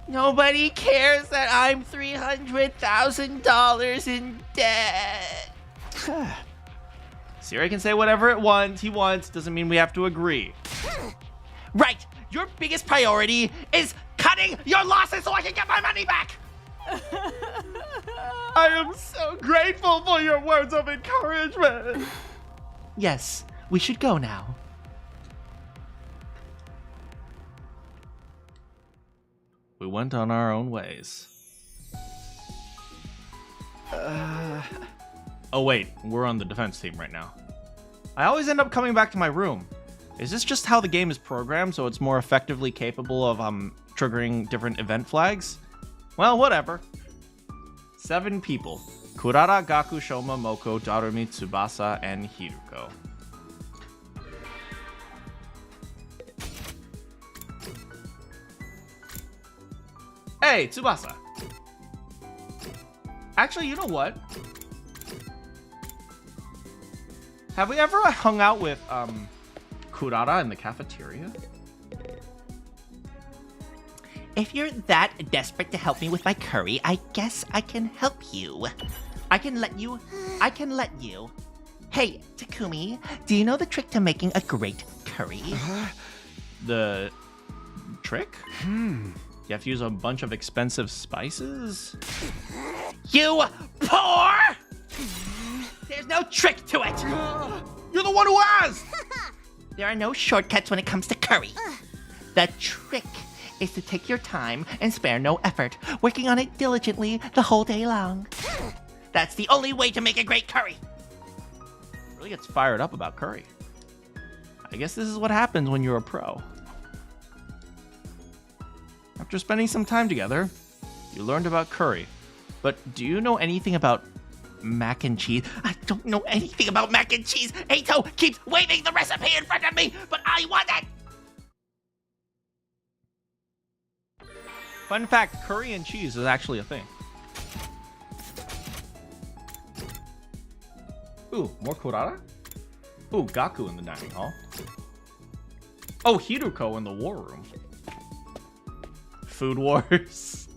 Nobody cares that I'm $300,000 in debt. Sirei can say whatever he wants. Doesn't mean we have to agree. Right. Your biggest priority is cutting your losses so I can get my money back. I am so grateful for your words of encouragement. Yes, we should go now. We went on our own ways. Oh wait, we're on the defense team right now. I always end up coming back to my room. Is this just how the game is programmed, so it's more effectively capable of triggering different event flags? Well, whatever. 7 people. Kurara, Gaku, Shoma, Moko, Darumi, Tsubasa, and Hiruko. Hey, Tsubasa. Actually, you know what? Have we ever hung out with Kurara in the cafeteria? If you're that desperate to help me with my curry, I guess I can help you. I can let you. Hey, Takumi, do you know the trick to making a great curry? The trick? You have to use a bunch of expensive spices? You poor! There's no trick to it! You're the one who asked! There are no shortcuts when it comes to curry. The trick is to take your time and spare no effort, working on it diligently the whole day long. That's the only way to make a great curry. Really gets fired up about curry. I guess this is what happens when you're a pro. After spending some time together, you learned about curry. But do you know anything about mac and cheese? I don't know anything about mac and cheese. Eito keeps waving the recipe in front of me, but I want it! Fun fact, curry and cheese is actually a thing. Ooh, more Kurara? Ooh, Gaku in the dining hall. Oh, Hiruko in the war room. Food wars.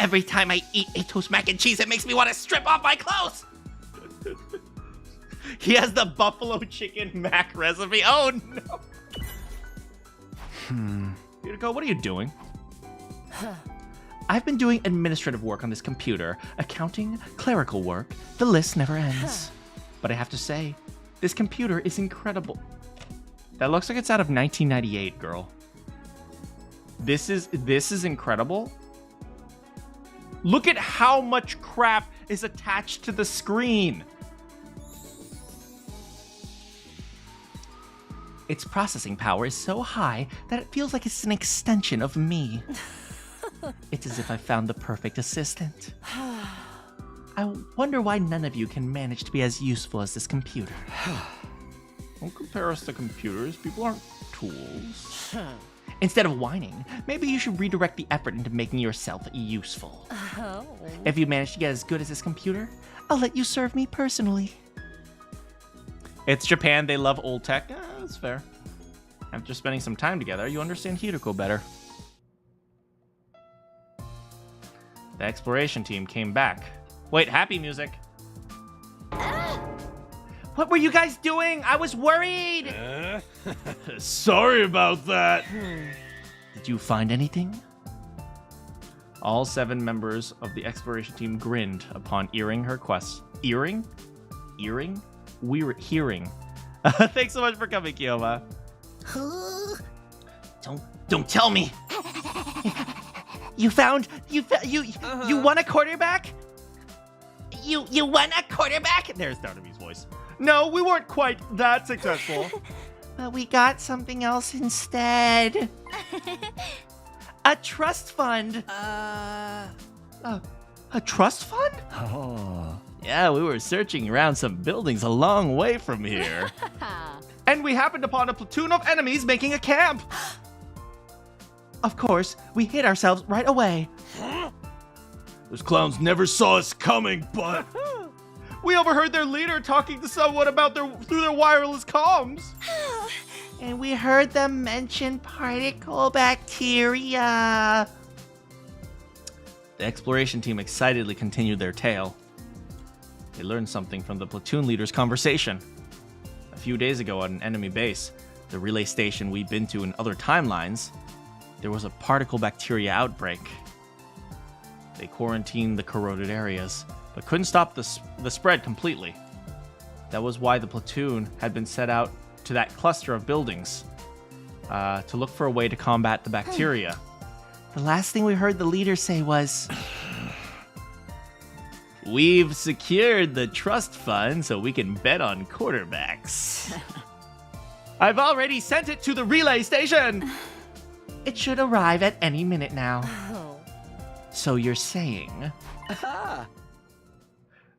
Every time I eat Eito's mac and cheese, it makes me want to strip off my clothes! He has the buffalo chicken mac recipe. Oh, no. Hiruko, what are you doing? I've been doing administrative work on this computer, accounting, clerical work. The list never ends. But I have to say, this computer is incredible. That looks like it's out of 1998, girl. This is incredible. Look at how much crap is attached to the screen. Its processing power is so high that it feels like it's an extension of me. It's as if I found the perfect assistant. I wonder why none of you can manage to be as useful as this computer. Don't compare us to computers. People aren't tools. Instead of whining, maybe you should redirect the effort into making yourself useful. Oh. If you manage to get as good as this computer, I'll let you serve me personally. It's Japan. They love old tech. That's fair. After spending some time together, you understand Hiruko better. The exploration team came back. Wait, happy music. What were you guys doing? I was worried. Sorry about that. Did you find anything? All 7 members of the exploration team grinned upon hearing her quest. Hearing? We're hearing. Thanks so much for coming, Kiyoma. Don't tell me. You won a quarterback? You won a quarterback? There's Darnaby's voice. No, we weren't quite that successful. But we got something else instead. A trust fund. A trust fund? Oh. Yeah, we were searching around some buildings a long way from here. And we happened upon a platoon of enemies making a camp. Of course, we hid ourselves right away. Those clowns never saw us coming, but... We overheard their leader talking to someone about through their wireless comms. And we heard them mention particle bacteria. The exploration team excitedly continued their tale. They learned something from the platoon leader's conversation. A few days ago at an enemy base, the relay station we've been to in other timelines, there was a particle bacteria outbreak. They quarantined the corroded areas, but couldn't stop the spread completely. That was why the platoon had been set out to that cluster of buildings to look for a way to combat the bacteria. The last thing we heard the leader say was, "We've secured the trust fund so we can bet on quarterbacks." I've already sent it to the relay station. It should arrive at any minute now. Oh. So you're saying...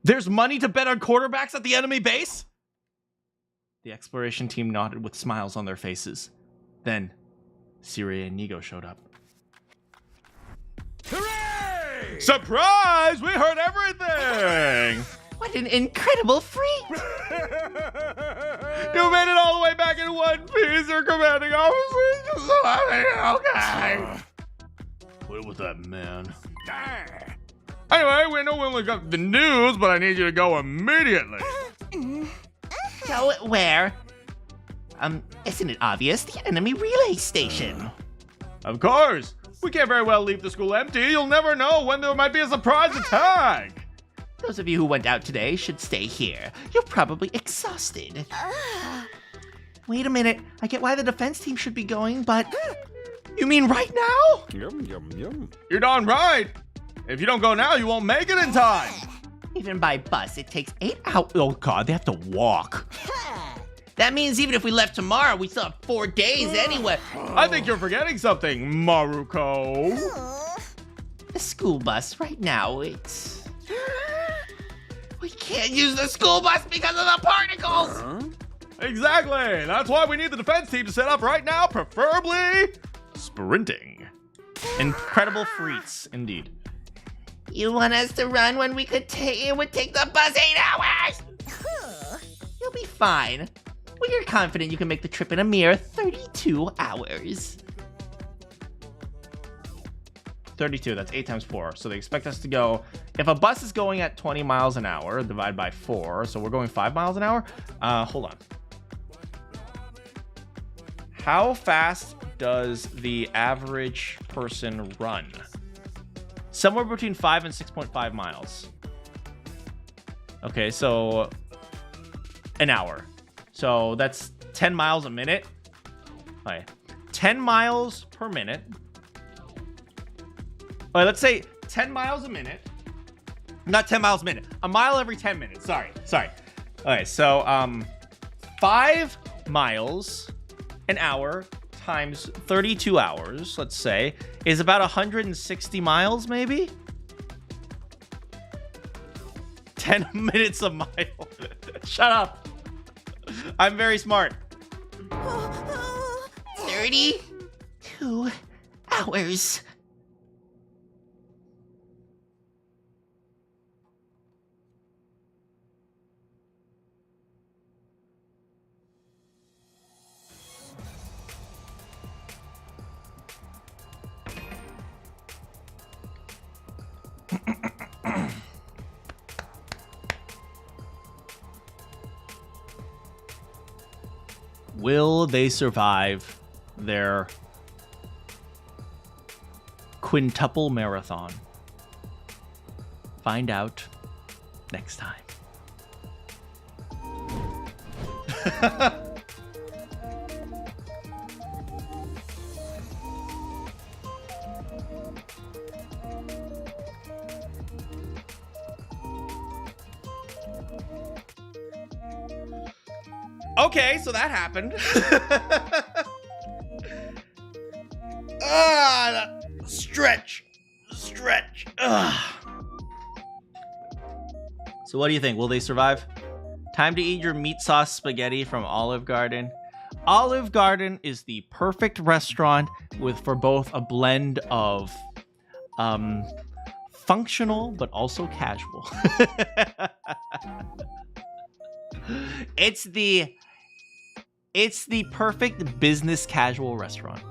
There's money to bet on quarterbacks at the enemy base? The exploration team nodded with smiles on their faces. Then, Sirei and Nigo showed up. Surprise! We heard everything! What an incredible freak! You made it all the way back in one piece. Your commanding officer just okay. What was that, man? Anyway, we know we only got the news, but I need you to go immediately. Go where? Isn't it obvious? The enemy relay station. Of course. We can't very well leave the school empty. You'll never know when there might be a surprise attack. Those of you who went out today should stay here. You're probably exhausted. Wait a minute. I get why the defense team should be going, but... You mean right now? Yum, yum, yum. You're darn right. If you don't go now, you won't make it in time. Even by bus, it takes 8 hours. Oh, God, they have to walk. That means even if we left tomorrow, we still have 4 days anyway. I think you're forgetting something, Maruko. The school bus right now, it's... We can't use the school bus because of the particles! Exactly! That's why we need the defense team to set up right now, preferably sprinting. Incredible freaks, indeed. You want us to run when we could it would take the bus 8 hours? You'll be fine. We're confident you can make the trip in a mere 32 hours. 32, that's 8 times 4. So they expect us to go, if a bus is going at 20 miles an hour, divide by 4, so we're going 5 miles an hour. Hold on. How fast does the average person run? Somewhere between 5 and 6.5 miles. Okay, so an hour. So that's 10 miles a minute. Okay. 10 miles per minute. All right, let's say 10 miles a minute. Not 10 miles a minute. A mile every 10 minutes. Sorry. Okay, so 5 miles an hour times 32 hours, let's say, is about 160 miles, maybe? 10 minutes a mile. Shut up. I'm very smart. 32 hours. Will they survive their quintuple marathon? Find out next time. Okay, so that happened. Stretch. So what do you think? Will they survive? Time to eat your meat sauce spaghetti from Olive Garden. Olive Garden is the perfect restaurant for both a blend of functional but also casual. It's the perfect business casual restaurant.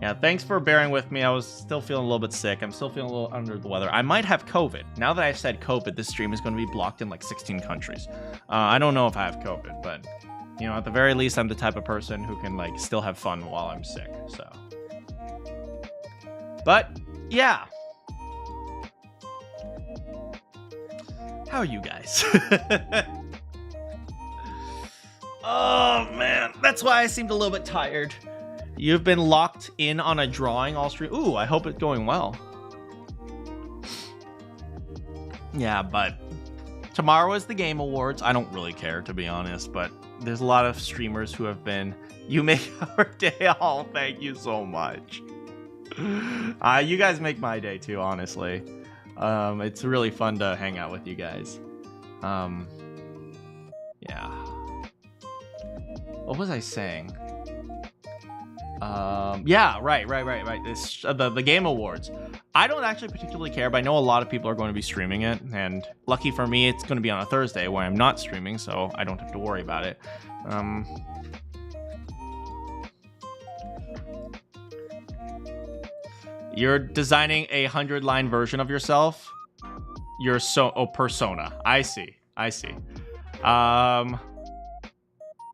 Yeah, thanks for bearing with me. I was still feeling a little bit sick. I'm still feeling a little under the weather. I might have COVID. Now that I've said COVID, this stream is going to be blocked in like 16 countries. I don't know if I have COVID, but you know, at the very least, I'm the type of person who can like still have fun while I'm sick. So, but yeah. How are you guys? Oh man, that's why I seemed a little bit tired. You've been locked in on a drawing all stream. Ooh, I hope it's going well. Yeah, but tomorrow is the Game Awards. I don't really care, to be honest, but there's a lot of streamers who have been... You make our day. Oh, thank you so much. You guys make my day too, honestly. It's really fun to hang out with you guys. Yeah. What was I saying? Yeah, right. This the Game Awards. I don't actually particularly care, but I know a lot of people are going to be streaming it, and lucky for me, it's going to be on a Thursday where I'm not streaming, so I don't have to worry about it. You're designing a 100-line version of yourself. You're persona. I see.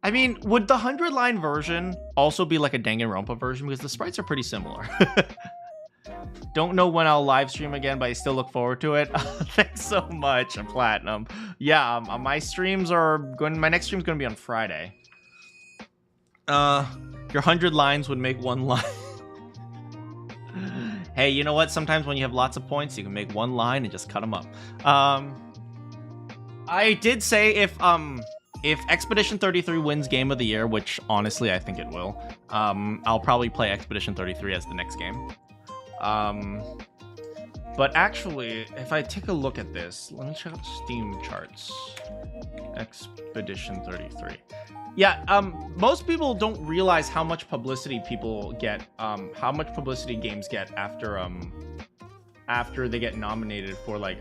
I mean, would the 100-line version also be like a Danganronpa version? Because the sprites are pretty similar. Don't know when I'll live stream again, but I still look forward to it. Thanks so much, Platinum. Yeah, my streams are going. My next stream's going to be on Friday. Your 100 lines would make one line. Hey, you know what? Sometimes when you have lots of points, you can make one line and just cut them up. I did say if Expedition 33 wins Game of the Year, which honestly I think it will, I'll probably play Expedition 33 as the next game. But actually, if I take a look at this, let me check out Steam charts. Expedition 33. Yeah, most people don't realize how much publicity people get, how much publicity games get after they get nominated for like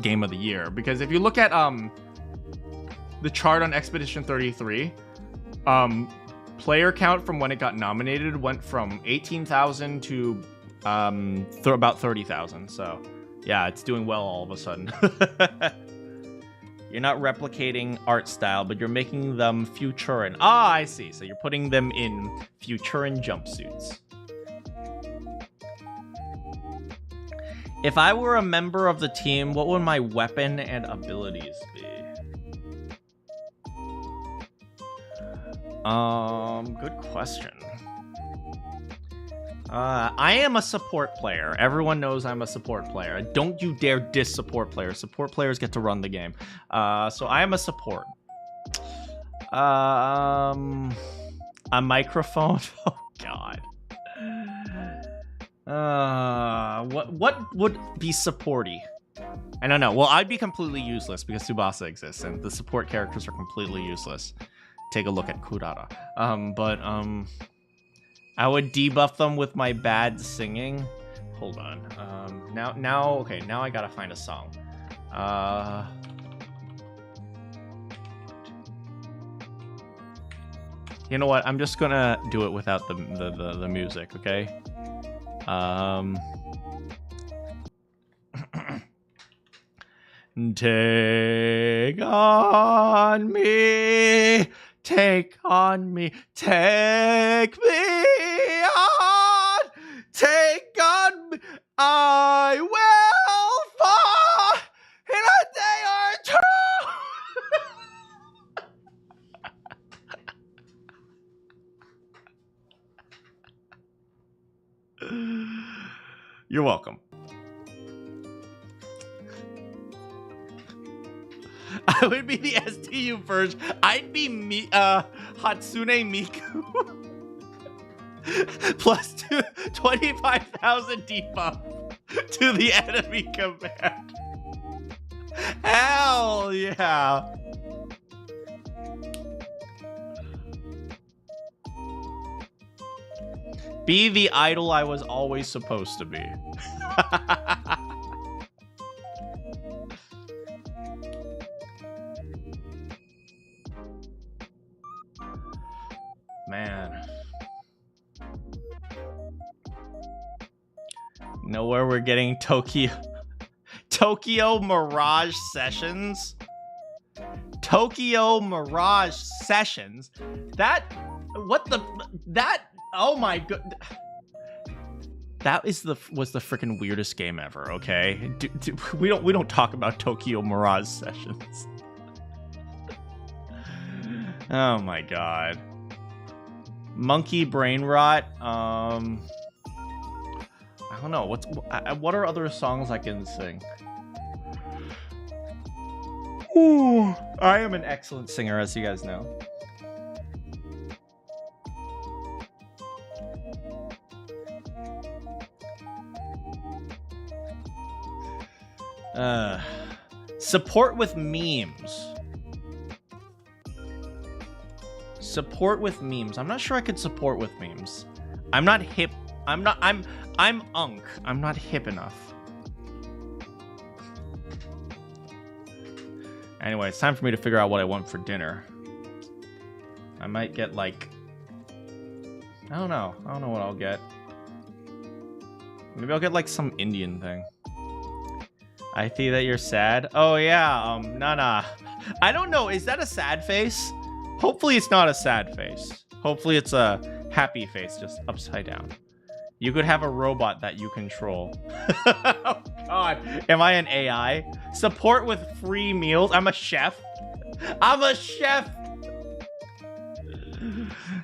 Game of the Year. Because if you look at the chart on Expedition 33, player count from when it got nominated went from 18,000 to about 30,000. So yeah, it's doing well all of a sudden. You're not replicating art style, but you're making them Futuran. Ah, I see. So you're putting them in Futuran jumpsuits. If I were a member of the team, what would my weapon and abilities be? Good question. I am a support player. Everyone knows I'm a support player. Don't you dare diss support players. Support players get to run the game. So I am a support. A microphone? Oh, God. What would be supporty? I don't know. Well, I'd be completely useless because Tsubasa exists, and the support characters are completely useless. Take a look at Kurara. I would debuff them with my bad singing. Hold on. Okay, now I gotta find a song. You know what? I'm just gonna do it without the music, okay? Take on me. Take on me, take me on, take on me, I will fall in a day or two. You're welcome. I would be the STU version. I'd be Hatsune Miku. Plus 25,000 debuff to the enemy command. Hell yeah. Be the idol I was always supposed to be. Man. Nowhere we're getting Tokyo Mirage Sessions. Tokyo Mirage Sessions. Oh my god. That was the freaking weirdest game ever, okay? We don't talk about Tokyo Mirage Sessions. Oh my god. Monkey brain rot. I don't know. What are other songs I can sing? Ooh, I am an excellent singer, as you guys know. Support with memes. Support with memes. I'm not sure I could support with memes. I'm not hip. I'm unk. I'm not hip enough. Anyway, it's time for me to figure out what I want for dinner. I might get like, I don't know what I'll get. Maybe I'll get like some Indian thing. I see that you're sad. Oh yeah, Nana. I don't know, is that a sad face? Hopefully it's not a sad face. Hopefully it's a happy face, just upside down. You could have a robot that you control. Oh god, am I an AI? Support with free meals? I'm a chef. I'm a chef!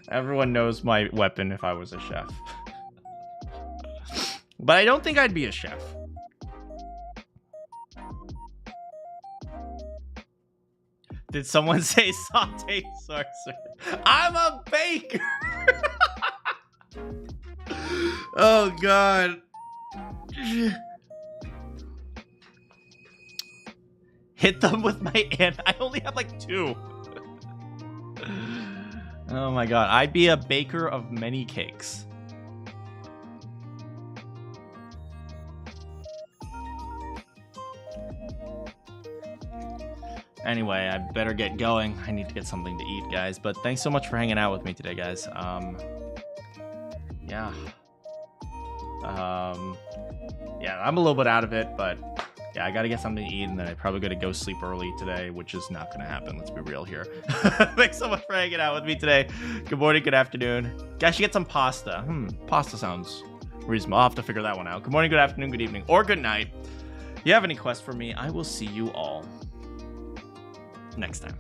Everyone knows my weapon if I was a chef. But I don't think I'd be a chef. Did someone say saute sorcerer? I'm a baker! Oh god. Hit them with my hand. I only have like 2. Oh my god. I'd be a baker of many cakes. Anyway, I better get going. I need to get something to eat, guys. But thanks so much for hanging out with me today, guys. Yeah. Yeah, I'm a little bit out of it, but yeah, I gotta get something to eat, and then I probably gotta go sleep early today, which is not gonna happen. Let's be real here. Thanks so much for hanging out with me today. Good morning, good afternoon. Guys, you get some pasta. Pasta sounds reasonable. I'll have to figure that one out. Good morning, good afternoon, good evening, or good night. If you have any quests for me, I will see you all next time.